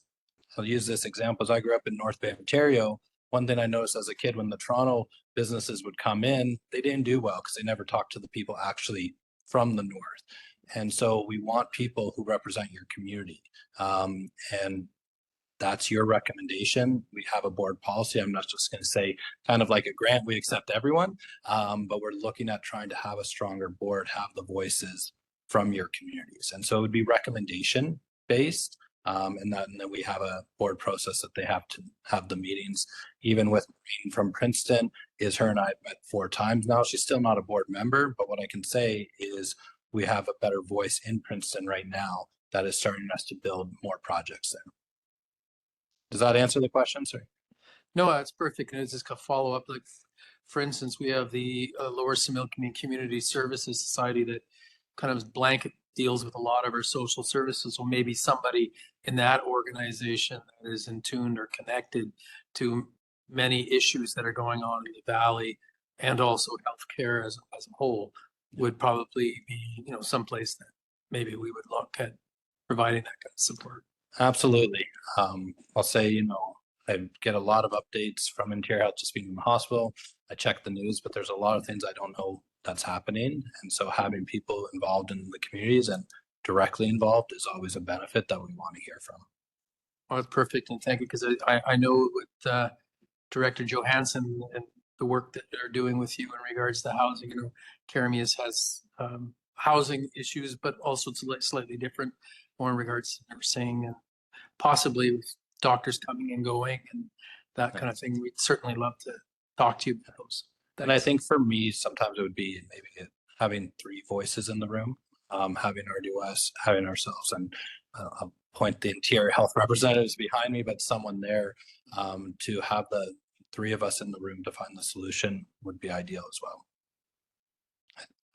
I'll use this example, as I grew up in North Bay, Ontario, one thing I noticed as a kid when the Toronto businesses would come in, they didn't do well because they never talked to the people actually from the north. And so we want people who represent your community. And that's your recommendation. We have a board policy. I'm not just going to say kind of like a grant, we accept everyone, but we're looking at trying to have a stronger board, have the voices from your communities. And so it would be recommendation based. And then we have a board process that they have to have the meetings. Even with Maureen from Princeton, her and I met 4 times now. She's still not a board member, but what I can say is we have a better voice in Princeton right now that is starting us to build more projects there. Does that answer the question, sir?
No, that's perfect. And it's just a follow up. Like, for instance, we have the Lower Similkameen Community Services Society that kind of blanket deals with a lot of our social services. Well, maybe somebody in that organization that is in tune or connected to many issues that are going on in the valley and also healthcare as a whole would probably be, you know, someplace that maybe we would look at providing that kind of support.
Absolutely. I'll say, you know, I get a lot of updates from Interior Health just being in the hospital. I check the news, but there's a lot of things I don't know that's happening. And so having people involved in the communities and directly involved is always a benefit that we want to hear from.
Well, that's perfect. And thank you, because I know with Director Johansson and the work that they're doing with you in regards to housing, you know, Karamias has housing issues, but also it's slightly different, more in regards to nursing and possibly with doctors coming and going and that kind of thing. We'd certainly love to talk to you about those.
And I think for me, sometimes it would be maybe having 3 voices in the room, having RDOS, having ourselves, and I'll point the Interior Health representatives behind me, but someone there to have the 3 of us in the room to find the solution would be ideal as well.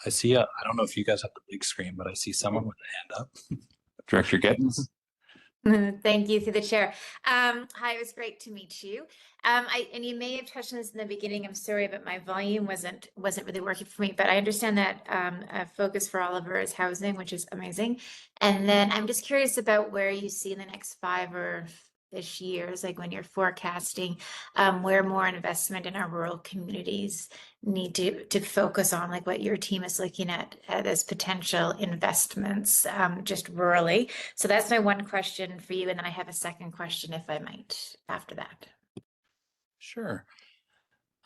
I see I don't know if you guys have the big screen, but I see someone with a hand up.
Director Gettins.
Thank you through the chair. Hi, it was great to meet you. And you may have touched on this in the beginning. I'm sorry, but my volume wasn't really working for me. But I understand that a focus for Oliver is housing, which is amazing. And then I'm just curious about where you see in the next 5 or ish years, like when you're forecasting, where more investment in our rural communities need to focus on, like what your team is looking at as potential investments, just rurally. So that's my one question for you, and then I have a second question, if I might, after that.
Sure.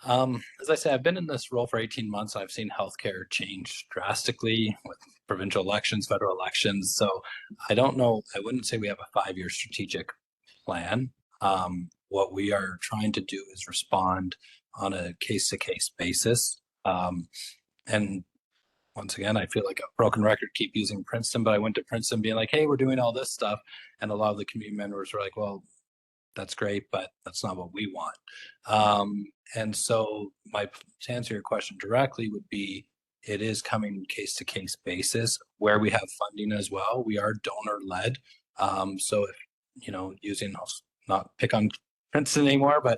As I say, I've been in this role for 18 months. I've seen healthcare change drastically with provincial elections, federal elections. So I don't know, I wouldn't say we have a 5-year strategic plan. What we are trying to do is respond on a case-to-case basis. And once again, I feel like a broken record, keep using Princeton, but I went to Princeton being like, hey, we're doing all this stuff. And a lot of the community members were like, well, that's great, but that's not what we want. And so to answer your question directly would be, it is coming case-to-case basis where we have funding as well. We are donor-led. So if, you know, not pick on Princeton anymore, but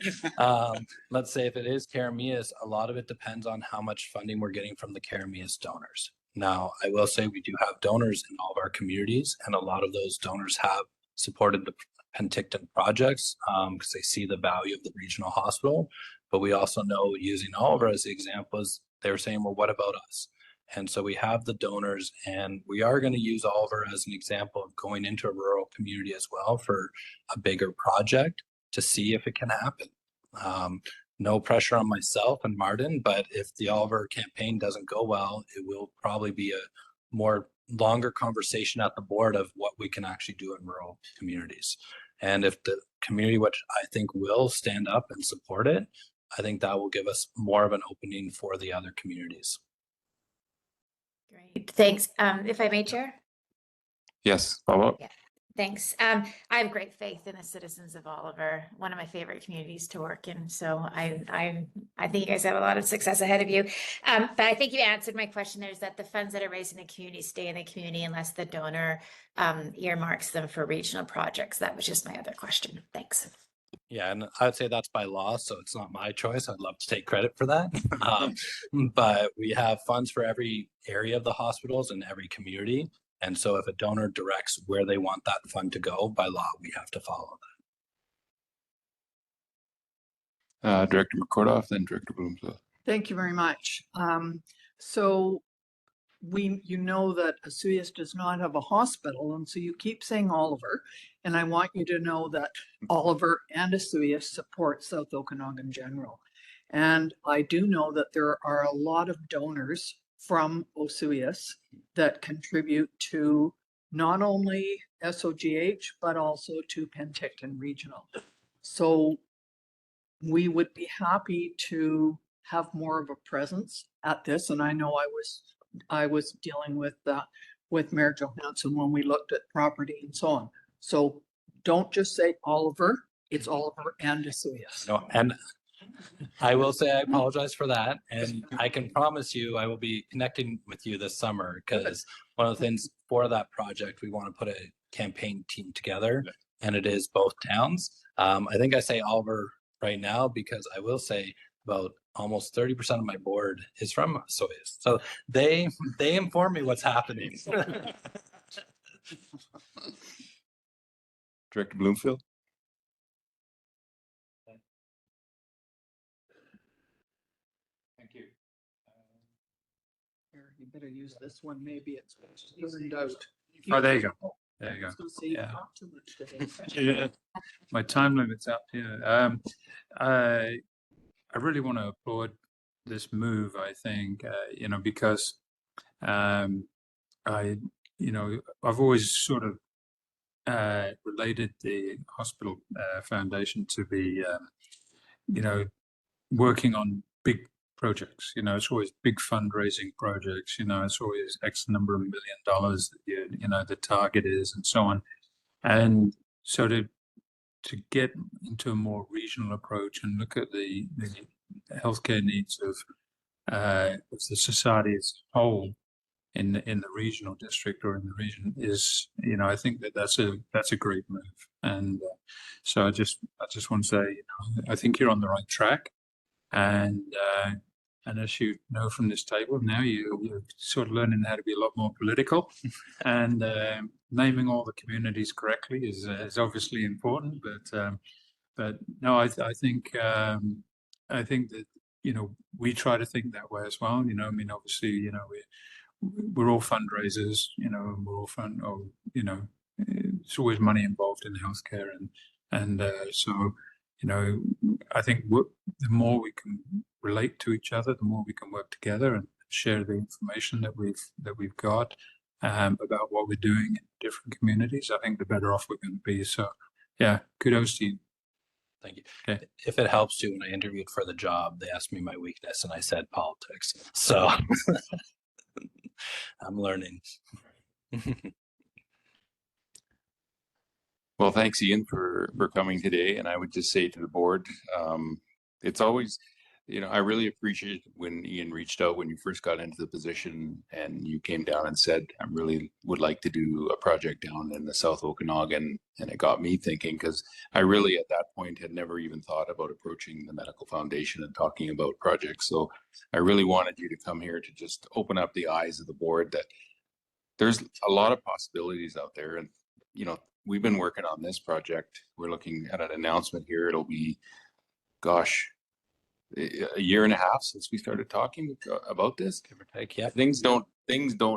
let's say if it is Karamias, a lot of it depends on how much funding we're getting from the Karamias donors. Now, I will say we do have donors in all of our communities, and a lot of those donors have supported the Penticton projects because they see the value of the regional hospital. But we also know, using Oliver as the example, is they were saying, well, what about us? And so we have the donors, and we are going to use Oliver as an example of going into a rural community as well for a bigger project to see if it can happen. No pressure on myself and Martin, but if the Oliver campaign doesn't go well, it will probably be a more longer conversation at the board of what we can actually do in rural communities. And if the community, which I think will stand up and support it, I think that will give us more of an opening for the other communities.
Great, thanks. If I may, Chair?
Yes, follow up.
Yeah, thanks. I have great faith in the citizens of Oliver, one of my favorite communities to work in. So I think you guys have a lot of success ahead of you. But I think you answered my question. There's that the funds that are raised in the community stay in the community unless the donor earmarks them for regional projects. That was just my other question. Thanks.
Yeah, and I'd say that's by law, so it's not my choice. I'd love to take credit for that. But we have funds for every area of the hospitals and every community. And so if a donor directs where they want that fund to go, by law, we have to follow
that. Director McCordoff, then Director Bloomfield.
Thank you very much. So you know that Osoyoos does not have a hospital, and so you keep saying Oliver, and I want you to know that Oliver and Osoyoos support South Okanagan General. And I do know that there are a lot of donors from Osoyoos that contribute to not only SOGH, but also to Penticton Regional. So we would be happy to have more of a presence at this. And I know I was dealing with Mayor Johansson when we looked at property and so on. So don't just say Oliver, it's Oliver and Osoyoos.
No, and I will say I apologize for that. And I can promise you I will be connecting with you this summer, because one of the things for that project, we want to put a campaign team together, and it is both towns. I think I say Oliver right now, because I will say about almost 30% of my board is from Soyuz. So they inform me what's happening.
Director Bloomfield?
Thank you. Here, you better use this one. Maybe it's burned out.
Oh, there you go. There you
I
go.
was gonna say, you
Yeah.
talk too much today.
Yeah. My time limit's up here. I really want to applaud this move, I think, because I've always sort of related the hospital foundation to be, working on big projects. It's always big fundraising projects. It's always X number of $1 million that the target is, and so on. And so to get into a more regional approach and look at the healthcare needs of the society as a whole in the regional district or in the region is, I think that's a great move. And so I just want to say, I think you're on the right track. And as you know from this table, now you're sort of learning how to be a lot more political, and naming all the communities correctly is obviously important. But no, I think that we try to think that way as well. Obviously, we're all fundraisers. And we're all it's always money involved in healthcare, and so. I think the more we can relate to each other, the more we can work together and share the information that we've got about what we're doing in different communities. I think the better off we're going to be. So, yeah, kudos to you.
Thank you.
Okay.
If it helps you, when I interviewed for the job, they asked me my weakness, and I said politics. So I'm learning.
Well, thanks, Ian, for coming today. And I would just say to the board, it's always, I really appreciate when Ian reached out when you first got into the position and you came down and said, I really would like to do a project down in the South Okanagan. And it got me thinking, because I really at that point had never even thought about approaching the Medical Foundation and talking about projects. So I really wanted you to come here to just open up the eyes of the board that there's a lot of possibilities out there. And, we've been working on this project. We're looking at an announcement here. It'll be, gosh, a year and a half since we started talking about this.
Give or take, yeah.
Things don't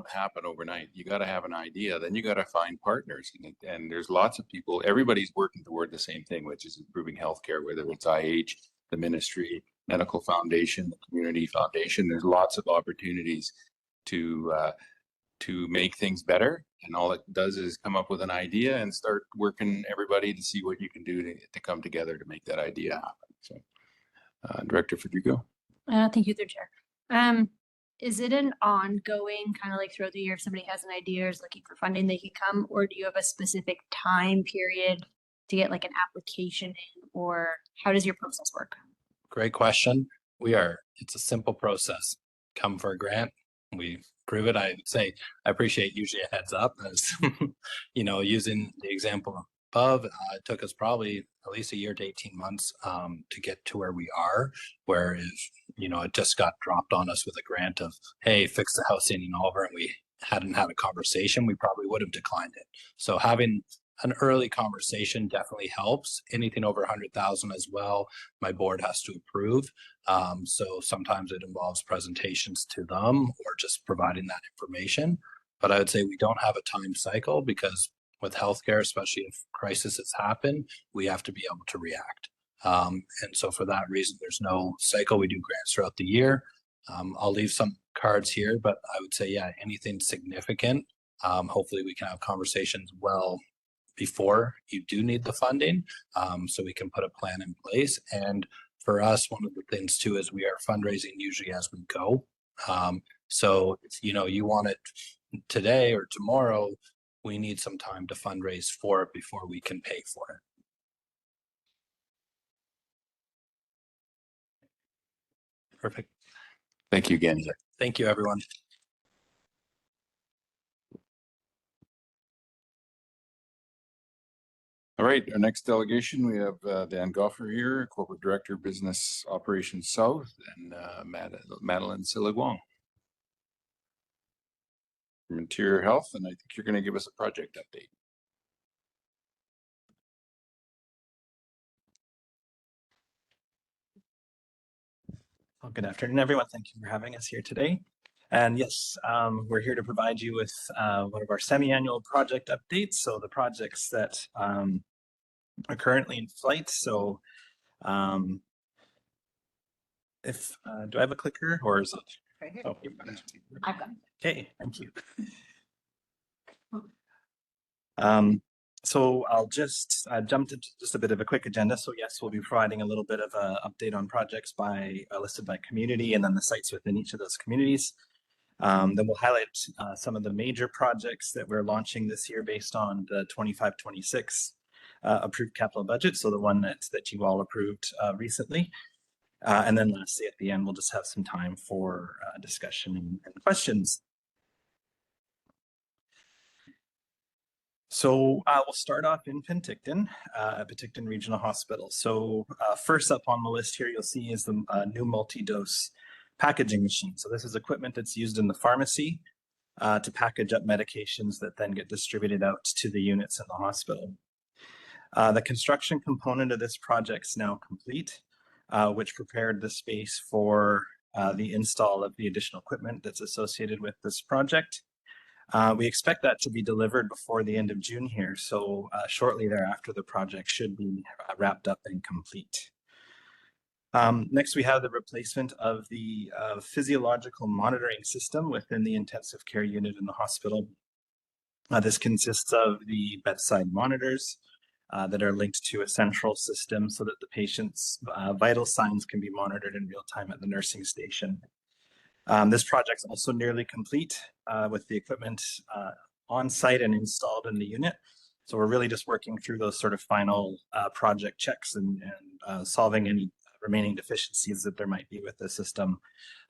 happen overnight. You got to have an idea, then you got to find partners, and there's lots of people. Everybody's working toward the same thing, which is improving healthcare, whether it's IH, the ministry, Medical Foundation, the Community Foundation. There's lots of opportunities to make things better. And all it does is come up with an idea and start working everybody to see what you can do to come together to make that idea happen. So, Director Federico.
Thank you, through Chair. Is it an ongoing kind of like throughout the year, if somebody has an idea or is looking for funding, they can come, or do you have a specific time period to get like an application in, or how does your process work?
Great question. It's a simple process. Come for a grant. We prove it. I would say I appreciate usually a heads up, as using the example above, it took us probably at least a year to 18 months to get to where we are, whereas, it just got dropped on us with a grant of, hey, fix the house in Oliver, and we hadn't had a conversation, we probably would have declined it. So having an early conversation definitely helps. Anything over 100,000 as well, my board has to approve. So sometimes it involves presentations to them or just providing that information. But I would say we don't have a time cycle, because with healthcare, especially if crises happen, we have to be able to react. And so for that reason, there's no cycle. We do grants throughout the year. I'll leave some cards here, but I would say, yeah, anything significant, hopefully we can have conversations well before you do need the funding, so we can put a plan in place. And for us, one of the things too is we are fundraising usually as we go. So if you want it today or tomorrow, we need some time to fundraise for it before we can pay for it. Perfect.
Thank you again.
Thank you, everyone.
All right, our next delegation, we have Dan Goffer here, Corporate Director, Business Operations South, and Madeline Siligwong from Interior Health, and I think you're going to give us a project update.
Well, good afternoon, everyone. Thank you for having us here today. And yes, we're here to provide you with one of our semi-annual project updates. So the projects that are currently in flight. So if do I have a clicker or is it?
Right here.
Oh, you've got it.
I've got it.
Okay, thank you. So I'll just jump into just a bit of a quick agenda. So yes, we'll be providing a little bit of an update on projects by listed by community and then the sites within each of those communities. Then we'll highlight some of the major projects that we're launching this year based on the 25-26 approved capital budget. So the one that you all approved recently. And then lastly, at the end, we'll just have some time for discussion and questions. So we'll start off in Penticton, at Penticton Regional Hospital. So first up on the list here, you'll see is the new multi-dose packaging machine. So this is equipment that's used in the pharmacy to package up medications that then get distributed out to the units in the hospital. The construction component of this project is now complete, which prepared the space for the install of the additional equipment that's associated with this project. We expect that to be delivered before the end of June here, so shortly thereafter the project should be wrapped up and complete. Next, we have the replacement of the physiological monitoring system within the intensive care unit in the hospital. This consists of the bedside monitors that are linked to a central system so that the patient's vital signs can be monitored in real time at the nursing station. This project's also nearly complete with the equipment on site and installed in the unit. So we're really just working through those sort of final project checks and solving any remaining deficiencies that there might be with the system.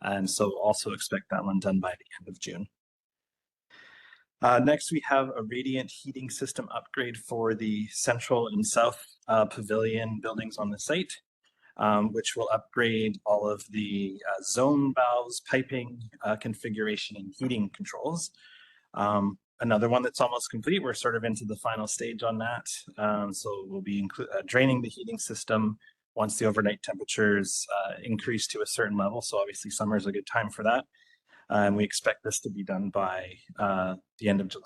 And so also expect that one done by the end of June. Next, we have a radiant heating system upgrade for the central and south pavilion buildings on the site. Which will upgrade all of the zone valves, piping, configuration, and heating controls. Another one that's almost complete. We're sort of into the final stage on that. So we'll be draining the heating system once the overnight temperatures increase to a certain level. So obviously summer is a good time for that. And we expect this to be done by the end of July.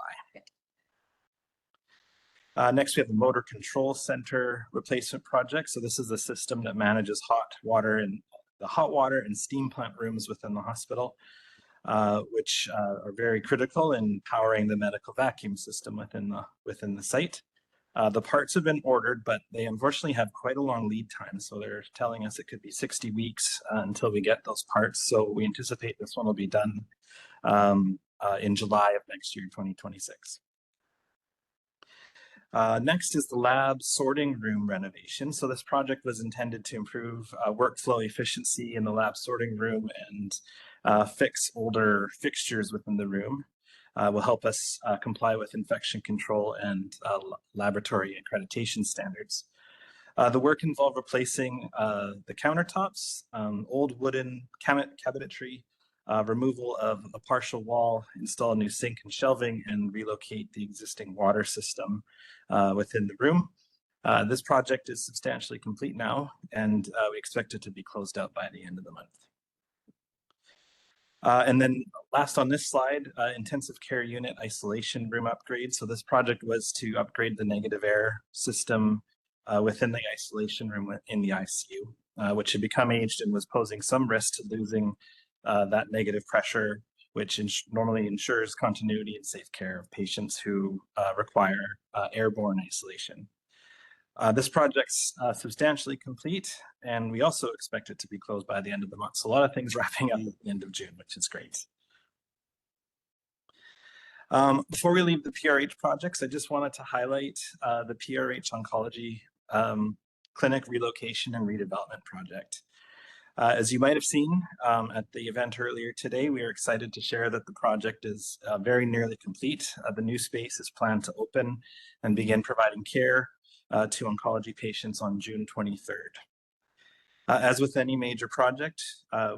Next, we have the motor control center replacement project. So this is a system that manages hot water and steam plant rooms within the hospital, which are very critical in powering the medical vacuum system within the site. The parts have been ordered, but they unfortunately have quite a long lead time. So they're telling us it could be 60 weeks until we get those parts. So we anticipate this one will be done in July of next year, 2026. Next is the lab sorting room renovation. So this project was intended to improve workflow efficiency in the lab sorting room and fix older fixtures within the room. Will help us comply with infection control and laboratory accreditation standards. The work involved replacing the countertops, old wooden cabinetry, removal of a partial wall, install a new sink and shelving, and relocate the existing water system within the room. This project is substantially complete now, and we expect it to be closed out by the end of the month. And then last on this slide, intensive care unit isolation room upgrade. So this project was to upgrade the negative air system within the isolation room in the ICU, which had become aged and was posing some risk to losing that negative pressure, which normally ensures continuity and safe care of patients who require airborne isolation. This project's substantially complete, and we also expect it to be closed by the end of the month. So a lot of things wrapping up at the end of June, which is great. Before we leave the PRH projects, I just wanted to highlight the PRH Oncology Clinic Relocation and Redevelopment Project. As you might have seen at the event earlier today, we are excited to share that the project is very nearly complete. The new space is planned to open and begin providing care to oncology patients on June 23rd. As with any major project,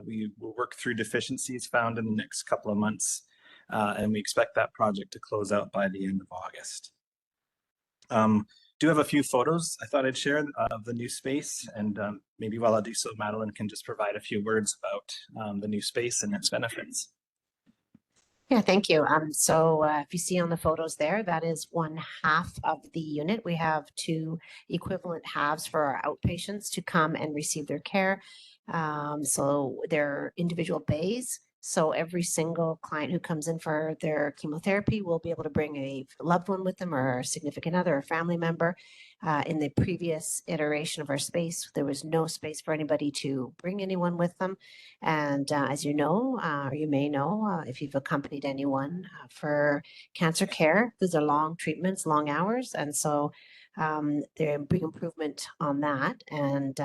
we will work through deficiencies found in the next couple of months, and we expect that project to close out by the end of August. Do have a few photos I thought I'd share of the new space, and maybe while I do so, Madeline can just provide a few words about the new space and its benefits.
Yeah, thank you. So if you see on the photos there, that is one half of the unit. We have two equivalent halves for our outpatients to come and receive their care. So they're individual bays. So every single client who comes in for their chemotherapy will be able to bring a loved one with them or a significant other or family member. In the previous iteration of our space, there was no space for anybody to bring anyone with them. And as you know, or you may know, if you've accompanied anyone for cancer care, these are long treatments, long hours. And so there's a big improvement on that. And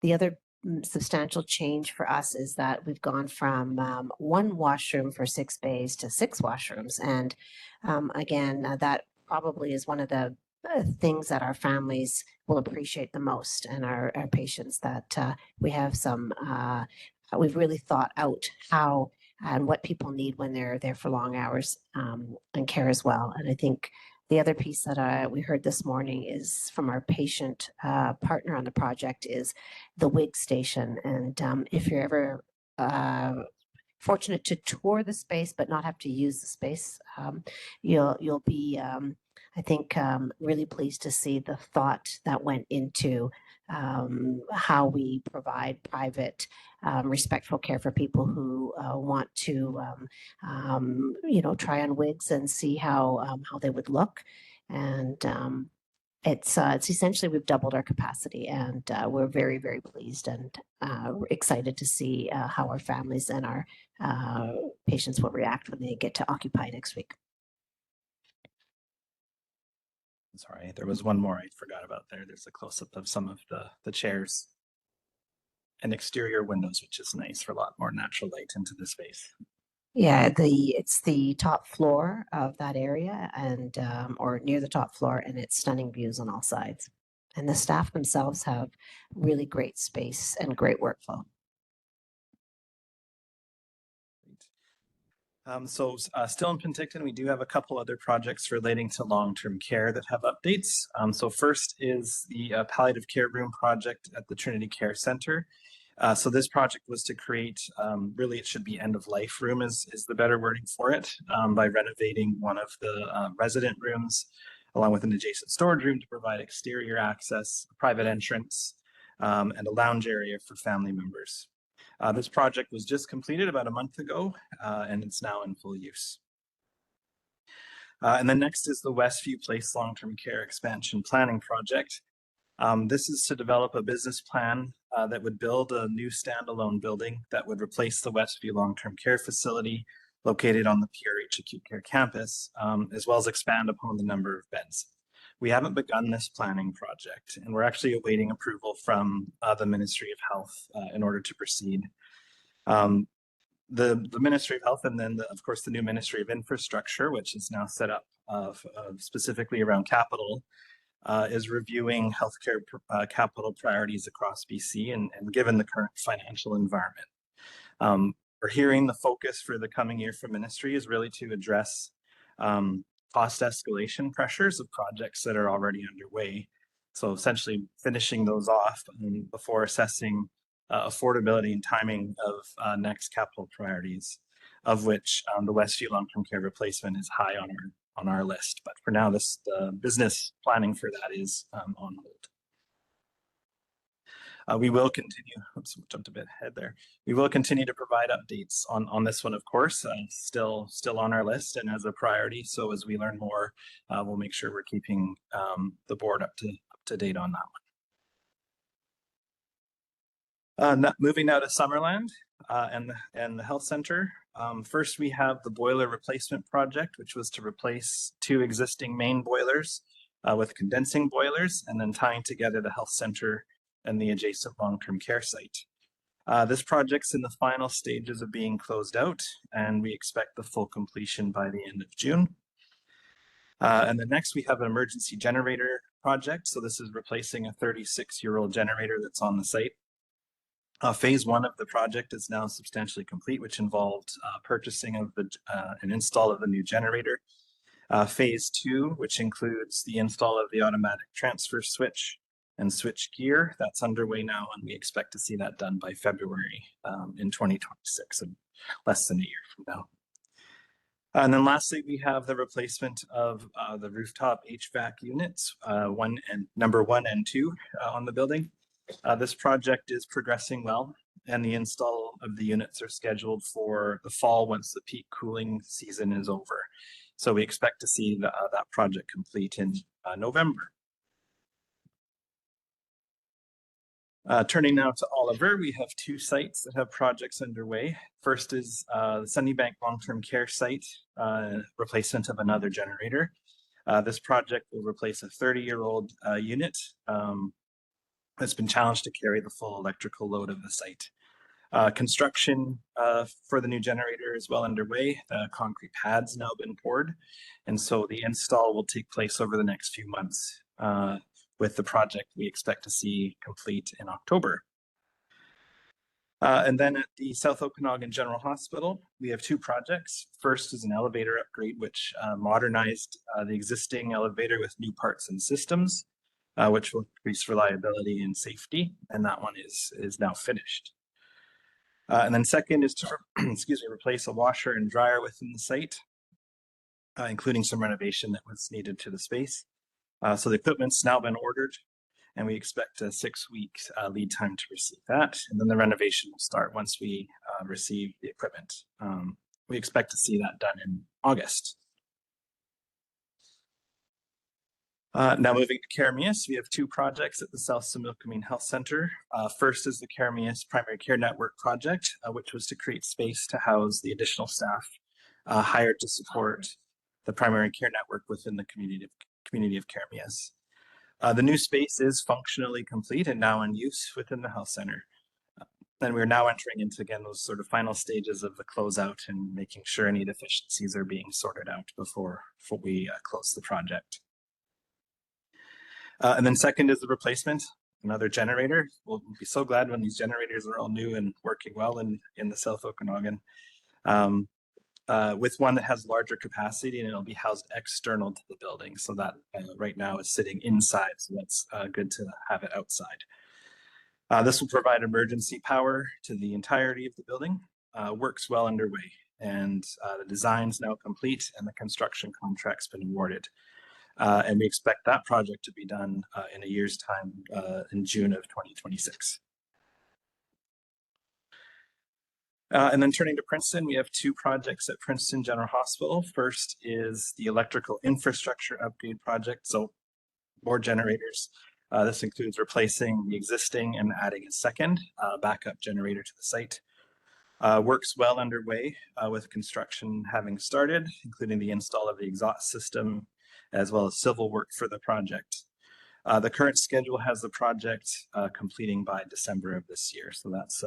the other substantial change for us is that we've gone from one washroom for 6 bays to 6 washrooms. And again, that probably is one of the things that our families will appreciate the most, and our patients, that we have some, we've really thought out how and what people need when they're there for long hours and care as well. And I think the other piece that we heard this morning is from our patient partner on the project is the wig station. And if you're ever fortunate to tour the space but not have to use the space, you'll be, I think, really pleased to see the thought that went into how we provide private, respectful care for people who want to, try on wigs and see how they would look. And it's essentially, we've doubled our capacity, and we're very, very pleased and excited to see how our families and our patients will react when they get to occupy next week.
Sorry, there was one more I forgot about there. There's a close-up of some of the chairs and exterior windows, which is nice for a lot more natural light into the space.
Yeah, it's the top floor of that area, and or near the top floor, and it's stunning views on all sides. And the staff themselves have really great space and great workflow.
Still in Penticton, we do have a couple other projects relating to long-term care that have updates. So first is the palliative care room project at the Trinity Care Center. So this project was to create, really it should be end-of-life room is the better wording for it, by renovating one of the resident rooms along with an adjacent storage room to provide exterior access, private entrance, and a lounge area for family members. This project was just completed about a month ago, and it's now in full use. And then next is the Westview Place Long-Term Care Expansion Planning Project. This is to develop a business plan that would build a new standalone building that would replace the Westview Long-Term Care Facility located on the PRH Acute Care Campus, as well as expand upon the number of beds. We haven't begun this planning project, and we're actually awaiting approval from the Ministry of Health in order to proceed. The Ministry of Health, and then of course the new Ministry of Infrastructure, which is now set up specifically around capital, is reviewing healthcare capital priorities across BC, and given the current financial environment. We're hearing the focus for the coming year for ministry is really to address cost escalation pressures of projects that are already underway. So essentially finishing those off before assessing affordability and timing of next capital priorities, of which the Westview long-term care replacement is high on our list. But for now, the business planning for that is on hold. We will continue, oops, jumped a bit ahead there. We will continue to provide updates on this one, of course, still on our list and as a priority. So as we learn more, we'll make sure we're keeping the board up to date on that one. Moving now to Summerland and the health center. First, we have the boiler replacement project, which was to replace 2 existing main boilers with condensing boilers, and then tying together the health center and the adjacent long-term care site. This project's in the final stages of being closed out, and we expect the full completion by the end of June. And then next we have an emergency generator project. So this is replacing a 36-year-old generator that's on the site. Phase 1 of the project is now substantially complete, which involved purchasing of an install of the new generator. Phase 2, which includes the install of the automatic transfer switch and switch gear, that's underway now, and we expect to see that done by February in 2026, so less than a year from now. And then lastly, we have the replacement of the rooftop HVAC units, number 1 and 2 on the building. This project is progressing well, and the install of the units are scheduled for the fall once the peak cooling season is over. So we expect to see that project complete in November. Turning now to Oliver, we have 2 sites that have projects underway. First is the Sunnybank Long-Term Care site, replacement of another generator. This project will replace a 30-year-old unit that's been challenged to carry the full electrical load of the site. Construction for the new generator is well underway. The concrete pad's now been poured, and so the install will take place over the next few months. With the project we expect to see complete in October. And then at the South Okanagan General Hospital, we have 2 projects. First is an elevator upgrade, which modernized the existing elevator with new parts and systems, which will increase reliability and safety, and that one is now finished. And then second is to replace a washer and dryer within the site, including some renovation that was needed to the space. So the equipment's now been ordered, and we expect a 6-week lead time to receive that. And then the renovation will start once we receive the equipment. We expect to see that done in August. Now moving to Karamias, we have 2 projects at the South Similkameen Health Centre. First is the Karamias Primary Care Network project, which was to create space to house the additional staff hired to support the primary care network within the community of Karamias. The new space is functionally complete and now in use within the health center. And we're now entering into, again, those sort of final stages of the closeout and making sure any deficiencies are being sorted out before we close the project. And then second is the replacement, another generator. We'll be so glad when these generators are all new and working well in the South Okanagan. With one that has larger capacity, and it'll be housed external to the building. So that right now is sitting inside, so that's good to have it outside. This will provide emergency power to the entirety of the building. Work's well underway, and the design's now complete, and the construction contract's been awarded. And we expect that project to be done in a year's time, in June of 2026. And then turning to Princeton, we have 2 projects at Princeton General Hospital. First is the electrical infrastructure upgrade project, so more generators. This includes replacing the existing and adding a second backup generator to the site. Work's well underway with construction having started, including the install of the exhaust system, as well as civil work for the project. The current schedule has the project completing by December of this year, so that's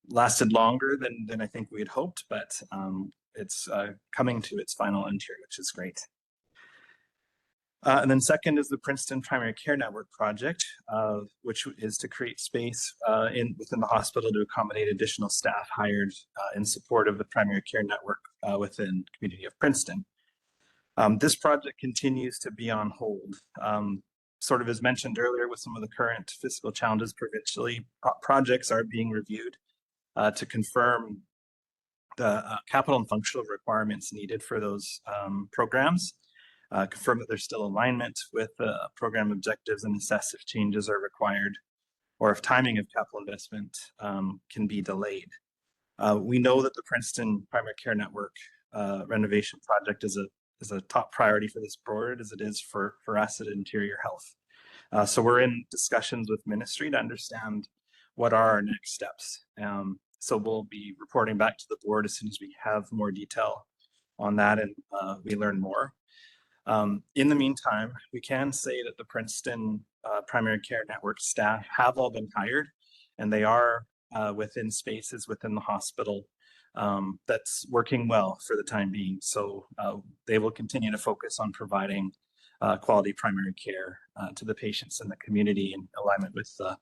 lasted longer than I think we had hoped, but it's coming to its final end here, which is great. And then second is the Princeton Primary Care Network project, which is to create space within the hospital to accommodate additional staff hired in support of the primary care network within the community of Princeton. This project continues to be on hold. Sort of as mentioned earlier, with some of the current fiscal challenges provincially, projects are being reviewed to confirm the capital and functional requirements needed for those programs, confirm that there's still alignment with program objectives, and assess if changes are required or if timing of capital investment can be delayed. We know that the Princeton Primary Care Network renovation project is a top priority for this board, as it is for us at Interior Health. So we're in discussions with Ministry to understand what are our next steps. So we'll be reporting back to the board as soon as we have more detail on that and we learn more. In the meantime, we can say that the Princeton Primary Care Network staff have all been hired, and they are within spaces within the hospital that's working well for the time being. So they will continue to focus on providing quality primary care to the patients in the community in alignment with the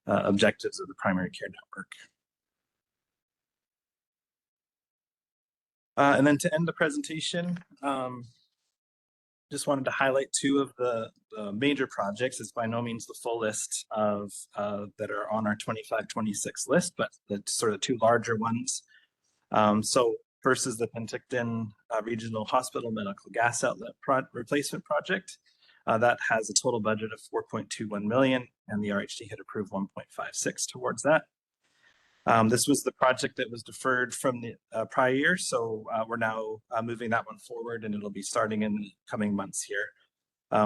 objectives of the primary care network. And then to end the presentation, just wanted to highlight two of the major projects. It's by no means the full list of that are on our 25-26 list, but the sort of two larger ones. So first is the Penticton Regional Hospital Medical Gas Outlet Replacement Project. That has a total budget of 4.21 million, and the RHD had approved 1.56 towards that. This was the project that was deferred from the prior year, so we're now moving that one forward, and it'll be starting in the coming months here.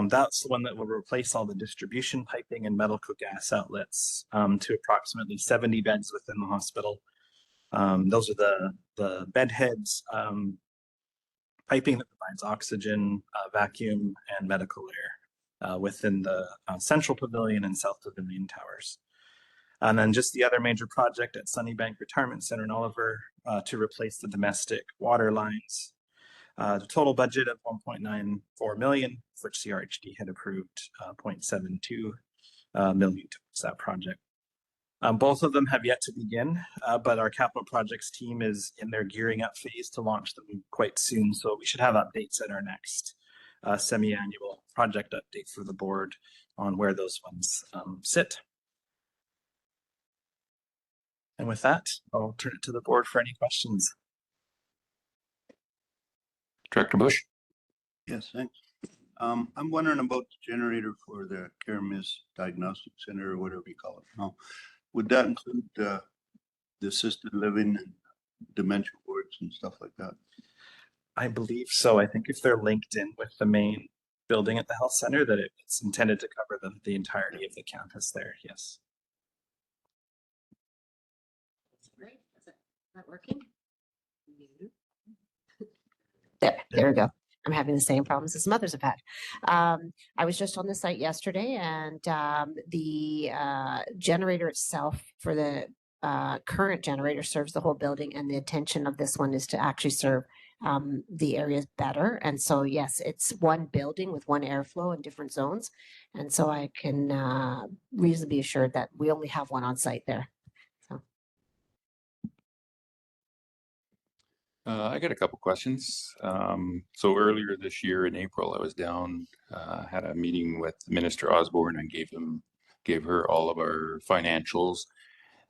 That's the one that will replace all the distribution piping and medical gas outlets to approximately 70 beds within the hospital. Those are the bed heads, piping that provides oxygen, vacuum, and medical air within the central pavilion and south pavilion towers. And then just the other major project at Sunnybank Retirement Center in Oliver to replace the domestic water lines. The total budget of 1.94 million, which the RHD had approved 0.72 million towards that project. Both of them have yet to begin, but our capital projects team is in their gearing up phase to launch them quite soon. So we should have updates at our next semi-annual project update for the board on where those ones sit. And with that, I'll turn it to the board for any questions.
Director Bush.
Yes, thanks. I'm wondering about the generator for the Karamis Diagnostic Center, or whatever you call it now. Would that include the assisted living and dementia wards and stuff like that?
I believe so. I think if they're linked in with the main building at the health center, that it's intended to cover the entirety of the campus there. Yes.
Right. Is it not working? There we go. I'm having the same problems as some others have had. I was just on the site yesterday, and the generator itself for the current generator serves the whole building, and the intention of this one is to actually serve the areas better. And so, yes, it's one building with one airflow in different zones. And so I can reasonably be assured that we only have one on site there.
I got a couple questions. So earlier this year in April, I was down, had a meeting with Minister Osborne and gave her all of our financials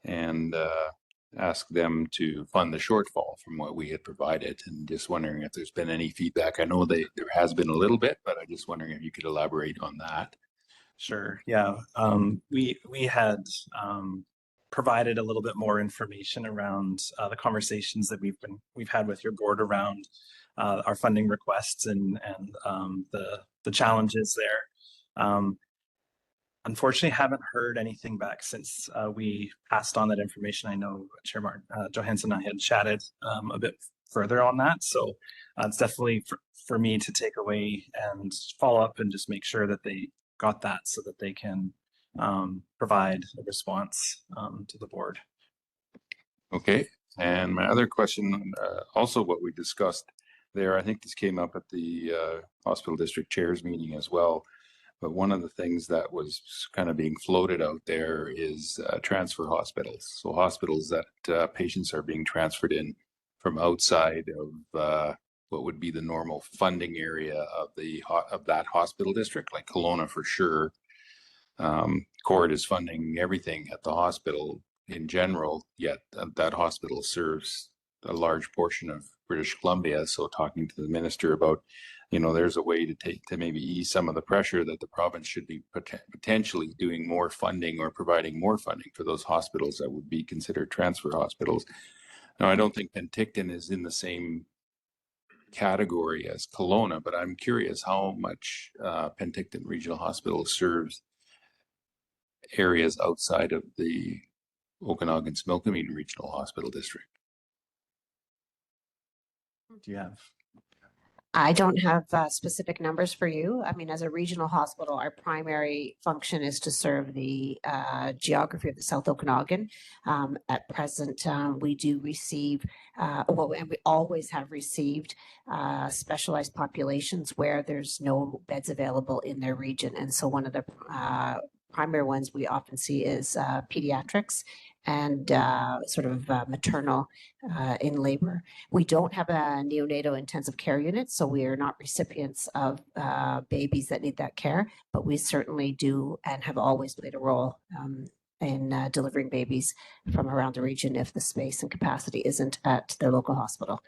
and asked them to fund the shortfall from what we had provided. And just wondering if there's been any feedback. I know there has been a little bit, but I'm just wondering if you could elaborate on that.
Sure. Yeah. We had provided a little bit more information around the conversations that we've had with your board around our funding requests and the challenges there. Unfortunately, haven't heard anything back since we passed on that information. I know Chair Martin Johansson and I had chatted a bit further on that, so it's definitely for me to take away and follow up and just make sure that they got that so that they can provide a response to the board.
Okay, and my other question, also what we discussed there, I think this came up at the hospital district chairs meeting as well, but one of the things that was kind of being floated out there is transfer hospitals. So hospitals that patients are being transferred in from outside of what would be the normal funding area of that hospital district, like Kelowna for sure. Court is funding everything at the hospital in general, yet that hospital serves a large portion of British Columbia. So talking to the minister about, there's a way to maybe ease some of the pressure that the province should be potentially doing more funding or providing more funding for those hospitals that would be considered transfer hospitals. Now, I don't think Penticton is in the same category as Kelowna, but I'm curious how much Penticton Regional Hospital serves areas outside of the Okanagan-Smilkameen Regional Hospital District.
Do you have?
I don't have specific numbers for you. I mean, as a regional hospital, our primary function is to serve the geography of the South Okanagan. At present, we do receive, well, and we always have received specialized populations where there's no beds available in their region. And so one of the primary ones we often see is pediatrics and sort of maternal in labor. We don't have a neonatal intensive care unit, so we are not recipients of babies that need that care, but we certainly do and have always played a role in delivering babies from around the region if the space and capacity isn't at their local hospital.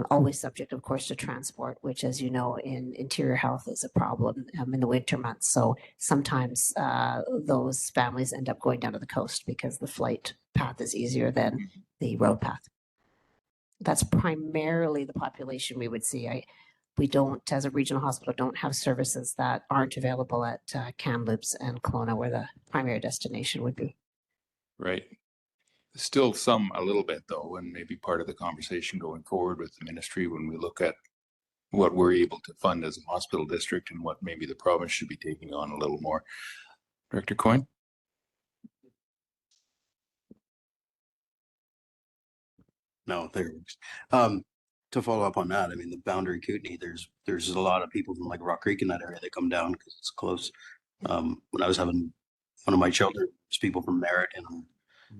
Always subject, of course, to transport, which, as you know, in interior health is a problem in the winter months. So sometimes those families end up going down to the coast because the flight path is easier than the road path. That's primarily the population we would see. We don't, as a regional hospital, don't have services that aren't available at Kamloops and Kelowna, where the primary destination would be.
Right. Still some a little bit though, and maybe part of the conversation going forward with the ministry when we look at what we're able to fund as a hospital district and what maybe the province should be taking on a little more. Director Coyne?
No, there it is. To follow up on that, I mean, the boundary Kootenay, there's a lot of people from like Rock Creek in that area that come down because it's close. When I was having one of my children, there's people from Merritt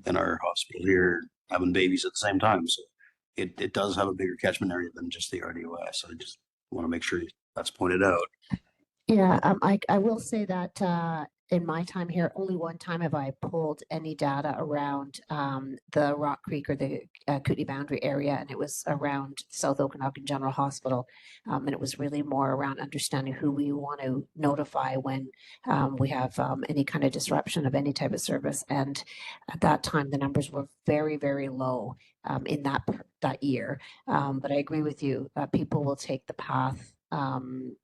in our hospital here having babies at the same time. So it does have a bigger catchment area than just the RDOS. So I just want to make sure that's pointed out.
Yeah, I will say that in my time here, only one time have I pulled any data around the Rock Creek or the Kootenay boundary area, and it was around South Okanagan General Hospital. And it was really more around understanding who we want to notify when we have any kind of disruption of any type of service. And at that time, the numbers were very, very low in that year. But I agree with you. People will take the path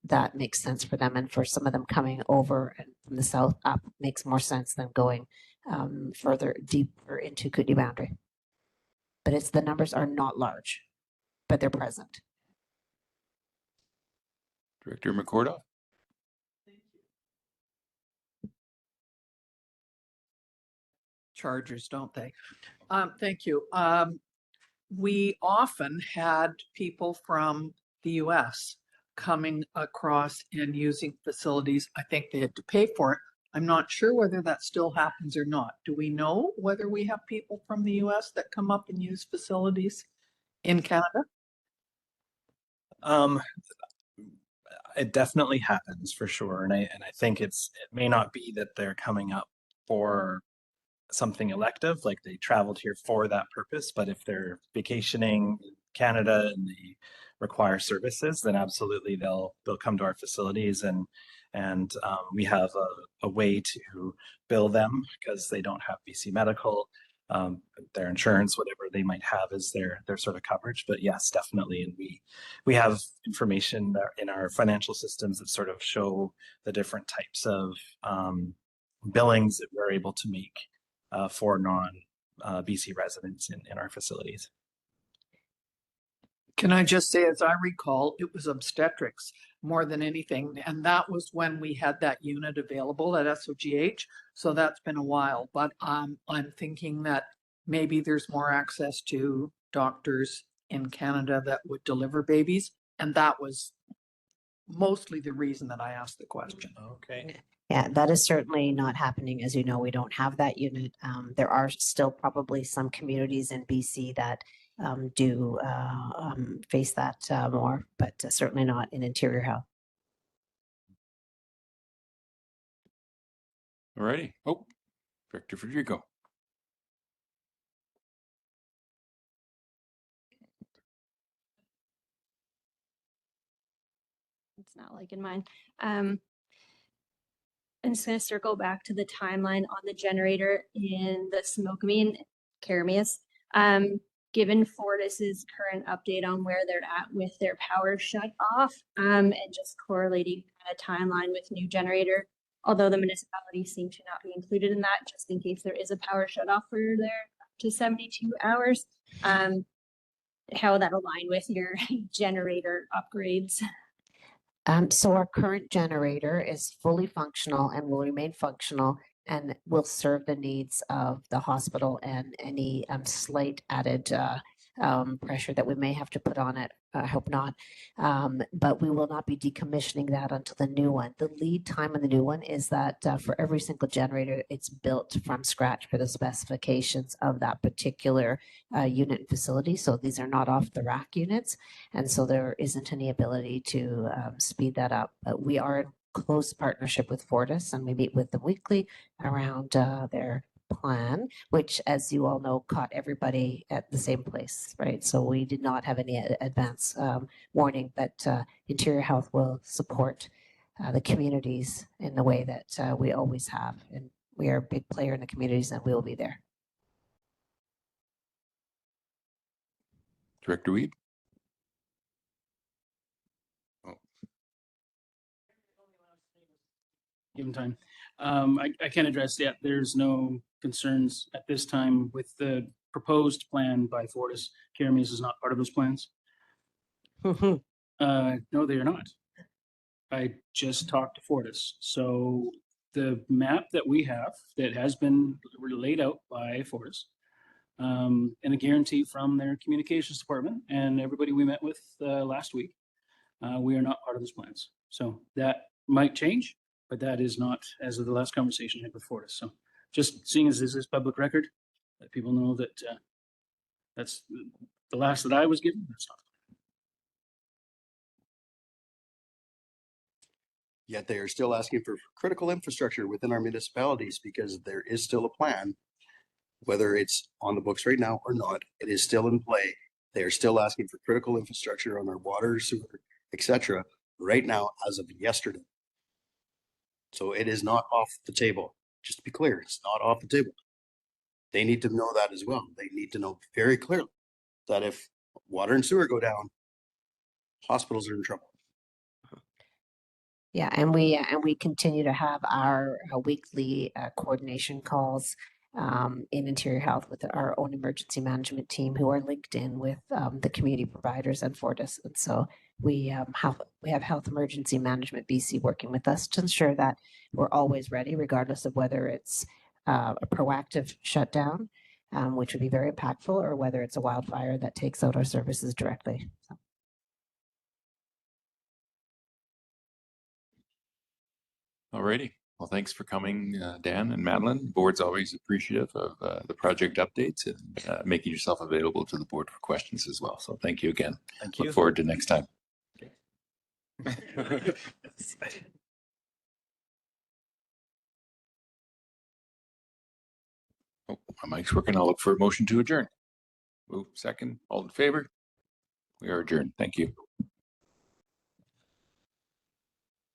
that makes sense for them, and for some of them coming over and from the south up makes more sense than going further deeper into Kootenay boundary. But it's the numbers are not large, but they're present.
Director McCordoff?
Chargers, don't they? Thank you. We often had people from the US coming across and using facilities. I think they had to pay for it. I'm not sure whether that still happens or not. Do we know whether we have people from the US that come up and use facilities in Canada?
It definitely happens for sure. And I think it may not be that they're coming up for something elective, like they traveled here for that purpose, but if they're vacationing in Canada and they require services, then absolutely they'll come to our facilities, and we have a way to bill them because they don't have BC Medical, their insurance, whatever they might have is their sort of coverage. But yes, definitely, and we have information in our financial systems that sort of show the different types of billings that we're able to make for non-BC residents in our facilities.
Can I just say, as I recall, it was obstetrics more than anything. And that was when we had that unit available at SOGH. So that's been a while, but I'm thinking that maybe there's more access to doctors in Canada that would deliver babies. And that was mostly the reason that I asked the question.
Okay.
Yeah, that is certainly not happening. As you know, we don't have that unit. There are still probably some communities in BC that do face that more, but certainly not in interior health.
All righty. Oh, Director Federico.
It's not like in mine. I'm just going to circle back to the timeline on the generator in the Similkameen, Caramias. Given Fortis's current update on where they're at with their power shut off, and just correlating a timeline with new generator, although the municipalities seem to not be included in that, just in case there is a power shut off for their up to 72 hours. how that align with your generator upgrades?
So our current generator is fully functional and will remain functional and will serve the needs of the hospital and any slight added pressure that we may have to put on it. I hope not. But we will not be decommissioning that until the new one. The lead time on the new one is that for every single generator, it's built from scratch for the specifications of that particular unit and facility. So these are not off the rack units. And so there isn't any ability to speed that up. But we are in close partnership with Fortis, and we meet with them weekly around their plan, which, as you all know, caught everybody at the same place, right? So we did not have any advance warning, but Interior Health will support the communities in the way that we always have. And we are a big player in the communities, and we will be there.
Director Weed.
Given time. I can address, yeah, there's no concerns at this time with the proposed plan by Fortis. Caramies is not part of those plans. No, they are not. I just talked to Fortis. So the map that we have that has been laid out by Fortis and a guarantee from their communications department and everybody we met with last week, we are not part of those plans. So that might change, but that is not as of the last conversation I had with Fortis. So just seeing as this is public record, let people know that that's the last that I was given. That's not.
Yet they are still asking for critical infrastructure within our municipalities because there is still a plan, whether it's on the books right now or not, it is still in play. They are still asking for critical infrastructure on our water, sewer, etc. right now as of yesterday. So it is not off the table. Just to be clear, it's not off the table. They need to know that as well. They need to know very clearly that if water and sewer go down, hospitals are in trouble.
Yeah, and we continue to have our weekly coordination calls in Interior Health with our own emergency management team, who are linked in with the community providers and Fortis. And so we have Health Emergency Management BC working with us to ensure that we're always ready, regardless of whether it's a proactive shutdown, which would be very impactful, or whether it's a wildfire that takes out our services directly. So.
Alrighty. Well, thanks for coming, Dan and Madeline. Board's always appreciative of the project updates and making yourself available to the board for questions as well. So thank you again.
Thank you.
Look forward to next time. Oh, my mic's working. I'll look for a motion to adjourn. Move second. All in favor? We are adjourned. Thank you.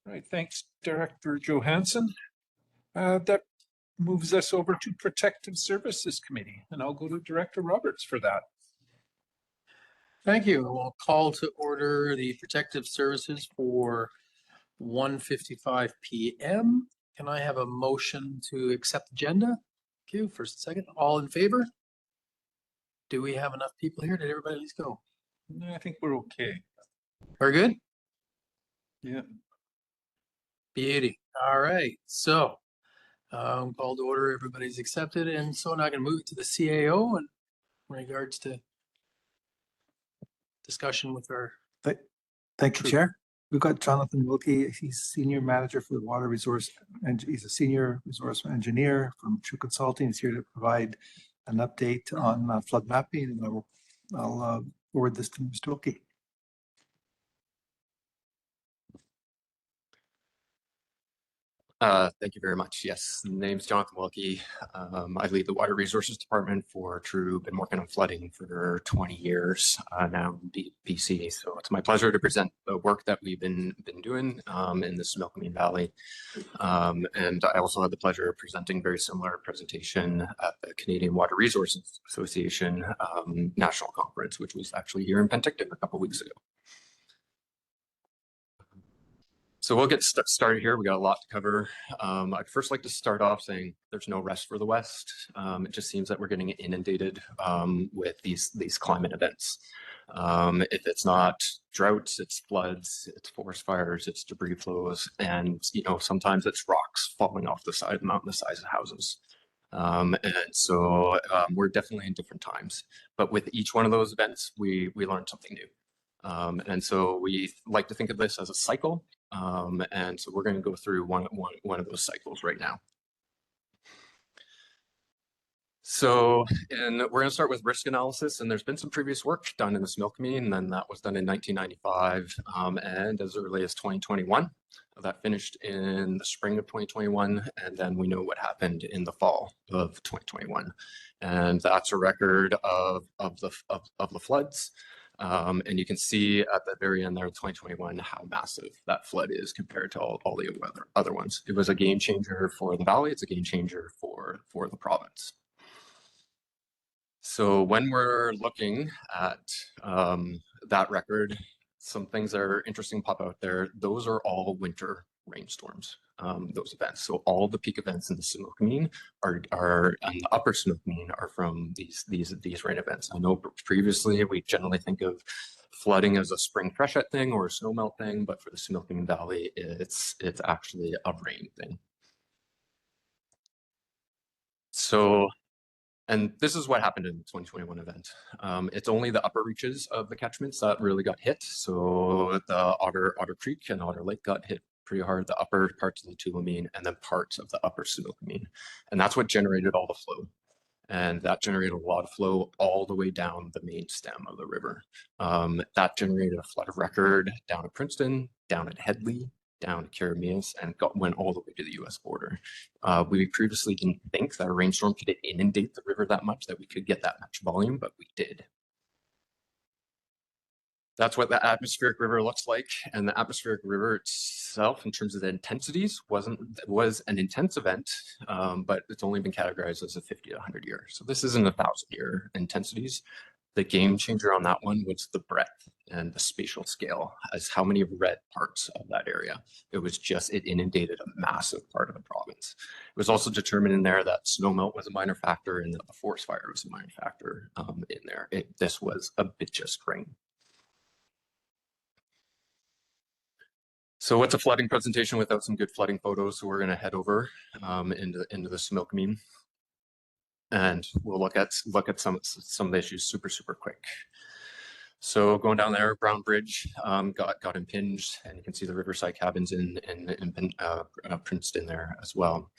All right, thanks, Director Johansson. That moves us over to Protective Services Committee, and I'll go to Director Roberts for that.
Thank you. We'll call to order the Protective Services for 1:55 p.m. Can I have a motion to accept agenda? Thank you. First and second. All in favor? Do we have enough people here? Did everybody at least go?
I think we're okay.
We're good?
Yeah.
Beauty. All right. So call to order. Everybody's accepted. And so now I can move to the CAO in regards to discussion with our.
Thank you, Chair. We've got Jonathan Wilkie. He's Senior Manager for the Water Resource, and he's a Senior Resource Engineer from True Consulting. He's here to provide an update on flood mapping, and I'll forward this to Mr. Wilkie.
Thank you very much. Yes, the name's Jonathan Wilkie. I lead the Water Resources Department for True. Been working on flooding for 20 years now in BC. So it's my pleasure to present the work that we've been doing in the Similkameen Valley. And I also had the pleasure of presenting very similar presentation at the Canadian Water Resources Association National Conference, which was actually here in Penticton a couple of weeks ago. So we'll get started here. We got a lot to cover. I'd first like to start off saying there's no rest for the West. It just seems that we're getting inundated with these climate events. If it's not droughts, it's floods, it's forest fires, it's debris flows, and sometimes it's rocks falling off the side of the mountain the size of houses. And so we're definitely in different times, but with each one of those events, we learn something new. And so we like to think of this as a cycle. And so we're going to go through one of those cycles right now. So, and we're going to start with risk analysis, and there's been some previous work done in the Similkameen, and then that was done in 1995, and as early as 2021. That finished in the spring of 2021, and then we know what happened in the fall of 2021, and that's a record of the floods. And you can see at the very end there of 2021 how massive that flood is compared to all the other ones. It was a game changer for the valley. It's a game changer for the province. So when we're looking at that record, some things that are interesting pop out there. Those are all winter rainstorms, those events. So all the peak events in the Similkameen are and the upper Similkameen are from these rain events. I know previously we generally think of flooding as a spring freshet thing or a snowmelt thing, but for the Similkameen Valley, it's actually a rain thing. So, and this is what happened in the 2021 event. It's only the upper reaches of the catchments that really got hit. So the Otter Creek and Otter Lake got hit pretty hard, the upper parts of the Tulameen and then parts of the upper Similkameen. And that's what generated all the flow. And that generated a lot of flow all the way down the main stem of the river. That generated a flood of record down at Princeton, down at Headley, down to Karameas, and went all the way to the US border. We previously didn't think that a rainstorm could inundate the river that much, that we could get that much volume, but we did. That's what the atmospheric river looks like. And the atmospheric river itself, in terms of the intensities, was an intense event, but it's only been categorized as a 50 to 100 year. So this isn't 1,000-year intensities. The game changer on that one was the breadth and the spatial scale, as how many red parts of that area. It was just, it inundated a massive part of the province. It was also determined in there that snowmelt was a minor factor and that the forest fire was a minor factor in there. This was a bit just rain. So what's a flooding presentation without some good flooding photos? So we're going to head over into the Similkameen, and we'll look at some of the issues super quick. So going down there, Brown Bridge got impinged, and you can see the riverside cabins in Princeton there as well.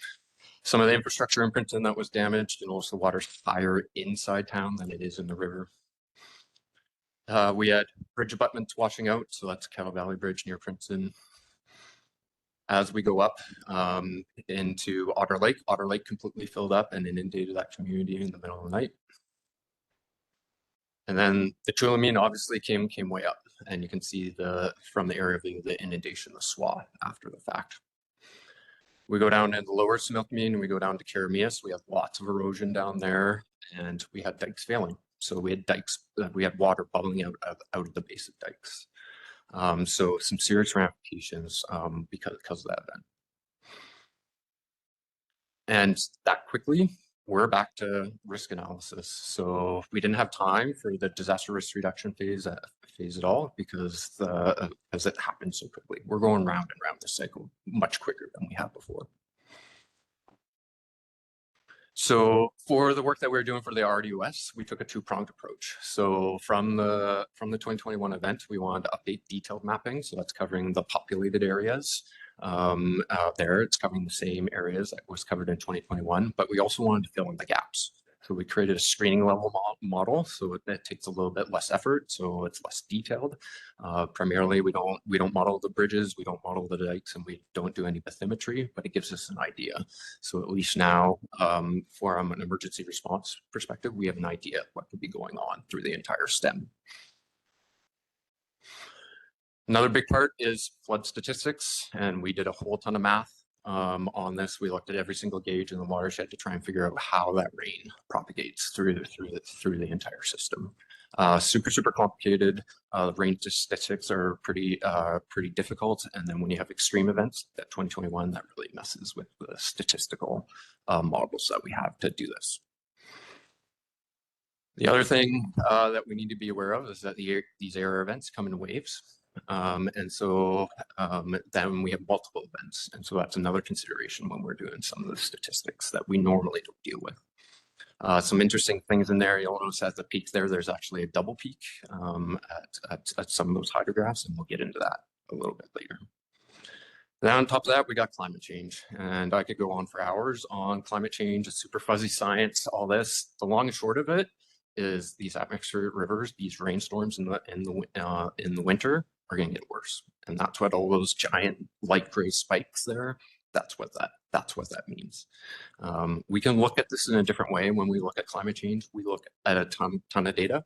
Some of the infrastructure in Princeton that was damaged, and also the water's higher inside town than it is in the river. We had bridge abutments washing out, so that's Cattle Valley Bridge near Princeton. As we go up into Otter Lake completely filled up and inundated that community in the middle of the night. And then the Tulameen obviously came way up, and you can see from the area of the inundation, the swath after the fact. We go down in the lower Similkameen and we go down to Karameas. We have lots of erosion down there, and we had dikes failing. So we had we had water bubbling out of the base of dikes. So some serious ramifications because of that event. And that quickly, we're back to risk analysis. So we didn't have time for the disaster risk reduction phase at all because it happened so quickly. We're going round and round this cycle much quicker than we have before. So for the work that we were doing for the RDOS, we took a two-pronged approach. So from the 2021 event, we wanted to update detailed mapping. So that's covering the populated areas out there. It's covering the same areas that was covered in 2021, but we also wanted to fill in the gaps. So we created a screening level model, so it takes a little bit less effort, so it's less detailed. Primarily, we don't model the bridges, we don't model the dikes, and we don't do any bathymetry, but it gives us an idea. So at least now, from an emergency response perspective, we have an idea of what could be going on through the entire stem. Another big part is flood statistics, and we did a whole ton of math on this. We looked at every single gauge in the watershed to try and figure out how that rain propagates through the entire system. Super complicated. Rain statistics are pretty difficult, and then when you have extreme events, that 2021, that really messes with the statistical models that we have to do this. The other thing that we need to be aware of is that these error events come in waves. And so then we have multiple events. And so that's another consideration when we're doing some of the statistics that we normally don't deal with. Some interesting things in there. You'll notice at the peak there's actually a double peak at some of those hydrographs, and we'll get into that a little bit later. Then on top of that, we got climate change, and I could go on for hours on climate change, super fuzzy science, all this. The long and short of it is these atmospheric rivers, these rainstorms in the winter are going to get worse, and that's what all those giant light gray spikes there. That's what that means. We can look at this in a different way. When we look at climate change, we look at a ton of data,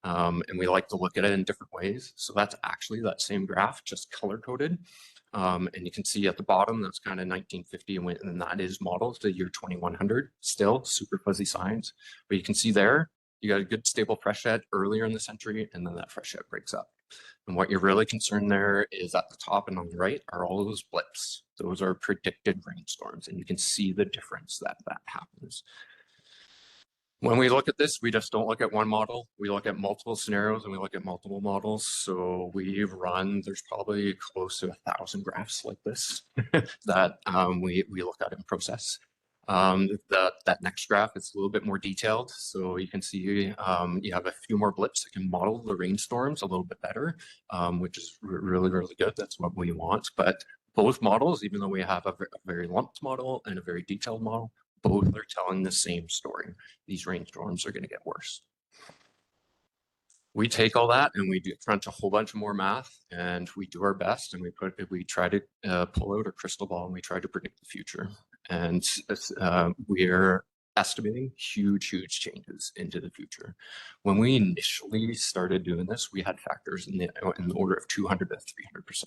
and we like to look at it in different ways. So that's actually that same graph, just color coded. And you can see at the bottom, that's kind of 1950, and that is modeled to year 2100, still super fuzzy science. But you can see there, you got a good stable freshet earlier in the century, and then that freshet breaks up. And what you're really concerned there is at the top and on the right are all of those blips. Those are predicted rainstorms, and you can see the difference that happens. When we look at this, we just don't look at one model. We look at multiple scenarios and we look at multiple models. So we've run, there's probably close to 1,000 graphs like this that we look at and process. That next graph is a little bit more detailed. So you can see you have a few more blips that can model the rainstorms a little bit better, which is really, really good. That's what we want. But both models, even though we have a very lumped model and a very detailed model, both are telling the same story. These rainstorms are going to get worse. We take all that and we crunch a whole bunch of more math, and we do our best, and we try to pull out a crystal ball, and we try to predict the future. And we're estimating huge changes into the future. When we initially started doing this, we had factors in the order of 200 to 300%.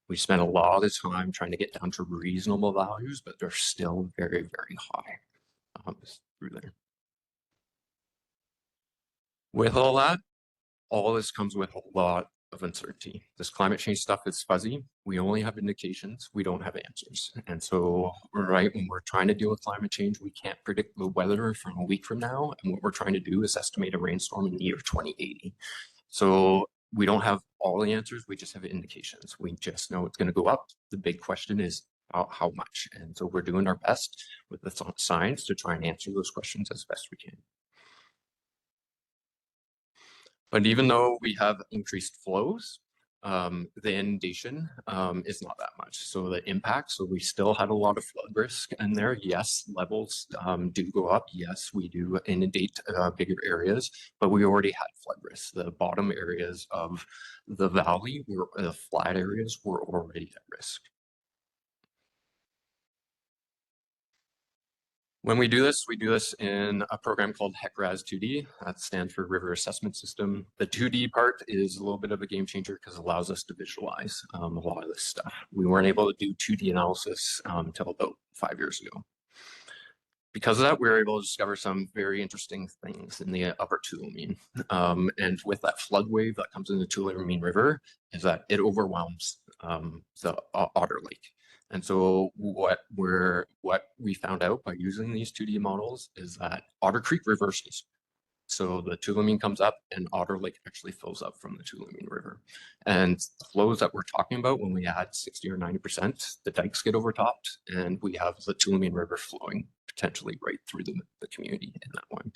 We spent a lot of time trying to get down to reasonable values, but they're still very, very high through there. With all this comes with a lot of uncertainty. This climate change stuff is fuzzy. We only have indications. We don't have answers. And so, right, when we're trying to deal with climate change, we can't predict the weather from a week from now. And what we're trying to do is estimate a rainstorm in the year 2080. So we don't have all the answers. We just have indications. We just know it's going to go up. The big question is how much. And so we're doing our best with the science to try and answer those questions as best we can. But even though we have increased flows, the inundation is not that much. So the impact, so we still had a lot of flood risk in there. Yes, levels do go up. Yes, we do inundate bigger areas, but we already had flood risk. The bottom areas of the valley, the flat areas, were already at risk. When we do this in a program called HEC-RAS 2D. That stands for River Assessment System. The 2D part is a little bit of a game changer because it allows us to visualize a lot of this stuff. We weren't able to do 2D analysis until about 5 years ago. Because of that, we were able to discover some very interesting things in the upper Tulameen. And with that flood wave that comes in the Tulameen River, is that it overwhelms the Otter Lake. And so what we found out by using these 2D models is that Otter Creek reverses. So the Tulameen comes up and Otter Lake actually fills up from the Tulameen River. And the flows that we're talking about, when we add 60 or 90%, the dikes get overtopped and we have the Tulameen River flowing potentially right through the community in that one.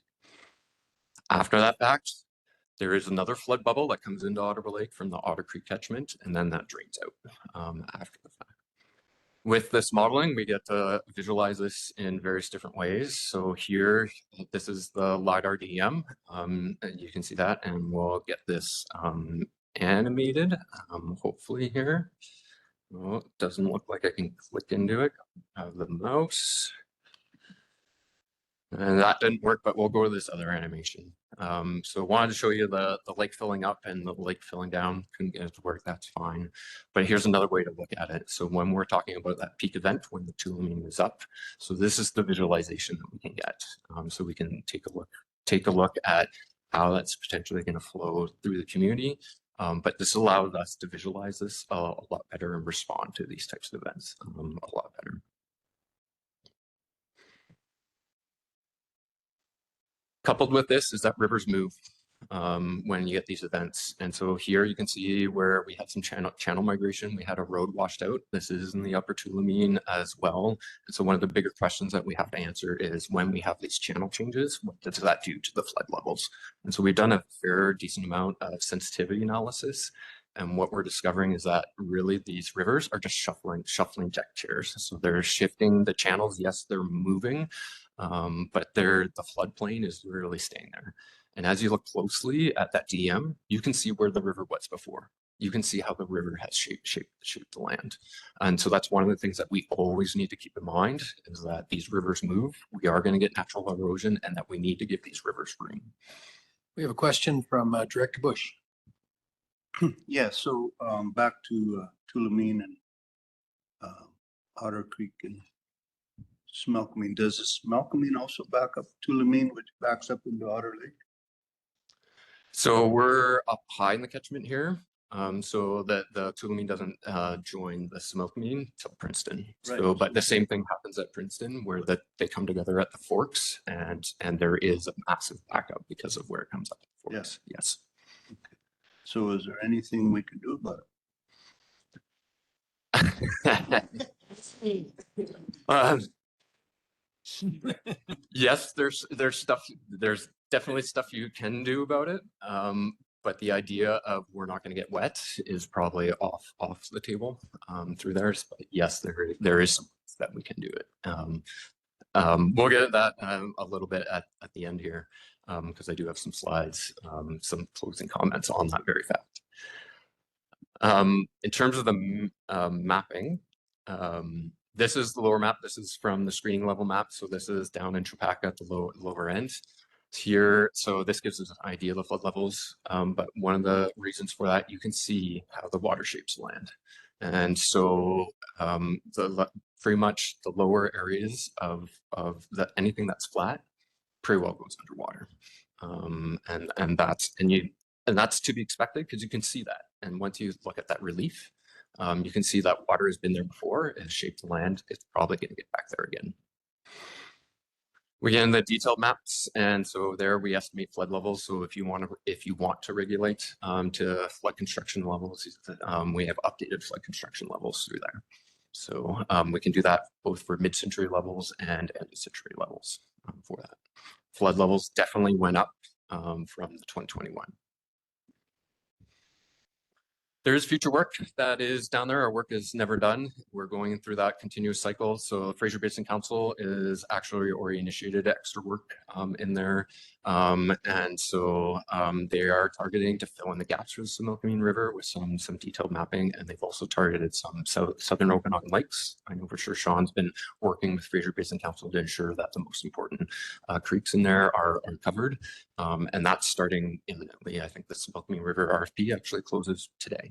After that fact, there is another flood bubble that comes into Otter Lake from the Otter Creek catchment, and then that drains out after the fact. With this modeling, we get to visualize this in various different ways. So here, this is the LiDAR DEM. You can see that, and we'll get this animated, hopefully here. Oh, it doesn't look like I can click into it. I have the mouse. And that didn't work, but we'll go to this other animation. So I wanted to show you the lake filling up and the lake filling down. Couldn't get it to work, that's fine. But here's another way to look at it. So when we're talking about that peak event, when the Tulameen is up, so this is the visualization that we can get. So we can take a look at how that's potentially going to flow through the community. But this allows us to visualize this a lot better and respond to these types of events a lot better. Coupled with this is that rivers move when you get these events. And so here you can see where we had some channel migration. We had a road washed out. This is in the upper Tulameen as well. And so one of the bigger questions that we have to answer is when we have these channel changes, what does that do to the flood levels? And so we've done a fair decent amount of sensitivity analysis. And what we're discovering is that really these rivers are just shuffling deck chairs. So they're shifting the channels. Yes, they're moving, but the floodplain is really staying there. And as you look closely at that DM, you can see where the river was before. You can see how the river has shaped the land. And so that's one of the things that we always need to keep in mind is that these rivers move. We are going to get natural erosion and that we need to give these rivers room.
We have a question from Director Bush.
Yeah, so back to Tulameen and Otter Creek and Smelkameen. Does the Smelkameen also back up Tulameen, which backs up into Otter Lake?
So we're up high in the catchment here. So that the Tulameen doesn't join the Smelkameen till Princeton.
Right.
So, but the same thing happens at Princeton where they come together at the forks and there is a massive backup because of where it comes up at the forks. Yes.
Okay. So is there anything we can do about it?
Yes, there's definitely stuff you can do about it. But the idea of we're not going to get wet is probably off the table through there. But yes, there is some that we can do it. We'll get at that a little bit at the end here because I do have some slides, some closing comments on that very fact. In terms of the mapping, this is the lower map. This is from the screening level map. So this is down in Chapaka at the lower end. Here, so this gives us an idea of the flood levels. But one of the reasons for that, you can see how the water shapes land. And so pretty much the lower areas of anything that's flat pretty well goes underwater. And that's to be expected because you can see that. And once you look at that relief, you can see that water has been there before, it has shaped the land. It's probably going to get back there again. We get in the detailed maps, and so there we estimate flood levels. So if you want to regulate to flood construction levels, we have updated flood construction levels through there. So we can do that both for mid-century levels and end-of-century levels for that. Flood levels definitely went up from the 2021. There's future work that is down there. Our work is never done. We're going through that continuous cycle. So Fraser Basin Council is actually already initiated extra work in there. And so they are targeting to fill in the gaps for the Smelkameen River with some detailed mapping. And they've also targeted some southern Okanagan lakes. I know for sure Sean's been working with Fraser Basin Council to ensure that the most important creeks in there are covered. And that's starting imminently. I think the Smelkameen River RFP actually closes today.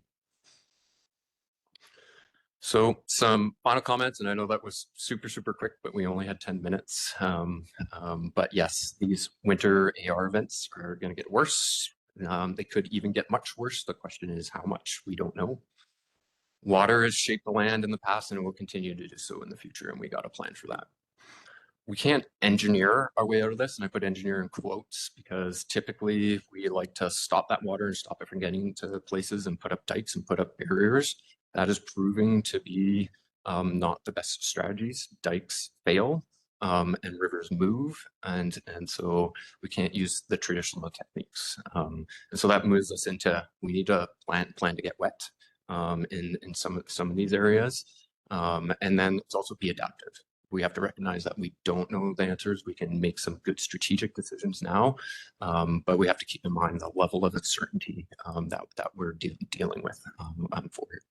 So some final comments, and I know that was super quick, but we only had 10 minutes. But yes, these winter AR events are going to get worse. They could even get much worse. The question is how much, we don't know. Water has shaped the land in the past and it will continue to do so in the future, and we got a plan for that. We can't engineer our way out of this, and I put engineer in quotes because typically we like to stop that water and stop it from getting to places and put up dikes and put up barriers. That is proving to be not the best strategies. Dikes fail and rivers move, and so we can't use the traditional techniques. And so that moves us into we need a plan to get wet in some of these areas, and then it's also be adaptive. We have to recognize that we don't know the answers. We can make some good strategic decisions now, but we have to keep in mind the level of uncertainty that we're dealing with for it.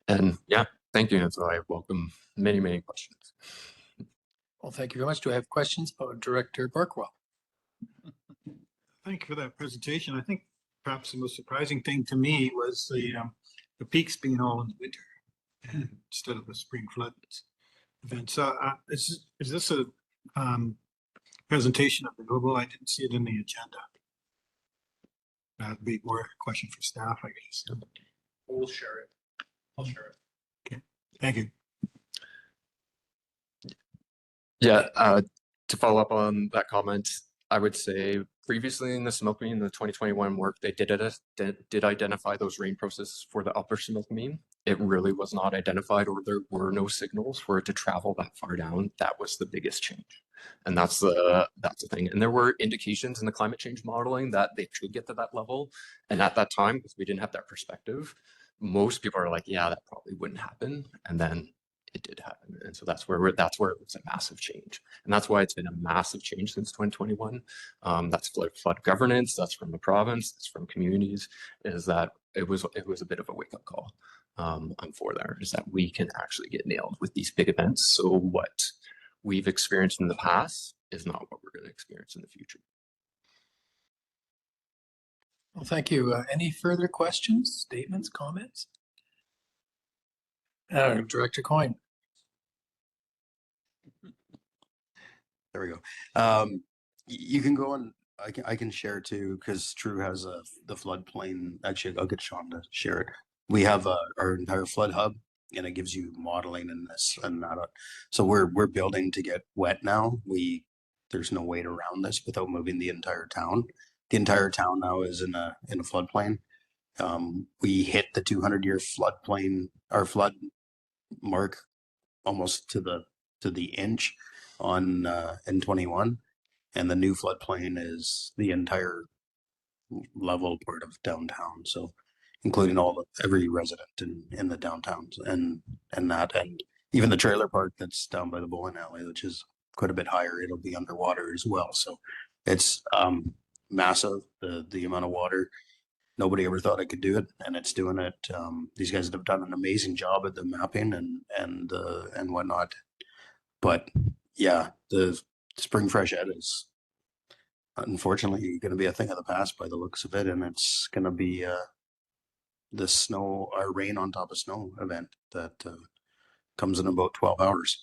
And yeah, thank you. And so I welcome many questions.
Well, thank you very much. Do I have questions about Director Barkwell?
Thank you for that presentation. I think perhaps the most surprising thing to me was the peaks being all in the winter instead of the spring flood event. So is this a presentation of renewable? I didn't see it in the agenda. That'd be more a question for staff, I guess.
We'll share it. I'll share it.
Okay, thank you.
Yeah, To follow up on that comment, I would say previously in the smoke mean, the 2021 work, they did identify those rain processes for the upper smoke mean. It really was not identified, or there were no signals for it to travel that far down. That was the biggest change. And that's the thing. And there were indications in the climate change modeling that they could get to that level. And at that time, because we didn't have that perspective, most people are like, yeah, that probably wouldn't happen. And then it did happen. And so that's where it was a massive change. And that's why it's been a massive change since 2021. That's flood governance, that's from the province, that's from communities, is that it was a bit of a wake-up call. I'm for there, is that we can actually get nailed with these big events. So what we've experienced in the past is not what we're going to experience in the future.
Well, thank you. Any further questions, statements, comments? Director Coyne.
There we go. You can go on. I can share too, because True has the floodplain. Actually, I'll get Sean to share it. We have our entire flood hub, and it gives you modeling and this and that. So we're building to get wet now. There's no way around this without moving the entire town. The entire town now is in a floodplain. We hit the 200-year floodplain, our flood mark, almost to the inch on in 21, and the new floodplain is the entire level part of downtown, so including every resident in the downtowns and even the trailer park that's down by the bowling alley, which is quite a bit higher. It'll be underwater as well, so it's massive, the amount of water. Nobody ever thought I could do it, and it's doing it. These guys have done an amazing job at the mapping and whatnot. But yeah, the spring freshet is unfortunately going to be a thing of the past by the looks of it, and it's going to be the snow or rain on top of snow event that comes in about 12 hours.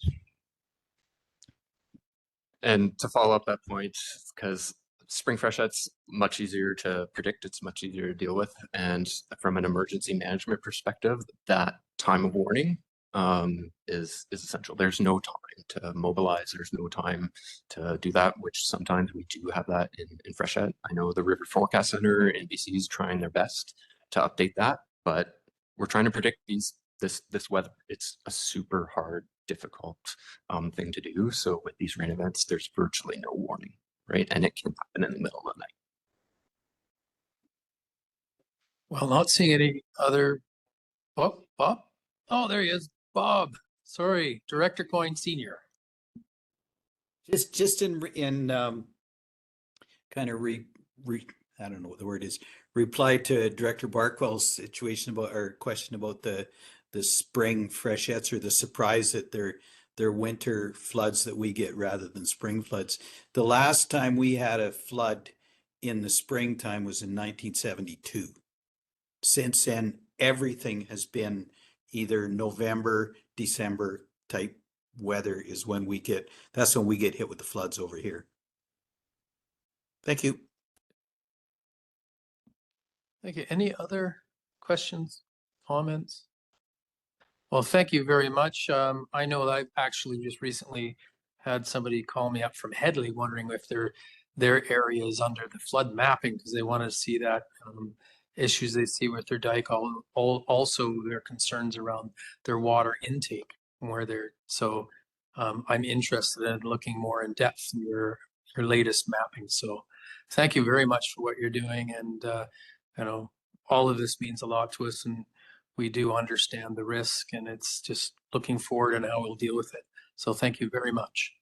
And to follow up that point, because spring freshet's much easier to predict, it's much easier to deal with. And from an emergency management perspective, that time of warning is essential. There's no time to mobilize. There's no time to do that, which sometimes we do have that in freshet. I know the River Forecast Center in BC is trying their best to update that, but we're trying to predict this weather. It's a super hard, difficult thing to do. So with these rain events, there's virtually no warning, right? And it can happen in the middle of the night.
Well, not seeing any other. Oh, Bob. Oh, there he is. Bob. Sorry, Director Coyne Senior.
Just in kind of I don't know what the word is, reply to Director Barkwell's situation about, or question about the spring freshets, or the surprise that they're winter floods that we get rather than spring floods. The last time we had a flood in the springtime was in 1972. Since then, everything has been either November, December type weather is when that's when we get hit with the floods over here. Thank you.
Thank you. Any other questions, comments? Well, thank you very much. I know that I've actually just recently had somebody call me up from Headley wondering if their area is under the flood mapping, because they want to see that issues they see with their dike, also their concerns around their water intake and where so I'm interested in looking more in depth in your latest mapping. So thank you very much for what you're doing. And all of this means a lot to us, and we do understand the risk, and it's just looking forward and how we'll deal with it. So thank you very much.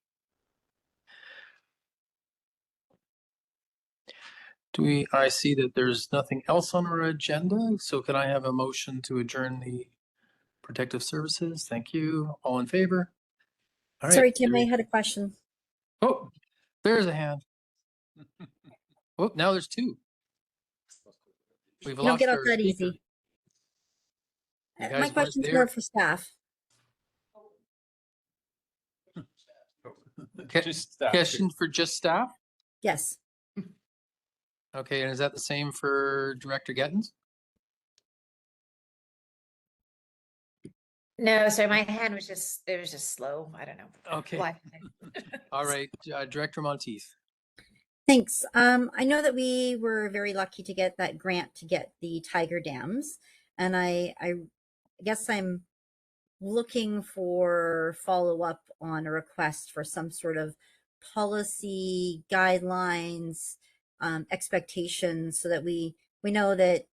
I see that there's nothing else on our agenda. So can I have a motion to adjourn the protective services? Thank you. All in favor? All right.
Sorry, Tim, I had a question.
Oh, there's a hand. Oh, now there's two. We've
You don't
lost
get off
our
that
speaker.
easy.
You
My
guys
question's
weren't
more
there.
for staff.
Question for just staff?
Yes.
Okay, and is that the same for Director Gettins?
No, sorry, my hand was just, it was just slow. I don't know.
Okay.
Why?
All right, Director Monteith.
Thanks. I know that we were very lucky to get that grant to get the tiger dams, and I guess I'm looking for follow-up on a request for some sort of policy guidelines, expectations, so that we know that,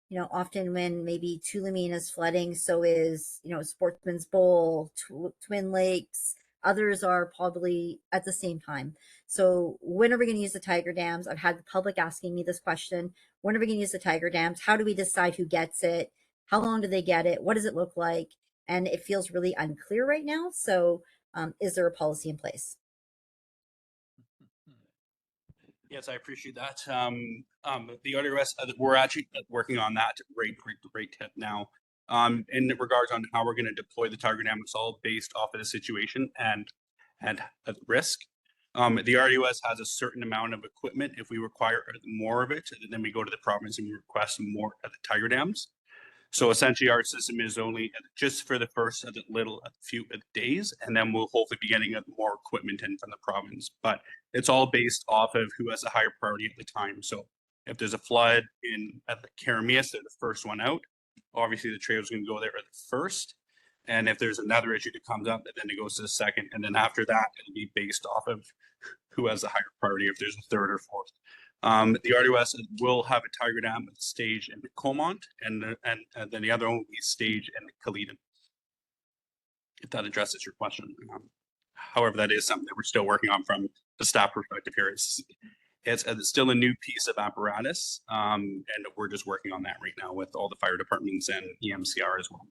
you know, often when maybe Tulameen is flooding, so is, you know, Sportsman's Bowl, Twin Lakes, others are probably at the same time. So when are we going to use the tiger dams? I've had the public asking me this question. When are we going to use the tiger dams? How do we decide who gets it? How long do they get it? What does it look like? And it feels really unclear right now. So is there a policy in place?
Yes, I appreciate that. The RDOS, we're actually working on that right now. In regards on how we're going to deploy the tiger dam, it's all based off of the situation and risk. The RDOS has a certain amount of equipment. If we require more of it, then we go to the province and we request more of the tiger dams. So essentially our system is only just for the first few days, and then we'll hopefully be getting more equipment in from the province. But it's all based off of who has a higher priority at the time. So if there's a flood at the Karamias, they're the first one out. Obviously the trail is going to go there at the first. And if there's another issue that comes up, then it goes to the second. And then after that, it'll be based off of who has a higher priority, if there's a third or fourth. The RDOS will have a tiger dam stage in Comont, and then the other one will be staged in Kaleden. If that addresses your question. However, that is something that we're still working on from the staff perspective here. It's still a new piece of apparatus, and we're just working on that right now with all the fire departments and EMCR as well.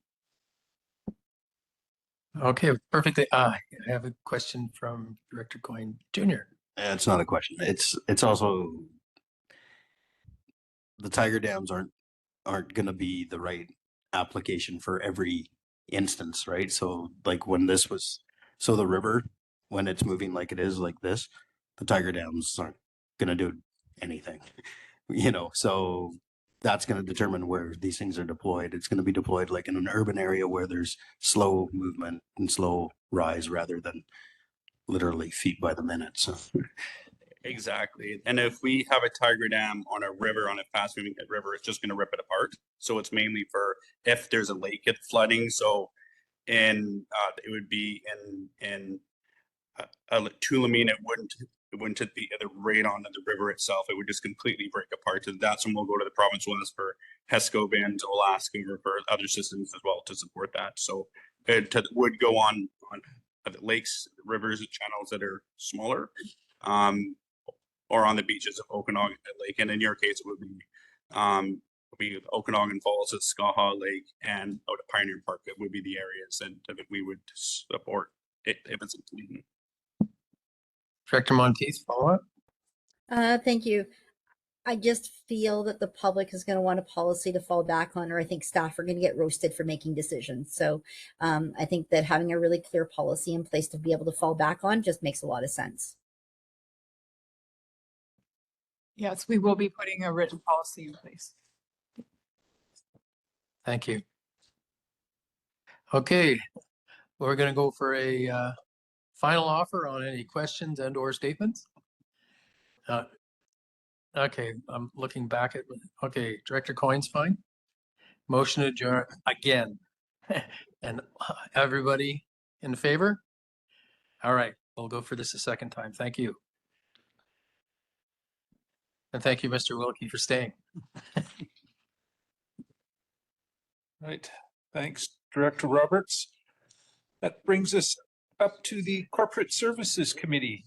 Okay, perfectly. I have a question from Director Coyne Jr.
It's not a question. It's also the tiger dams aren't going to be the right application for every instance, right? So like when the river, when it's moving like it is like this, the tiger dams aren't going to do anything, you know, so that's going to determine where these things are deployed. It's going to be deployed like in an urban area where there's slow movement and slow rise rather than literally feet by the minute. So
Exactly. And if we have a tiger dam on a river, on a fast moving river, it's just going to rip it apart. So it's mainly for if there's a lake at flooding. So it would be in Tulameen, it wouldn't be right on the river itself. It would just completely break apart. And that's when we'll go to the province ones for HESCO bins. We'll ask them for other systems as well to support that. So it would go on the lakes, rivers, and channels that are smaller. Or on the beaches of Okanagan Lake, and in your case, it would be Okanagan Falls, at Skaha Lake, and out at Pioneer Park. It would be the areas that we would support if it's in Sweden.
Director Monteith, follow up.
Thank you. I just feel that the public is going to want a policy to fall back on, or I think staff are going to get roasted for making decisions. So I think that having a really clear policy in place to be able to fall back on just makes a lot of sense.
Yes, we will be putting a written policy in place.
Thank you. Okay, we're going to go for a final offer on any questions and or statements. Okay, I'm looking back at, okay, Director Coyne's fine. Motion adjourned again. And everybody in favor? All right, we'll go for this a second time. Thank you. And thank you, Mr. Wilkie, for staying.
Right. Thanks, Director Roberts. That brings us up to the Corporate Services Committee.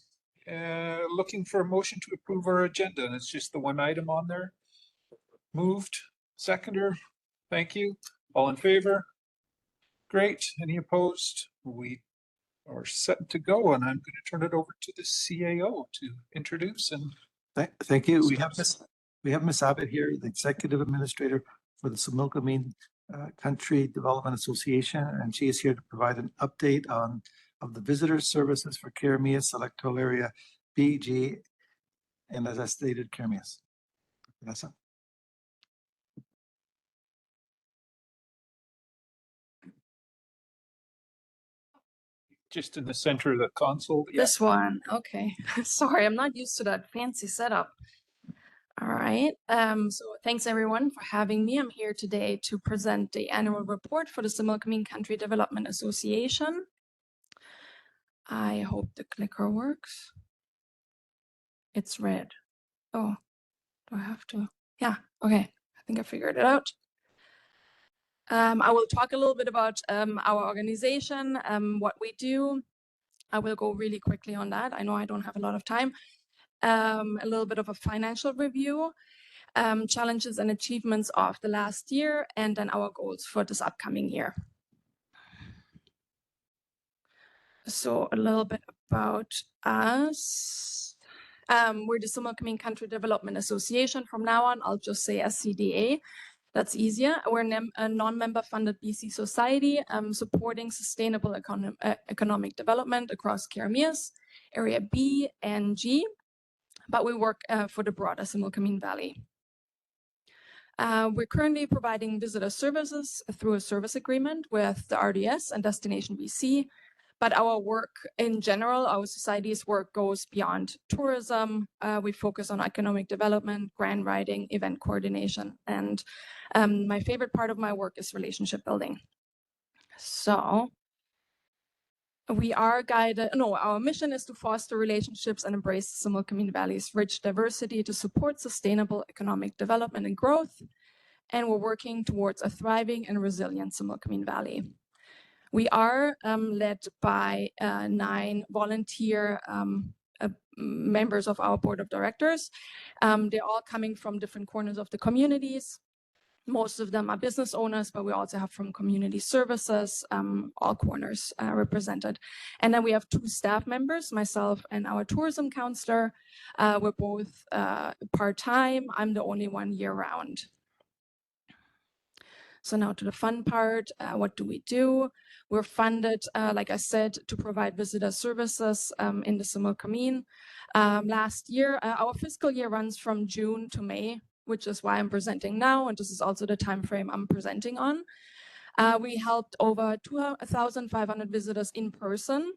Looking for a motion to approve our agenda. And it's just the one item on there. Moved. Seconder. Thank you. All in favor? Great. Any opposed? We are set to go. And I'm going to turn it over to the CAO to introduce and
Thank you. We have Ms. Abbott here, the Executive Administrator for the Similkameen Country Development Association, and she is here to provide an update of the visitor services for Karamias Electoral Area B, G, and as I stated, Karamias. Vanessa.
just in the center of the console. Yeah.
This one, okay. Sorry, I'm not used to that fancy setup. All right. So thanks everyone for having me. I'm here today to present the annual report for the Similkameen Country Development Association. I hope the clicker works. It's red. Oh, do I have to? Yeah, okay. I think I figured it out. I will talk a little bit about our organization, what we do. I will go really quickly on that. I know I don't have a lot of time. A little bit of a financial review, challenges and achievements of the last year, and then our goals for this upcoming year. So a little bit about us. We're the Similkameen Country Development Association. From now on, I'll just say SCDA. That's easier. We're a non-member funded BC society supporting sustainable economic development across Keremeos, Area B and G, but we work for the broader Similkameen Valley. We're currently providing visitor services through a service agreement with the RDOS and Destination BC, but our work in general, our society's work goes beyond tourism. We focus on economic development, grant writing, event coordination, and my favorite part of my work is relationship building. So we are guided, no, our mission is to foster relationships and embrace the Similkameen Valley's rich diversity to support sustainable economic development and growth. And we're working towards a thriving and resilient Similkameen Valley. We are led by 9 volunteer members of our board of directors. They're all coming from different corners of the communities. Most of them are business owners, but we also have from community services, all corners represented. And then we have 2 staff members, myself and our tourism counselor. We're both part-time. I'm the only one year-round. So now to the fun part, what do we do? We're funded, like I said, to provide visitor services in the Similkameen. Last year, our fiscal year runs from June to May, which is why I'm presenting now, and this is also the time frame I'm presenting on. We helped over 2,500 visitors in person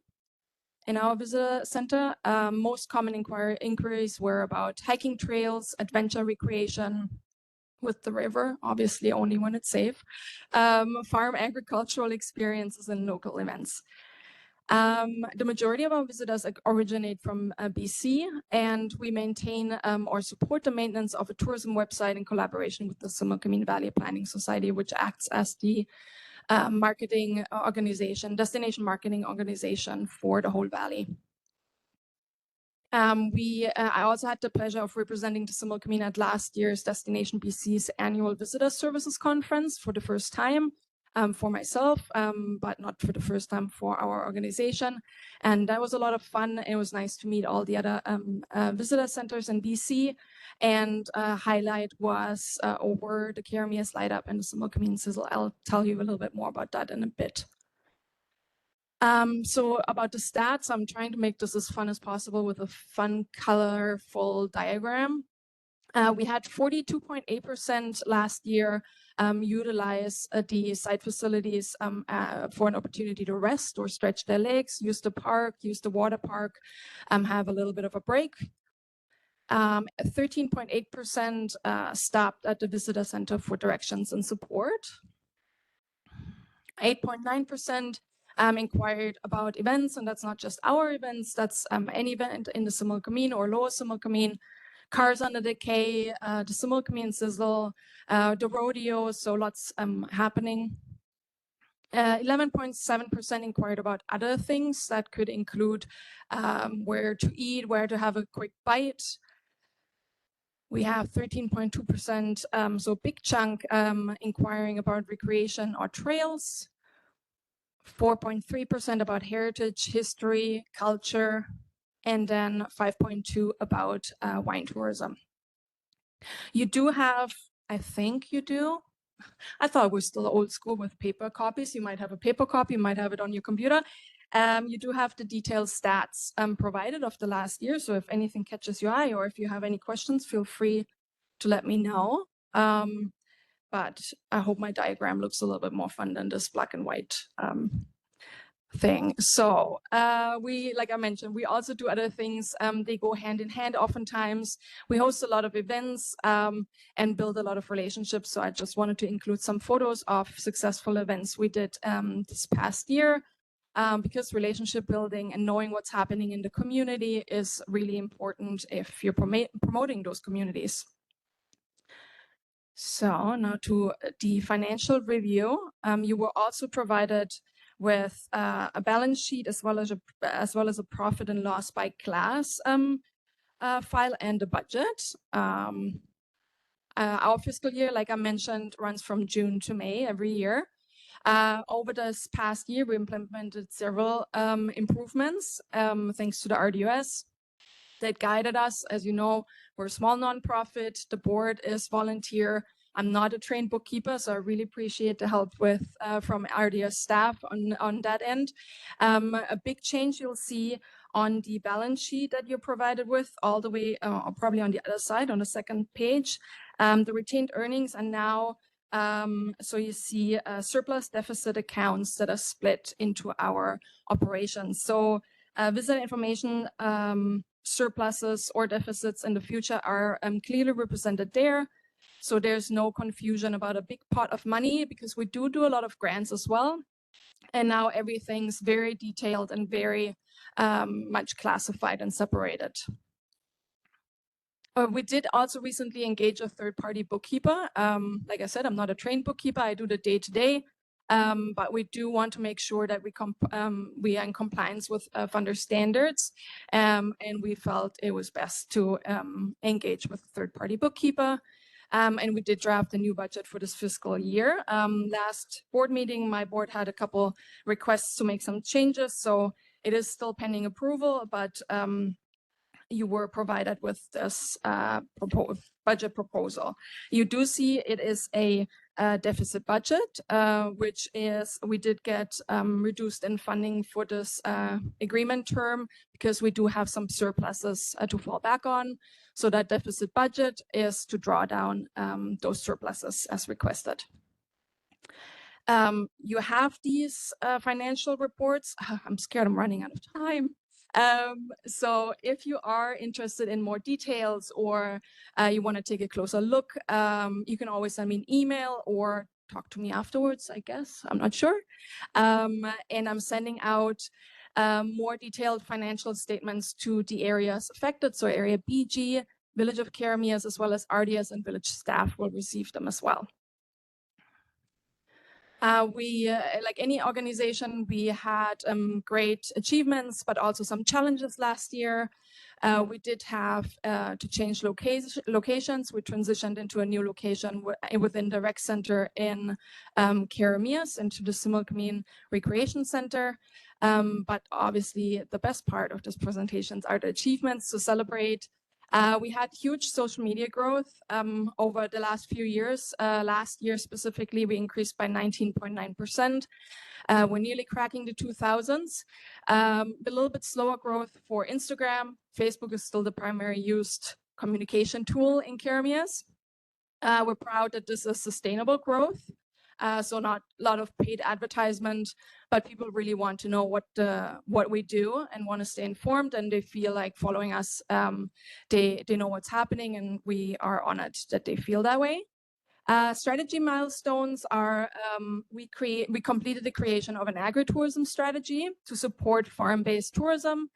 in our visitor center. Most common inquiries were about hiking trails, adventure recreation, with the river, obviously only when it's safe, farm agricultural experiences and local events. The majority of our visitors originate from BC, and we maintain or support the maintenance of a tourism website in collaboration with the Similkameen Valley Planning Society, which acts as the marketing organization, destination marketing organization for the whole valley. I also had the pleasure of representing the Similkameen at last year's Destination BC's annual Visitor Services Conference for the first time for myself, but not for the first time for our organization. And that was a lot of fun. It was nice to meet all the other visitor centers in BC. And highlight was over the Keremeos Light Up and the Similkameen Sizzle. I'll tell you a little bit more about that in a bit. So about the stats, I'm trying to make this as fun as possible with a fun, colorful diagram. We had 42.8% last year utilize the site facilities for an opportunity to rest or stretch their legs, use the park, use the water park, have a little bit of a break. 13.8% stopped at the visitor center for directions and support. 8.9% inquired about events, and that's not just our events, that's any event in the Similkameen or Lower Similkameen, Cars Under the Quay, the Similkameen Sizzle, the rodeo, so lots happening. 11.7% inquired about other things that could include where to eat, where to have a quick bite. We have 13.2%, so big chunk, inquiring about recreation or trails. 4.3% about heritage, history, culture, and then 5.2% about wine tourism. You do have, I think you do. I thought we're still old school with paper copies. You might have a paper copy, you might have it on your computer. You do have the detailed stats provided of the last year. So if anything catches your eye or if you have any questions, feel free to let me know. But I hope my diagram looks a little bit more fun than this black and white thing. So we, like I mentioned, we also do other things. They go hand in hand oftentimes. We host a lot of events and build a lot of relationships. So I just wanted to include some photos of successful events we did this past year. Because relationship building and knowing what's happening in the community is really important if you're promoting those communities. So now to the financial review. You were also provided with a balance sheet as well as a profit and loss by class file and a budget. Our fiscal year, like I mentioned, runs from June to May every year. Over this past year, we implemented several improvements thanks to the RDOS that guided us. As you know, we're a small nonprofit. The board is volunteer. I'm not a trained bookkeeper, so I really appreciate the help from RDOS staff on that end. A big change you'll see on the balance sheet that you're provided with all the way, probably on the other side, on the second page. The retained earnings are now so you see surplus deficit accounts that are split into our operations. So visitor information surpluses or deficits in the future are clearly represented there. So there's no confusion about a big pot of money, because we do a lot of grants as well. And now everything's very detailed and very much classified and separated. We did also recently engage a third-party bookkeeper. Like I said, I'm not a trained bookkeeper. I do the day-to-day, but we do want to make sure that we are in compliance with funder standards, and we felt it was best to engage with a third-party bookkeeper. And we did draft a new budget for this fiscal year. Last board meeting, my board had a couple requests to make some changes, so it is still pending approval, but you were provided with this budget proposal. You do see it is a deficit budget, which is, we did get reduced in funding for this agreement term because we do have some surpluses to fall back on. So that deficit budget is to draw down those surpluses as requested. You have these financial reports. I'm scared I'm running out of time. So if you are interested in more details, or you want to take a closer look, you can always send me an email or talk to me afterwards, I guess. I'm not sure. And I'm sending out more detailed financial statements to the areas affected. So area BG, Village of Caramias, as well as RDOS and village staff will receive them as well. We, like any organization, we had great achievements, but also some challenges last year. We did have to change locations. We transitioned into a new location within the rec center in Caramias, into the Similkameen Recreation Center. But obviously, the best part of this presentations are the achievements to celebrate. We had huge social media growth over the last few years. Last year specifically, we increased by 19.9%. We're nearly cracking the 2000s. A little bit slower growth for Instagram. Facebook is still the primary used communication tool in Caramias. We're proud that this is sustainable growth. So not a lot of paid advertisement, but people really want to know what we do and want to stay informed, and they feel like following us. They know what's happening, and we are honored that they feel that way. Strategy milestones are we completed the creation of an agritourism strategy to support farm-based tourism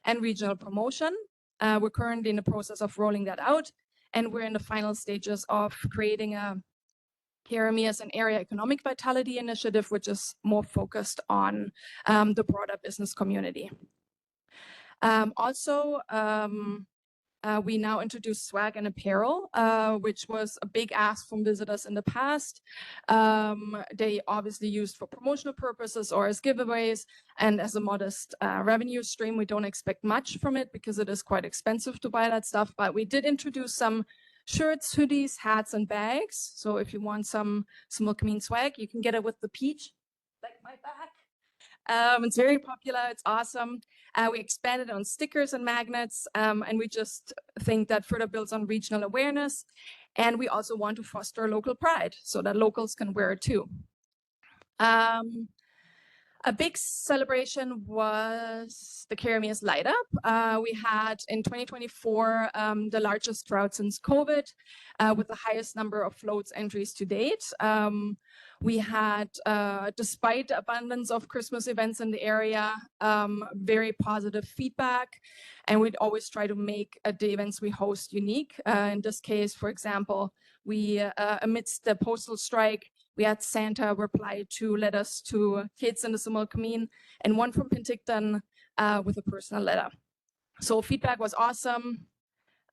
and regional promotion. We're currently in the process of rolling that out, and we're in the final stages of creating a Caramias an area economic vitality initiative, which is more focused on the broader business community. We now introduce swag and apparel, which was a big ask from visitors in the past. They obviously used for promotional purposes or as giveaways, and as a modest revenue stream. We don't expect much from it because it is quite expensive to buy that stuff, but we did introduce some shirts, hoodies, hats, and bags. So if you want some Similkameen swag, you can get it with the peach, like my bag. It's very popular. It's awesome. We expanded on stickers and magnets, and we just think that further builds on regional awareness. And we also want to foster local pride so that locals can wear it too. A big celebration was the Keramias Light Up. We had in 2024 the largest drought since COVID, with the highest number of floats entries to date. We had, despite the abundance of Christmas events in the area, very positive feedback, and we'd always try to make the events we host unique. In this case, for example, we, amidst the postal strike, we had Santa reply to letters to kids in the Similkameen, and one from Penticton with a personal letter. So feedback was awesome.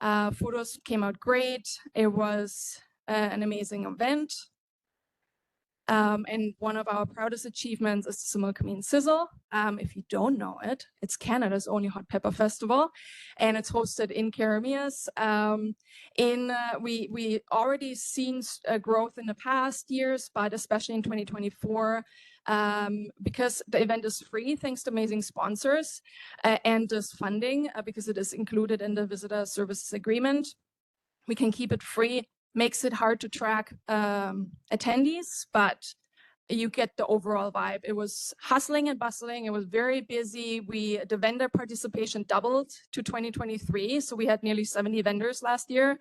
Photos came out great. It was an amazing event. And one of our proudest achievements is the Similkameen Sizzle. If you don't know it, it's Canada's only hot pepper festival, and it's hosted in Keramias. We already seen growth in the past years, but especially in 2024, because the event is free, thanks to amazing sponsors, and this funding, because it is included in the visitor services agreement. We can keep it free. Makes it hard to track attendees, but you get the overall vibe. It was hustling and bustling. It was very busy. The vendor participation doubled to 2023. So we had nearly 70 vendors last year,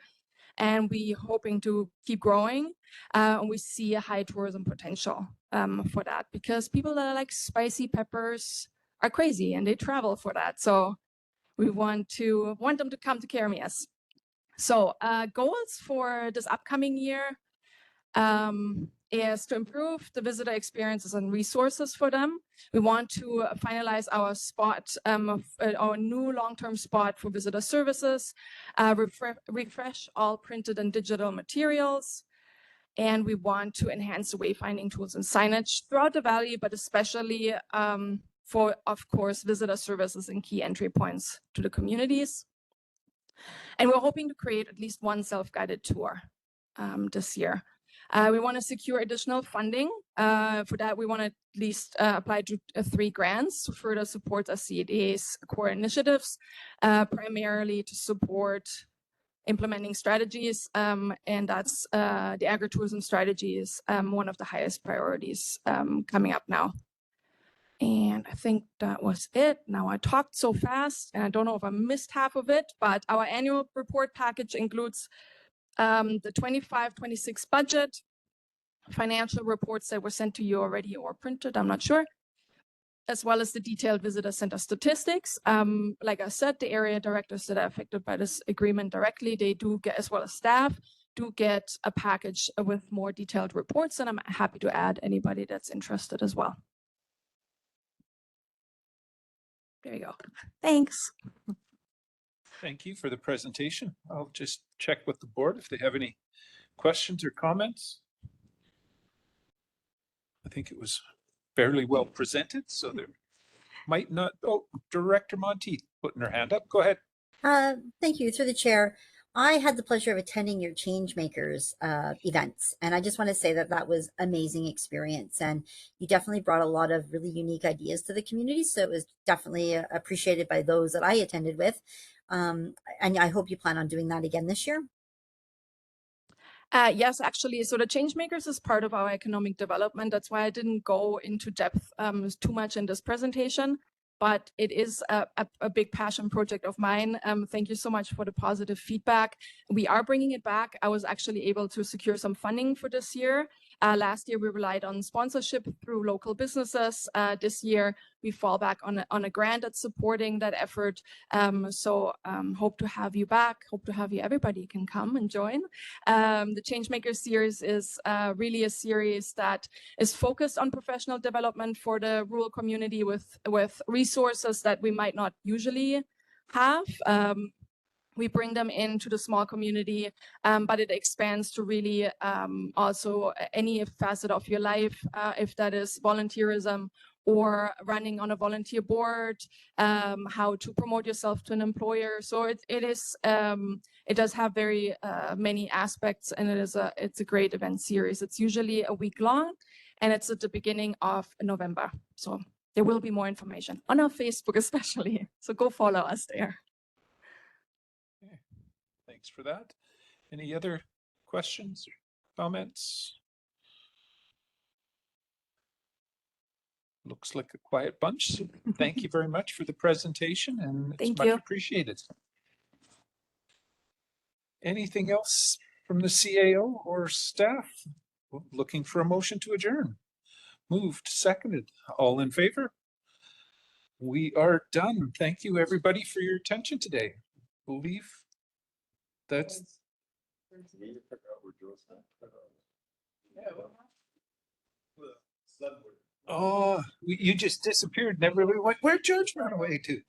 and we hoping to keep growing. And we see a high tourism potential for that, because people that like spicy peppers are crazy and they travel for that. So we want them to come to Keramias. So goals for this upcoming year is to improve the visitor experiences and resources for them. We want to finalize our spot, our new long-term spot for visitor services, refresh all printed and digital materials, and we want to enhance the wayfinding tools and signage throughout the valley, but especially for, of course, visitor services and key entry points to the communities. And we're hoping to create at least one self-guided tour this year. We want to secure additional funding. For that, we want to at least apply to 3 grants to further support CADA's core initiatives, primarily to support implementing strategies, and that's the agritourism strategy is one of the highest priorities coming up now. And I think that was it. Now I talked so fast and I don't know if I missed half of it, but our annual report package includes the 25-26 budget, financial reports that were sent to you already or printed, I'm not sure, as well as the detailed visitor center statistics. Like I said, the area directors that are affected by this agreement directly, they do get, as well as staff, do get a package with more detailed reports, and I'm happy to add anybody that's interested as well. There you go. Thanks.
Thank you for the presentation. I'll just check with the board if they have any questions or comments. I think it was fairly well presented, so there might not. Oh, Director Monteith putting her hand up. Go ahead.
Thank you. Through the chair, I had the pleasure of attending your Changemakers events, and I just want to say that that was amazing experience, and you definitely brought a lot of really unique ideas to the community, so it was definitely appreciated by those that I attended with, and I hope you plan on doing that again this year.
Yes, actually. So the Changemakers is part of our economic development. That's why I didn't go into depth too much in this presentation, but it is a big passion project of mine. Thank you so much for the positive feedback. We are bringing it back. I was actually able to secure some funding for this year. Last year, we relied on sponsorship through local businesses. This year, we fall back on a grant that's supporting that effort. So hope to have you back. Hope to have you. Everybody can come and join. The Changemaker series is really a series that is focused on professional development for the rural community with resources that we might not usually have. We bring them into the small community, but it expands to really also any facet of your life, if that is volunteerism or running on a volunteer board, how to promote yourself to an employer. So it does have very many aspects, and it's a great event series. It's usually a week long, and it's at the beginning of November. So there will be more information on our Facebook especially. So go follow us there.
Okay. Thanks for that. Any other questions or comments? Looks like a quiet bunch. So thank you very much for the presentation and it's
Thank
much
you.
appreciated. Anything else from the CAO or staff? Looking for a motion to adjourn. Moved, seconded. All in favor? We are done. Thank you, everybody, for your attention today. Believe that's. Oh, you just disappeared. Never really went. Where'd George run away to?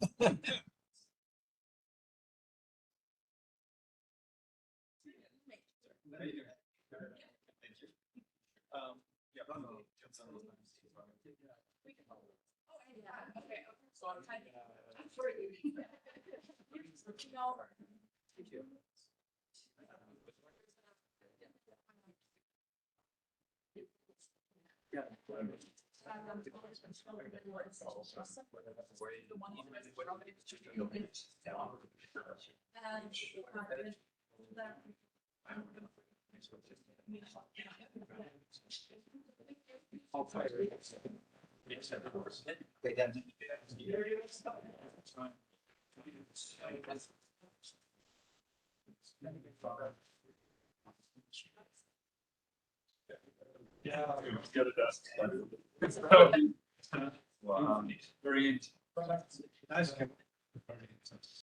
Yeah, get it done. Wow. Very nice.